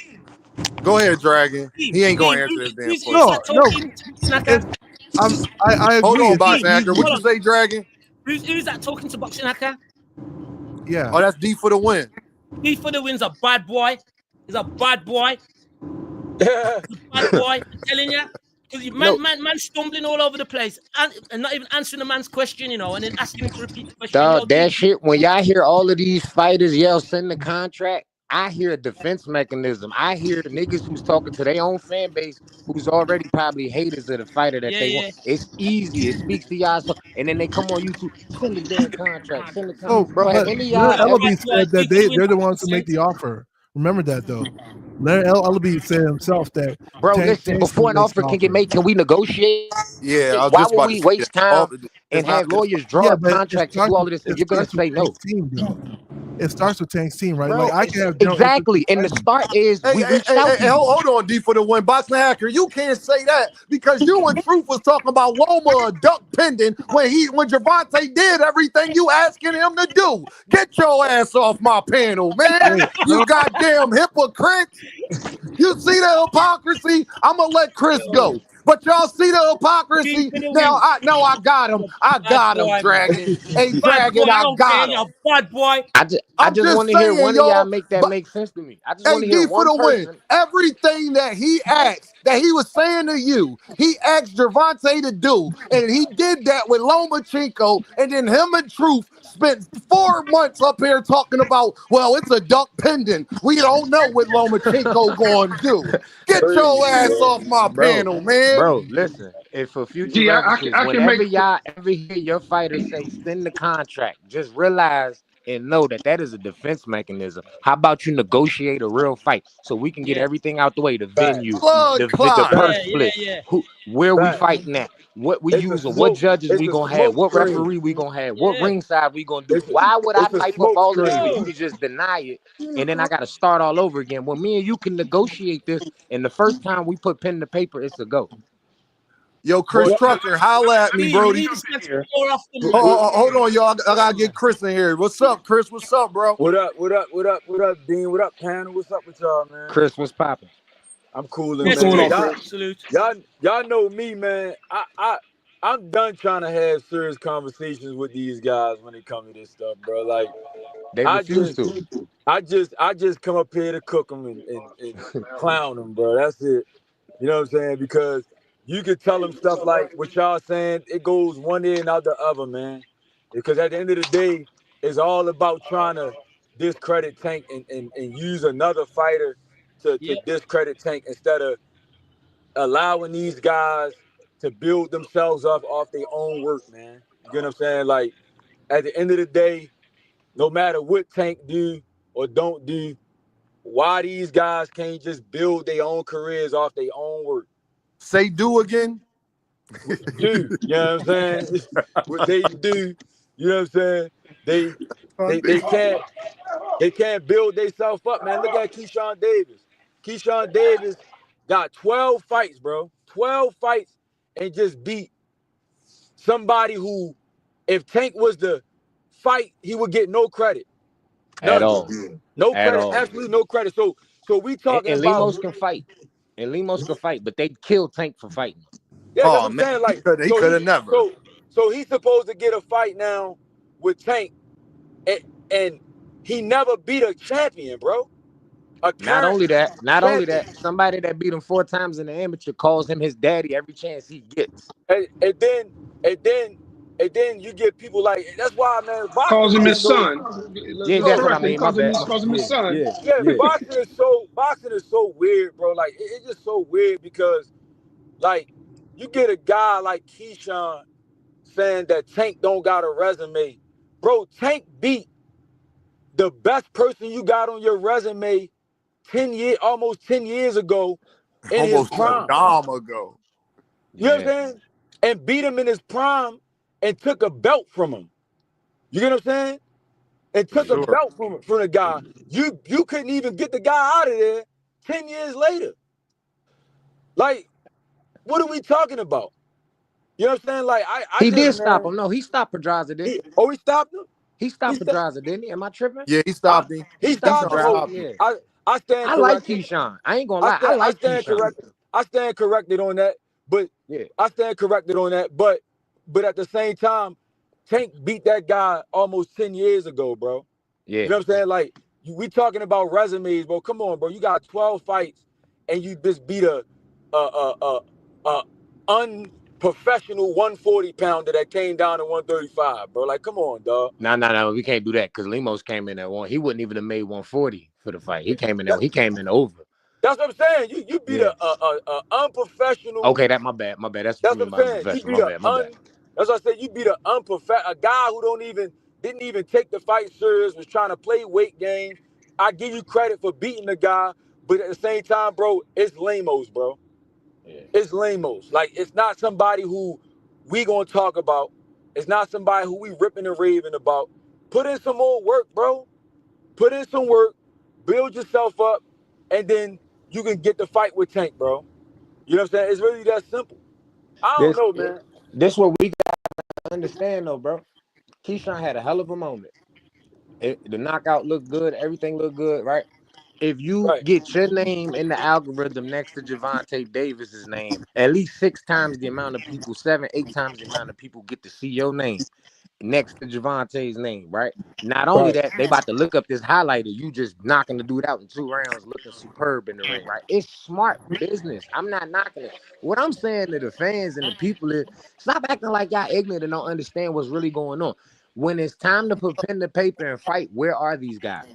Go ahead, Dragon. Team, He ain't team. gonna answer this damn Who's question. that No, no, talking to Boxing? it's I Hold agree. on, It's not Boxing Team, Hacker. easy. What hold you on. say, Dragon? Who's that talking to Boxing? Yeah. Oh, that's D for the win. D for the win's a bad boy. He's a bad boy. Bad boy. I'm telling you. Because No, man stumbling all over the place and not even answering the man's question, and then asking him to repeat the question. Yo, dog, D, that shit. When y'all hear all of these fighters yell send the contract, I hear a defense mechanism. I hear niggas who's talking to their own fan base who's already probably haters of the fighter that they want. yeah. It's easy. It speaks to y'all. So, and then they come on YouTube, send the damn contract, send the contract. Oh, Bro, have but any of Larry y'all ever? Ellaby Bad boy. said that D for the win's they're the ones who make 100%. the offer. Remember that though. Larry Ellaby said himself that Bro, listen, Tank's before team an makes offer the can get offer. made, can we negotiate? Yeah, I was Why just would about to we say that. waste time and It's not. have lawyers draw Yeah, up but contracts and do all of this if it you're gonna starts with say no? Tank's team though. It starts with Tank's team, right? Like Bro, I can have general interest in exactly. And the fighting. start is Hey, we hey, reached hey, out hey, to you. hold on, D for the win. Boxing Hacker, you can't say that because you and Truth was talking about Loma duck pending when Gervonta did everything you asking him to do. Get your ass off my panel, man. Wait, You goddamn hypocrite. You see the hypocrisy? I'm gonna let Chris Yo, go. But y'all see the D hypocrisy? for the Now win. I got him. You're I a bad got him, boy, man. Dragon. Hey, Bad boy. Dragon, I I don't care. got You're him. a bad boy. I I'm just just want to hear saying, one of y'all y'all. make that But make sense to me. I just want hey, to hear D for one the win. person. Everything that he asked, that he was saying to you, he asked Gervonta to do. And he did that with Lomachenko. And then him and Truth spent 4 months up here talking about, well, it's a duck pending. We don't know what Lomachenko going to do. Get your Crazy, ass bro. off my Bro, panel, man. bro, listen. If for future Gee, references, I can whenever make. y'all ever hear your fighter say send the contract, just realize and know that that is a defense mechanism. How about you negotiate a real fight so we can get Yeah. everything out the way, the venue, Facts. Blood the clot. purse Yeah, yeah, split, yeah. where we Facts. fighting at, what we It's a using, what smoke. judges It's we a gonna have, smoke what screen. referee we gonna have, what Yeah. ringside we gonna do. Why would I It's a type up smoke all of this for screen. you Yo. to just deny it? And then I got to start all over again. When me and you can negotiate this, and the first time we put pen to paper, it's a go. Yo, Chris But Trucker, holla at me, Dean, you Brody. need to spend some more often, Oh, man. hold on, y'all. I gotta get Chris in here. What's up, Chris? What's up, bro? what up? What up? What up? What up, Dean? What up, panel? What's up with y'all, man? Chris was popping. I'm coolin', What's Yes, going man. on, Chris. Y'all, Chris? Salute. y'all know me, man. I'm done trying to have serious conversations with these guys when it comes to this stuff, bro. Like, They I refuse just, to. I just come up here to cook them and clown them, bro. That's it. You know what I'm saying? Because you could tell them stuff like what y'all saying. It goes one ear and out the other, man. Because at the end of the day, it's all about trying to discredit Tank and use another fighter to Yeah. discredit Tank instead of allowing these guys to build themselves up off their own work, man. You get what I'm saying? Like, at the end of the day, no matter what Tank do or don't do, why these guys can't just build their own careers off their own work? Say do again. Do, you know what I'm saying? What they do, you know what I'm saying? They they can't build themselves up, man. Look at Keyshawn Davis. Keyshawn Davis got 12 fights, bro. 12 fights and just beat somebody who, if Tank was the fight, he would get no credit. At None. all. No At credit, all. absolutely no credit. So we talking And about, Limos can fight. And Limos can fight, but they kill Tank for fighting. yeah, that's Oh what I'm man, saying. he Like, could have never. so he's supposed to get a fight now with Tank, and, and he never beat a champion, bro. A Not current only champion. that, somebody that beat him 4 times in the amateur calls him his daddy every chance he gets. And then and then and then you get people like, that's why, man, Calls boxing him is his so, son. Yeah, Let's bro. that's what I correct him. mean. My bad. He calls him his Yeah, son. yeah, Yeah, yeah. boxing is so weird, bro. Like, it's just so weird because, like, you get a guy like Keyshawn saying that Tank don't got a resume. Bro, Tank beat the best person you got on your resume almost 10 years ago in his Almost a prime. dom ago. You know what Yeah. I'm saying? And beat him in his prime and took a belt from him. You get what I'm saying? And For took a sure. belt from the guy. You couldn't even get the guy out of there 10 years later. Like, what are we talking about? You know what I'm saying? Like, I He just, did stop man, him. No, he stopped Pedraza, didn't he? he stopped him? He He stopped stopped, Pedraza, didn't he? Am I tripping? Yeah, he I, stopped him. he He stopped stopped him. Keyshawn So Pedraza, stopped him. yeah. I stand I like corrected. Keyshawn. I ain't gonna lie. I I like stand Keyshawn. corrected. I stand corrected on that. But Yeah. I stand corrected on that. But at the same time, Tank beat that guy almost 10 years ago, bro. Yeah. You know what I'm saying? Like, we talking about resumes, bro. Come on, bro. You got 12 fights and you just beat a unprofessional 140 pounder that came down to 135, bro. Like, come on, dog. No. We can't do that because Limos came in at one. He wouldn't even have made 140 for the fight. He came in there. He came in over. That's what I'm saying. You beat Yeah. a unprofessional. Okay, my bad. My bad. That's what That's you what mean I'm by saying. You unprofessional. beat My bad. That's what I said. You beat a guy who didn't even take the fight serious, was trying to play weight games. I give you credit for beating the guy, but at the same time, bro, it's lamos, bro. Yeah. It's lamos. Like, it's not somebody who we gonna talk about. It's not somebody who we ripping and raving about. Put in some more work, bro. Put in some work, build yourself up, and then you can get the fight with Tank, bro. You know what I'm saying? It's really that simple. I don't This know, man. this what we gotta understand though, bro. Keyshawn had a hell of a moment. The knockout looked good, everything looked good, right? If you Right. get your name in the algorithm next to Gervonta Davis's name, at least 6 times the amount of people, 7, 8 times the amount of people get to see your name next to Javonte's name, right? Not only Right. that, they about to look up this highlighter. You just knocking the dude out in 2 rounds, looking superb in the ring, right? It's smart business. I'm not knocking it. What I'm saying to the fans and the people is, stop acting like y'all ignorant and don't understand what's really going on. When it's time to put pen to paper and fight, where are these guys?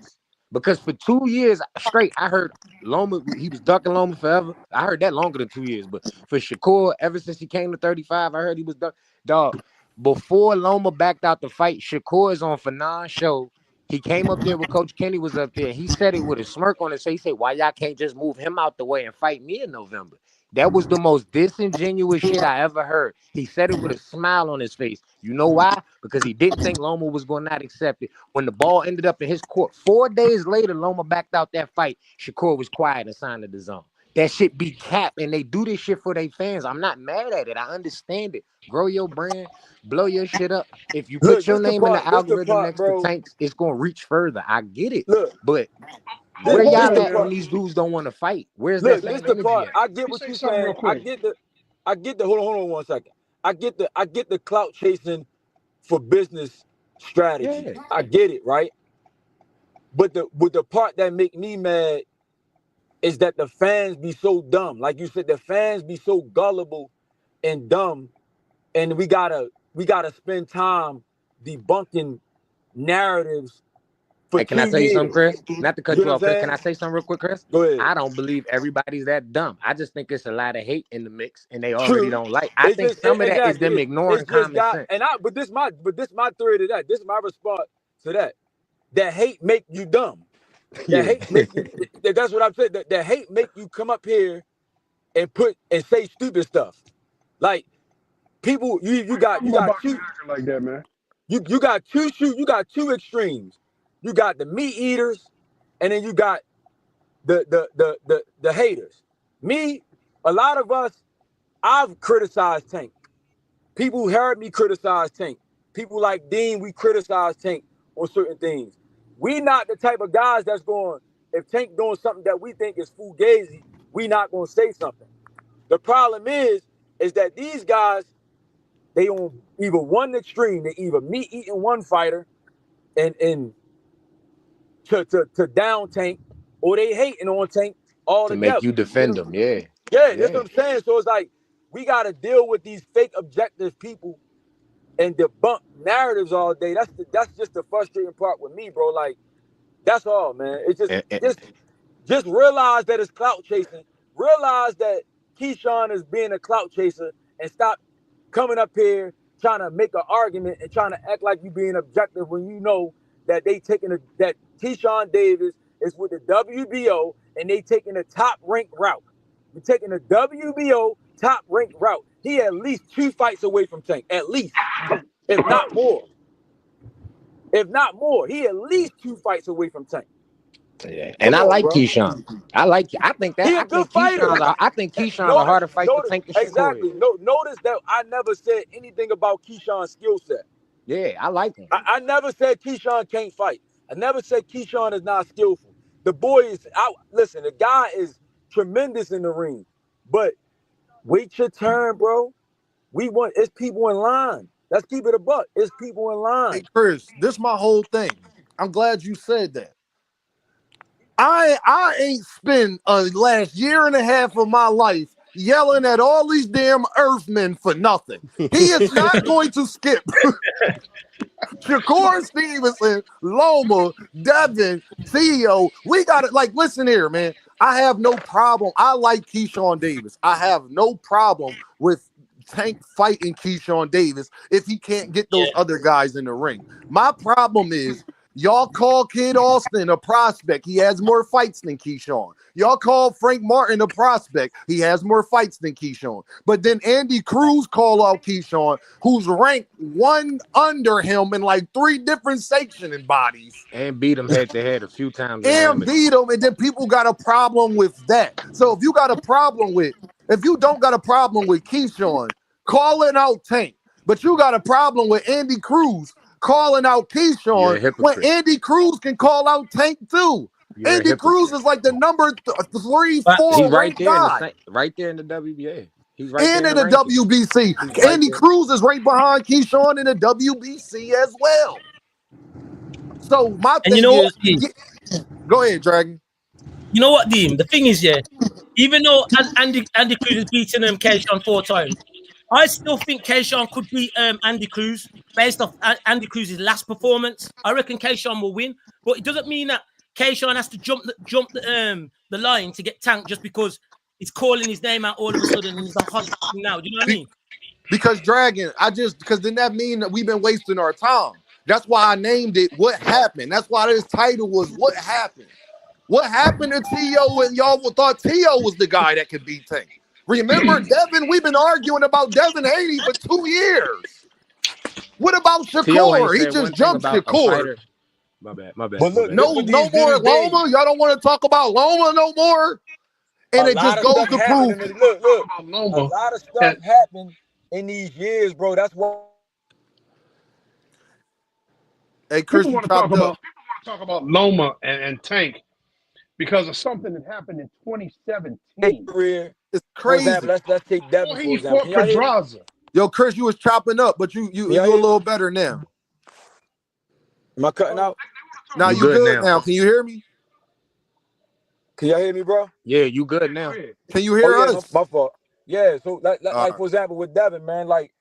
Because for 2 years straight, I heard Loma, he was ducking Loma forever. I heard that longer than 2 years. But for Shakur, ever since he came to 35, I heard he was ducking. Dog, before Loma backed out the fight, Shakur is on Fanon's show. He came up there with Coach Kenny was up there. He said it with a smirk on his face. He said, why y'all can't just move him out the way and fight me in November? That was the most disingenuous shit I ever heard. He said it with a smile on his face. You know why? Because he didn't think Loma was going to not accept it. When the ball ended up in his court, 4 days later, Loma backed out that fight. Shakur was quiet and signed to the zone. that shit be capped, and they do this shit for their fans. I'm not mad at it. I understand it. Grow your brand, blow your shit up. If you Look, put your name in the this the algorithm part, next to bro. Tanks, it's gonna reach further. I get it, Look, but this where this y'all the at when part. these dudes don't want to fight? Where's that Look, this same the energy part. at? I get Let me what say you something real saying. quick. I get the. Hold on 1 second. I get the clout chasing for business strategy. Yeah. I get it, right? But the part that make me mad is that the fans be so dumb. Like you said, the fans be so gullible and dumb, and we gotta spend time debunking narratives for Hey, can I 2 tell you something, years. Chris? Not to You cut know you what off, I'm Chris. Can saying? I say something real quick, Chris? Go ahead. I don't believe everybody's that dumb. I just think it's a lot of hate in the mix, and they already True. don't like. I It's think just some of that is exactly. them It's ignoring just common got sense. and I. But this my theory to that. This is my response to that. That hate make you dumb. That Yeah. hate make you. That's what I'm saying. That hate make you come up here and say stupid stuff. Like people, you got Talking about boxing two. acting like that, man. You got two extremes. You got the meat eaters, and then you got the haters. Me, a lot of us, I've criticized Tank. People heard me criticize Tank. People like Dean, we criticize Tank on certain things. We not the type of guys that's going, if Tank doing something that we think is fugazi, we not going to say something. The problem is that these guys, they on either one extreme. They either meat eating one fighter and to down Tank, or they hating on Tank To make altogether. you defend them. Yeah. Yeah, that's Yeah. what I'm saying. So it's like we got to deal with these fake objective people and debunk narratives all day. That's just the frustrating part with me, bro. Like that's all, man. It's And just realize that it's clout chasing. Realize that Keyshawn is being a clout chaser, and stop coming up here trying to make an argument and trying to act like you being objective when you know that that Keyshawn Davis is with the WBO and they taking the top ranked route. You're taking the WBO top ranked route. He at least 2 fights away from Tank, at least, if not more. If not more, he at least 2 fights away from Tank. yeah. Come And I on, like bro. Keyshawn. I think He a good fighter. Keyshawn's a Notice, harder fight for Tank than Shakur is. exactly. Notice that I never said anything about Keyshawn's skill set. Yeah, I like him. I never said Keyshawn can't fight. I never said Keyshawn is not skillful. The boy is out. Listen, the guy is tremendous in the ring. But wait your turn, bro. It's people in line. Let's keep it a buck. It's people in Hey, line. Chris, this my whole thing. I'm glad you said that. I ain't spent last year and a half of my life yelling at all these damn Earthmen for nothing. He is not going to skip Shakur Stevenson, Loma, Devin, Theo. We got it. Like, listen here, man. I have no problem. I like Keyshawn Davis. I have no problem with Tank fighting Keyshawn Davis if he can't get those other guys in the ring. My problem is y'all call Kid Austin a prospect. He has more fights than Keyshawn. Y'all call Frank Martin a prospect. He has more fights than Keyshawn. But then Andy Cruz call out Keyshawn, who's ranked one under him in like 3 different sanctioning bodies. And beat him head to head a few times. And beat him, and then people got a problem with that. So if you don't got a problem with Keyshawn calling out Tank, but you got a problem with Andy Cruz calling out Keyshawn when Andy Cruz can call out Tank too. Andy Cruz is like the number 3, 4 ranked guy. Right there in the WBA. He's right and there in the WBC. Andy Cruz is right behind Keyshawn in the WBC as well. So my thing is, go ahead, Dragon. You know what, Dean? The thing is, even though Andy Cruz has beaten Keyshawn 4 times, I still think Keyshawn could beat Andy Cruz based off Andy Cruz's last performance. I reckon Keyshawn will win, but it doesn't mean that Keyshawn has to jump the line to get Tank just because it's calling his name out all of a sudden and he's a hot now. Do you know what I mean? Because Dragon, because then that means that we've been wasting our time. That's why I named it What Happened. That's why this title was What Happened. What happened to T.O. and y'all thought T.O. was the guy that could beat Tank? Remember Devin? We've been arguing about Devin Haney for 2 years. What about Shakur? He just jumped Shakur. My bad. No more Loma. Y'all don't want to talk about Loma no more. And a it lot just of goes stuff to happened. prove. And look, a Loma, lot of stuff and happened in these years, bro. That's why. Hey, Chris, people you want to talk chopped up. about Loma and Tank because of something that happened in 2017. Career, It's for example, crazy. let's take Devin Before for he example. fought Can y'all hear me? Pedraza. Yo, Chris, you was chopping up, but you Can y'all you a hear me? little better now. Am I cutting out? Now You you good good now? now. Can you hear me? Can y'all hear me, bro? Yeah, you good now? Can you Oh hear yeah, us? my fault. Yeah, so All like right. for example with Devin, man, like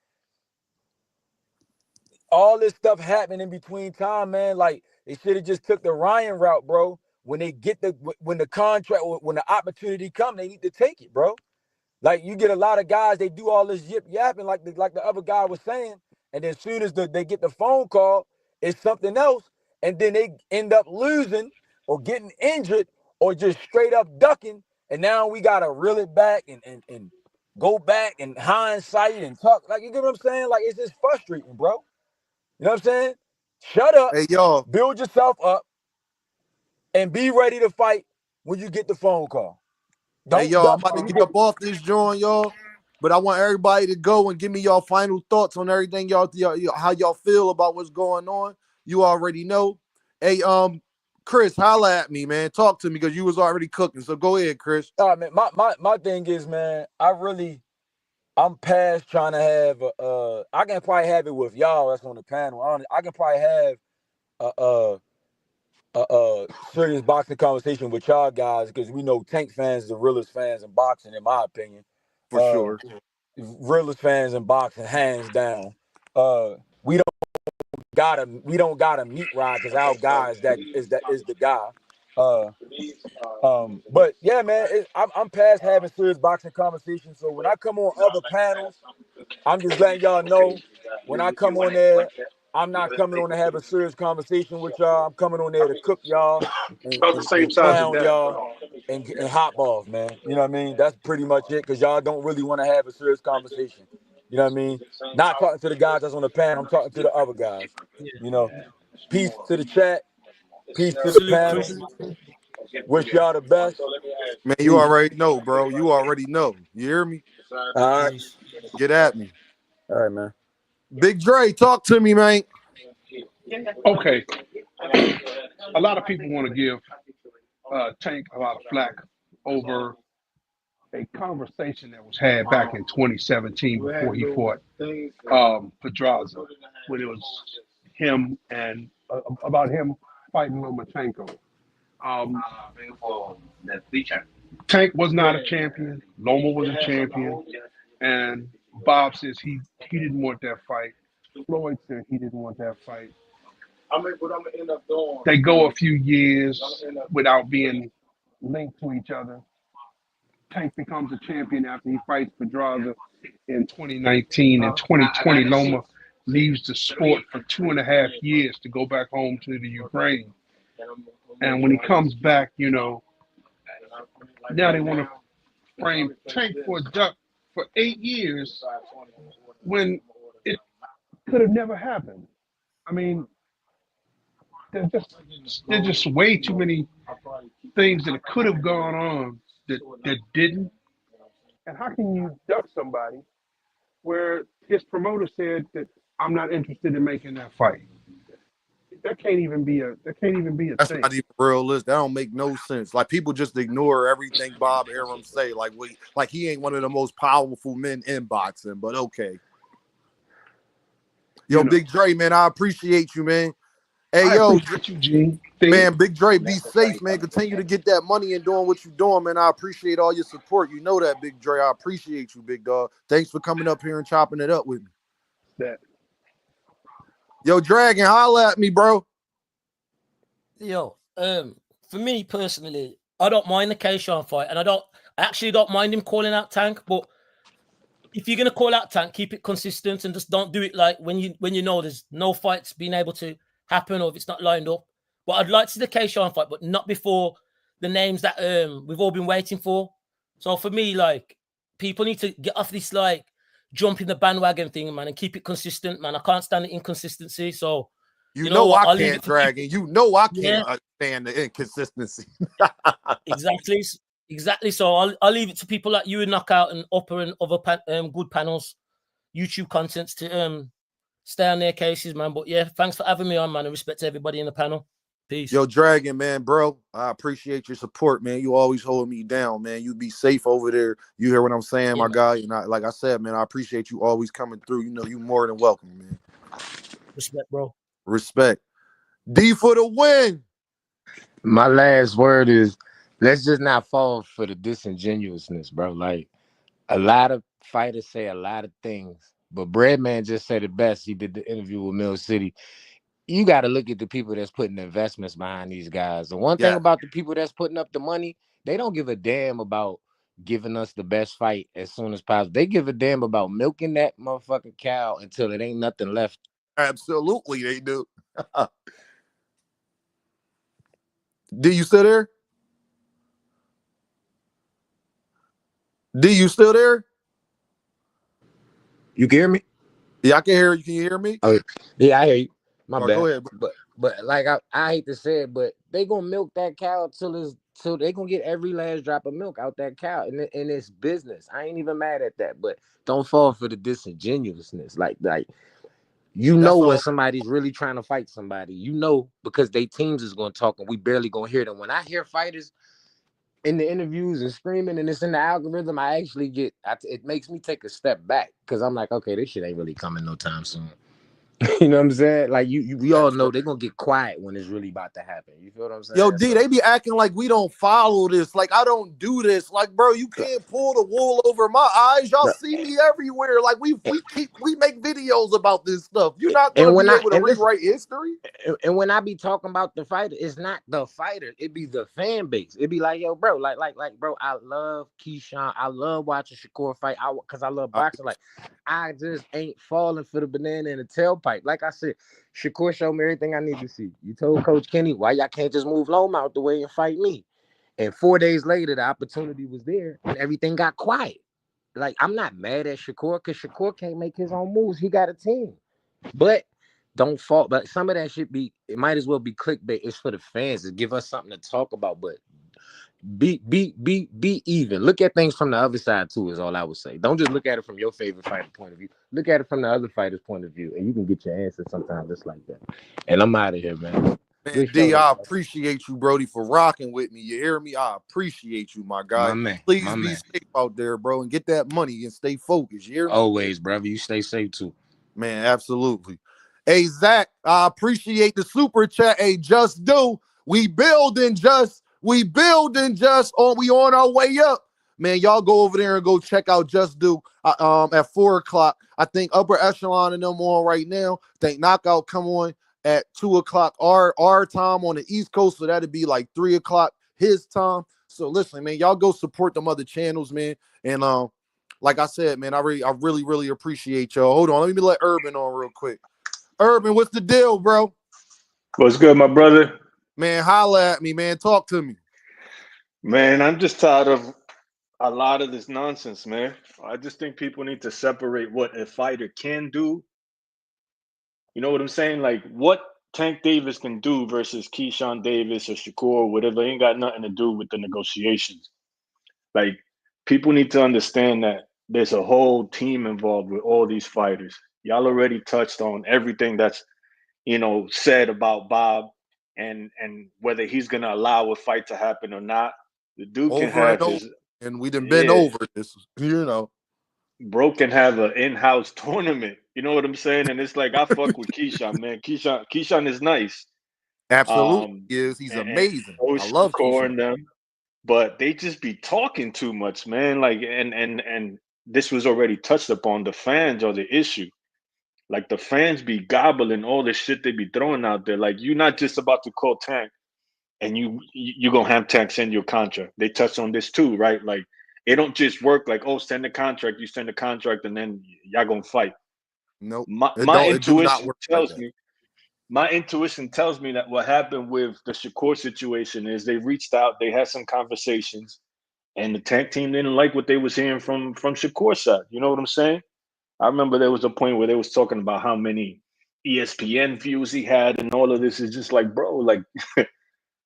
all this stuff happened in between time, man. Like they should have just took the Ryan route, bro. When they get when the contract, when the opportunity come, they need to take it, bro. Like you get a lot of guys, they do all this yip yapping, like the other guy was saying, and then as soon as they get the phone call, it's something else, and then they end up losing or getting injured or just straight up ducking, and now we gotta reel it back and go back and hindsight and talk. Like you get what I'm saying? Like it's just frustrating, bro. You know what I'm saying? Shut up, Hey, y'all. build yourself up, and be ready to fight when you get the phone call. Hey, Don't y'all. I'm duck about to when you get get. up off this joint, y'all. But I want everybody to go and give me y'all final thoughts on everything, y'all how y'all feel about what's going on. You already know. Hey, Chris, holla at me, man. Talk to me because you was already cooking. So go ahead, Chris. All right, man. My thing is, man, I'm past trying to have I can probably have it with y'all that's on the panel. I can probably have a serious boxing conversation with y'all guys because we know Tank fans are the realest fans in boxing, in my opinion. For sure. Realest fans in boxing, hands down. We don't gotta meet ride because our guy is the guy. But yeah, man, I'm past having serious boxing conversations. So when I come on other panels, I'm just letting y'all know when I come on there, I'm not coming on to have a serious conversation with y'all. I'm coming on there to cook y'all and clown y'all and hop off, man. You know what I mean? That's pretty much it because y'all don't really want to have a serious conversation. You know what I mean? Not talking to the guys that's on the panel. I'm talking to the other guys. You know, peace to the chat. Peace to the Salute, panel. Chris. Wish y'all the best. Man, you Peace. already know, bro. You already know. You hear me? All right. Peace. Get at me. All right, man. Big Dre, talk to me, man. Okay, a lot of people want to give Tank a lot of flack over a conversation that was had back in 2017 before he fought Pedraza, when it was him and about him fighting Lomachenko. Tank was not a champion. Loma was a champion, and Bob says he didn't want that fight. Floyd said he didn't want that fight. They go a few years without being linked to each other. Tank becomes a champion after he fights Pedraza in 2019. In 2020, Loma leaves the sport for 2.5 years to go back home to the Ukraine. And when he comes back, now they want to frame Tank for a duck for 8 years when it could have never happened. I mean, there's just way too many things that could have gone on that didn't. And how can you duck somebody where his promoter said that I'm not interested in making that fight? That can't even be a That's thing. not even realistic. That don't make no sense. Like people just ignore everything Bob Arum say. Like he ain't one of the most powerful men in boxing. But okay, yo, You know, Big Dre, man, I appreciate you, man. Hey, I yo, appreciate you, Gene. man, Big Dre, be safe, man. Continue to get that money and doing what you're doing, man. I appreciate all your support. You know that, Big Dre. I appreciate you, big dog. Thanks for coming up here and chopping it up with me. That Yo, Dragon, holla at me, bro. Yo, for me personally, I don't mind the Keyshawn fight, and I actually don't mind him calling out Tank. But if you're gonna call out Tank, keep it consistent and just don't do it like when you know there's no fights being able to happen or if it's not lined up. But I'd like to see the Keyshawn fight, but not before the names that we've all been waiting for. So for me, like people need to get off this like jump in the bandwagon thing, man, and keep it consistent, man. I can't stand the inconsistency. So You know know what? I I'll leave can't, it for people. Dragon. You know I Yeah, can't stand the inconsistency. exactly. Exactly. So I'll leave it to people like you and Knockout and Upper and other good panels, YouTube contents to stay on their cases, man. But yeah, thanks for having me on, man. And respect to everybody in the panel. Peace. Yo, Dragon, man, bro, I appreciate your support, man. You always hold me down, man. You be safe over there. You hear what I'm saying, my guy? And like I said, man, I appreciate you always coming through. You know, you more than welcome, man. Respect, bro. Respect. D for the win. My last word is, let's just not fall for the disingenuousness, bro. Like, a lot of fighters say a lot of things, but Breadman just said it best. He did the interview with Mill City. You got to look at the people that's putting investments behind these guys. The one thing about the people that's putting up the money, they don't give a damn about giving us the best fight as soon as possible. They give a damn about milking that motherfucking cow until it ain't nothing left. Absolutely, they do. D, you still there? D, you still there? You can hear me? Yeah, I can hear you. Can you hear me? Oh, yeah, I hear you. My bad. Go ahead. But like I hate to say it, but they gonna milk that cow till they gonna get every last drop of milk out that cow, and it's business. I ain't even mad at that, but don't fall for the disingenuousness. Like you know when somebody's really trying to fight somebody, you know, because they teams is gonna talk and we barely gonna hear them. When I hear fighters in the interviews and screaming and it's in the algorithm, I actually it makes me take a step back because I'm like, okay, this shit ain't really coming no time soon. You know what I'm saying? Like we all know they're gonna get quiet when it's really about to happen. You feel what I'm saying? Yo, D, they be acting like we don't follow this. Like, I don't do this. Like, bro, you can't pull the wool over my eyes. Y'all see me everywhere. Like, we make videos about this stuff. You're not gonna be able to rewrite history. And when I be talking about the fighter, it's not the fighter. It be the fan base. It be like, yo, bro, like, bro, I love Keyshawn. I love watching Shakur fight. Because I love boxing. Like, I just ain't falling for the banana in the tailpipe. Like I said, Shakur showed me everything I need to see. You told Coach Kenny, why y'all can't just move Loma out the way and fight me? And 4 days later, the opportunity was there and everything got quiet. Like, I'm not mad at Shakur because Shakur can't make his own moves. He got a team. But don't fall. But some of that should be, it might as well be clickbait. It's for the fans to give us something to talk about. But be even. Look at things from the other side too, is all I would say. Don't just look at it from your favorite fighter point of view. Look at it from the other fighter's point of view, and you can get your answer sometimes just like that. And I'm out of here, man. Man, D, I appreciate you, Brody, for rocking with me. You hear me? I appreciate you, my guy. My man. Please be safe out there, bro, and get that money and stay focused. You hear me? Always, brother. You stay safe too. Man, absolutely. Hey, Zach, I appreciate the super chat. Hey, Just Do. We building just. We on our way up. Man, y'all go over there and go check out Just Do at 4 o'clock. I think Upper Echelon and them on right now. I think Knockout come on at 2 o'clock our time on the East Coast. So that'd be like 3 o'clock his time. So listen, man, y'all go support them other channels, man. And like I said, man, I really appreciate y'all. Hold on, let me let Urban on real quick. Urban, what's the deal, bro? What's good, my brother? Man, holla at me, man. Talk to me. Man, I'm just tired of a lot of this nonsense, man. I just think people need to separate what a fighter can do. You know what I'm saying? Like what Tank Davis can do versus Keyshawn Davis or Shakur or whatever ain't got nothing to do with the negotiations. Like people need to understand that there's a whole team involved with all these fighters. Y'all already touched on everything that's, said about Bob and whether he's gonna allow a fight to happen or not. The dude can have his, and we done been over this, Bro can have an in-house tournament. You know what I'm saying? And it's like I fuck with Keyshawn, man. Keyshawn is nice. Absolutely, he's amazing. I love Shakur and them, but they just be talking too much, man. Like, and this was already touched upon. The fans are the issue. Like the fans be gobbling all the shit they be throwing out there. Like you're not just about to call Tank and you gonna have Tank send your contract. They touch on this too, right? Like it don't just work like, oh, send the contract, you send the contract, and then y'all gonna fight. Nope. My intuition tells me. My intuition tells me that what happened with the Shakur situation is they reached out, they had some conversations, and the Tank team didn't like what they was hearing from Shakur's side. You know what I'm saying? I remember there was a point where they was talking about how many ESPN views he had and all of this. Is just like, bro, like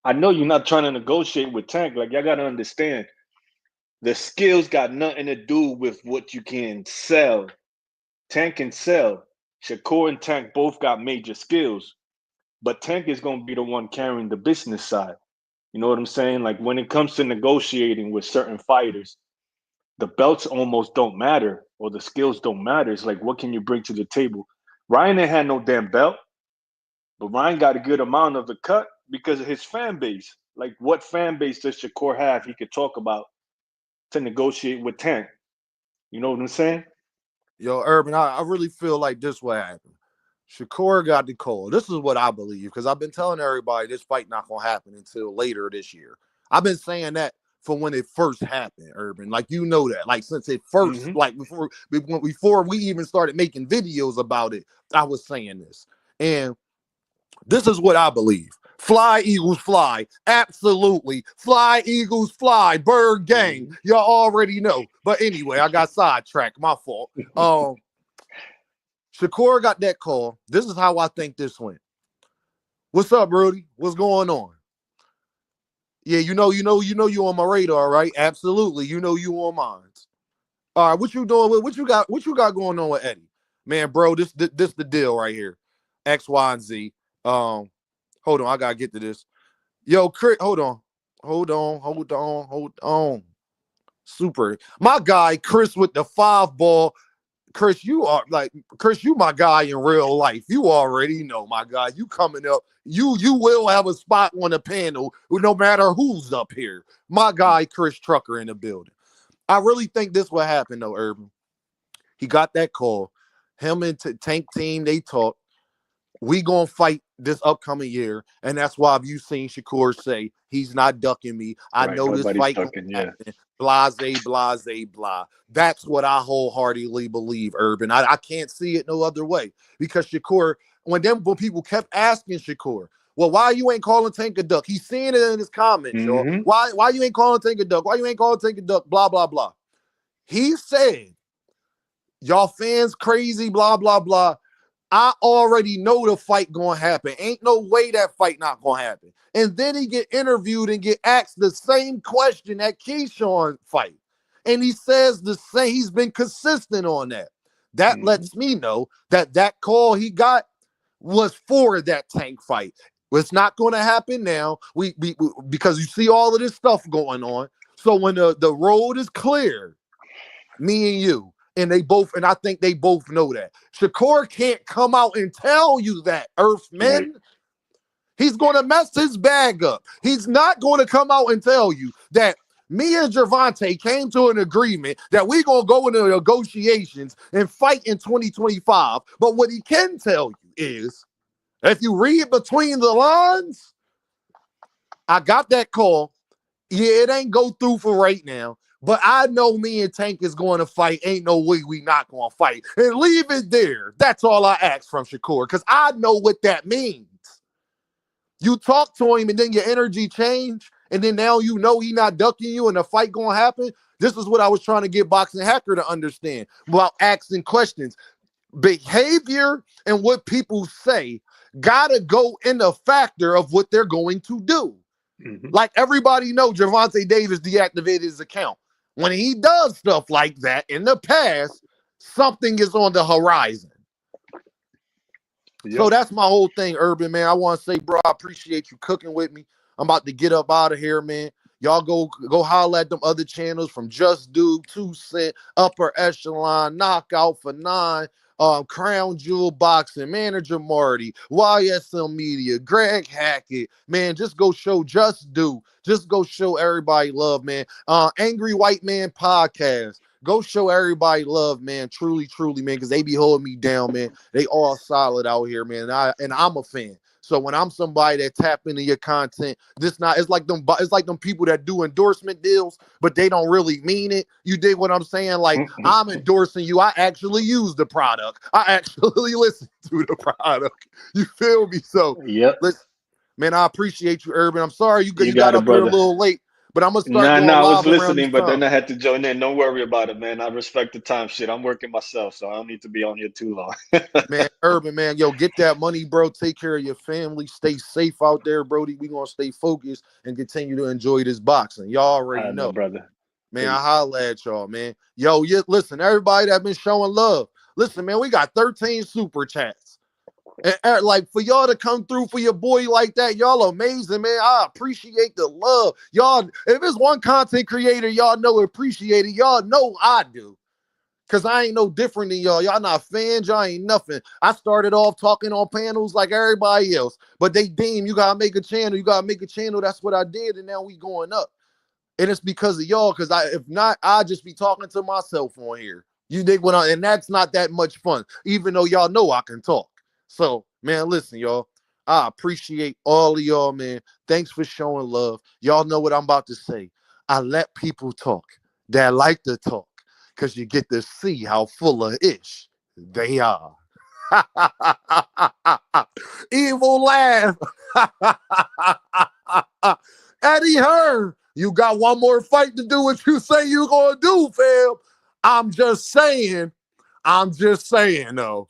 I know you're not trying to negotiate with Tank. Like y'all gotta understand, The skills got nothing to do with what you can sell. Tank can sell. Shakur and Tank both got major skills, but Tank is going to be the one carrying the business side. You know what I'm saying? Like when it comes to negotiating with certain fighters, the belts almost don't matter or the skills don't matter. It's like, what can you bring to the table? Ryan ain't had no damn belt, but Ryan got a good amount of the cut because of his fan base. Like, what fan base does Shakur have he could talk about to negotiate with Tank? You know what I'm saying? Yo, Urban, I really feel like this what happened. Shakur got the call. This is what I believe, because I've been telling everybody this fight not going to happen until later this year. I've been saying that for when it first happened, Urban. Like, you know that. Like, since it first, like, before we even started making videos about it, I was saying this. And this is what I believe. Fly, Eagles, fly. Absolutely. Fly, Eagles, fly. Bird gang. Y'all already know. But anyway, I got sidetracked. My fault. Shakur got that call. This is how I think this went. What's up, Rudy? What's going on? Yeah, you know you on my radar, right? Absolutely. You know you on mine. All right, what you doing? What you got going on with Eddie? Man, bro, this the deal right here. X, Y, and Z. Hold on, I gotta get to this. Yo, Chris, hold on. Super. My guy, Chris, with the 5-ball. Chris, you my guy in real life. You already know, my guy. You coming up. You will have a spot on the panel, no matter who's up here. My guy, Chris Trucker, in the building. I really think this will happen, though, Urban. He got that call. Him and Tank team, they talk. We gonna fight this upcoming year, and that's why you seen Shakur say he's not ducking me. I know this fight ducking, gonna happen. Blase, blah. That's what I wholeheartedly believe, Urban. I can't see it no other way, because Shakur, when people kept asking Shakur, well, why you ain't calling Tank a duck? He's seeing it in his comments, y'all. Why you ain't calling Tank a duck? Why you ain't calling Tank a duck? Blah, blah, blah. He said, y'all fans crazy, blah, blah, blah. I already know the fight gonna happen. Ain't no way that fight not gonna happen. And then he get interviewed and get asked the same question at Keyshawn fight. And he says the same, he's been consistent on that. That lets me know that call he got was for that Tank fight. It's not gonna happen now. We because you see all of this stuff going on. So when the road is clear, me and you, and I think they both know that. Shakur can't come out and tell you that, Earthmen. Right. He's going to mess his bag up. He's not going to come out and tell you that me and Gervonta came to an agreement that we're going to go into negotiations and fight in 2025. But what he can tell you is, if you read between the lines, I got that call. Yeah, it ain't go through for right now. But I know me and Tank is going to fight. Ain't no way we not going to fight. And leave it there. That's all I ask from Shakur, because I know what that means. You talk to him and then your energy change, and then now you know he not ducking you and the fight going to happen. This is what I was trying to get Boxing Hacker to understand about asking questions. Behavior and what people say got to go in the factor of what they're going to do. Like everybody know, Gervonta Davis deactivated his account. When he does stuff like that in the past, something is on the horizon. Yep. So that's my whole thing, Urban, man. I want to say, bro, I appreciate you cooking with me. I'm about to get up out of here, man. Y'all go holler at them other channels from Just Do, 2 Cent, Upper Echelon, Knockout for 9, Crown Jewel Boxing, Manager Marty, YSL Media, Greg Hackett, man, just go show Just Do. Just go show everybody love, man. Angry White Man Podcast. Go show everybody love, man. Truly, man, because they be holding me down, man. They all solid out here, man. And I'm a fan. So when I'm somebody that tap into your content, it's like them people that do endorsement deals, but they don't really mean it. You dig what I'm saying? Like, I'm endorsing you. I actually use the product. I actually listen to the product. You feel me? So, man, I appreciate you, Urban. I'm sorry you got up here a little late, but I'm gonna start doing I live was listening, but time. then I had to join in. Don't worry about it, man. I respect the time. Shit, I'm working myself, so I don't need to be on here too long. Man, Urban, man, yo, get that money, bro. Take care of your family. Stay safe out there, Brody. We gonna stay focused and continue to enjoy this boxing. Y'all already know, brother. Man, I holla at y'all, man. Yo, listen, everybody that been showing love. Listen, man, we got 13 super chats. And like for y'all to come through for your boy like that, y'all amazing, man. I appreciate the love. Y'all, if it's one content creator, y'all know appreciate it. Y'all know I do. Cause I ain't no different than y'all. Y'all not fans, y'all ain't nothing. I started off talking on panels like everybody else, but they deem you gotta make a channel, you gotta make a channel. That's what I did, and now we going up. And it's because of y'all, because if not, I'd just be talking to myself on here. You dig what and that's not that much fun, even though y'all know I can talk. So, man, listen, y'all. I appreciate all of y'all, man. Thanks for showing love. Y'all know what I'm about to say. I let people talk that like to talk, because you get to see how full of ish they are. Evil laugh. Eddie Hearn, you got one more fight to do what you say you're gonna do, fam. I'm just saying though.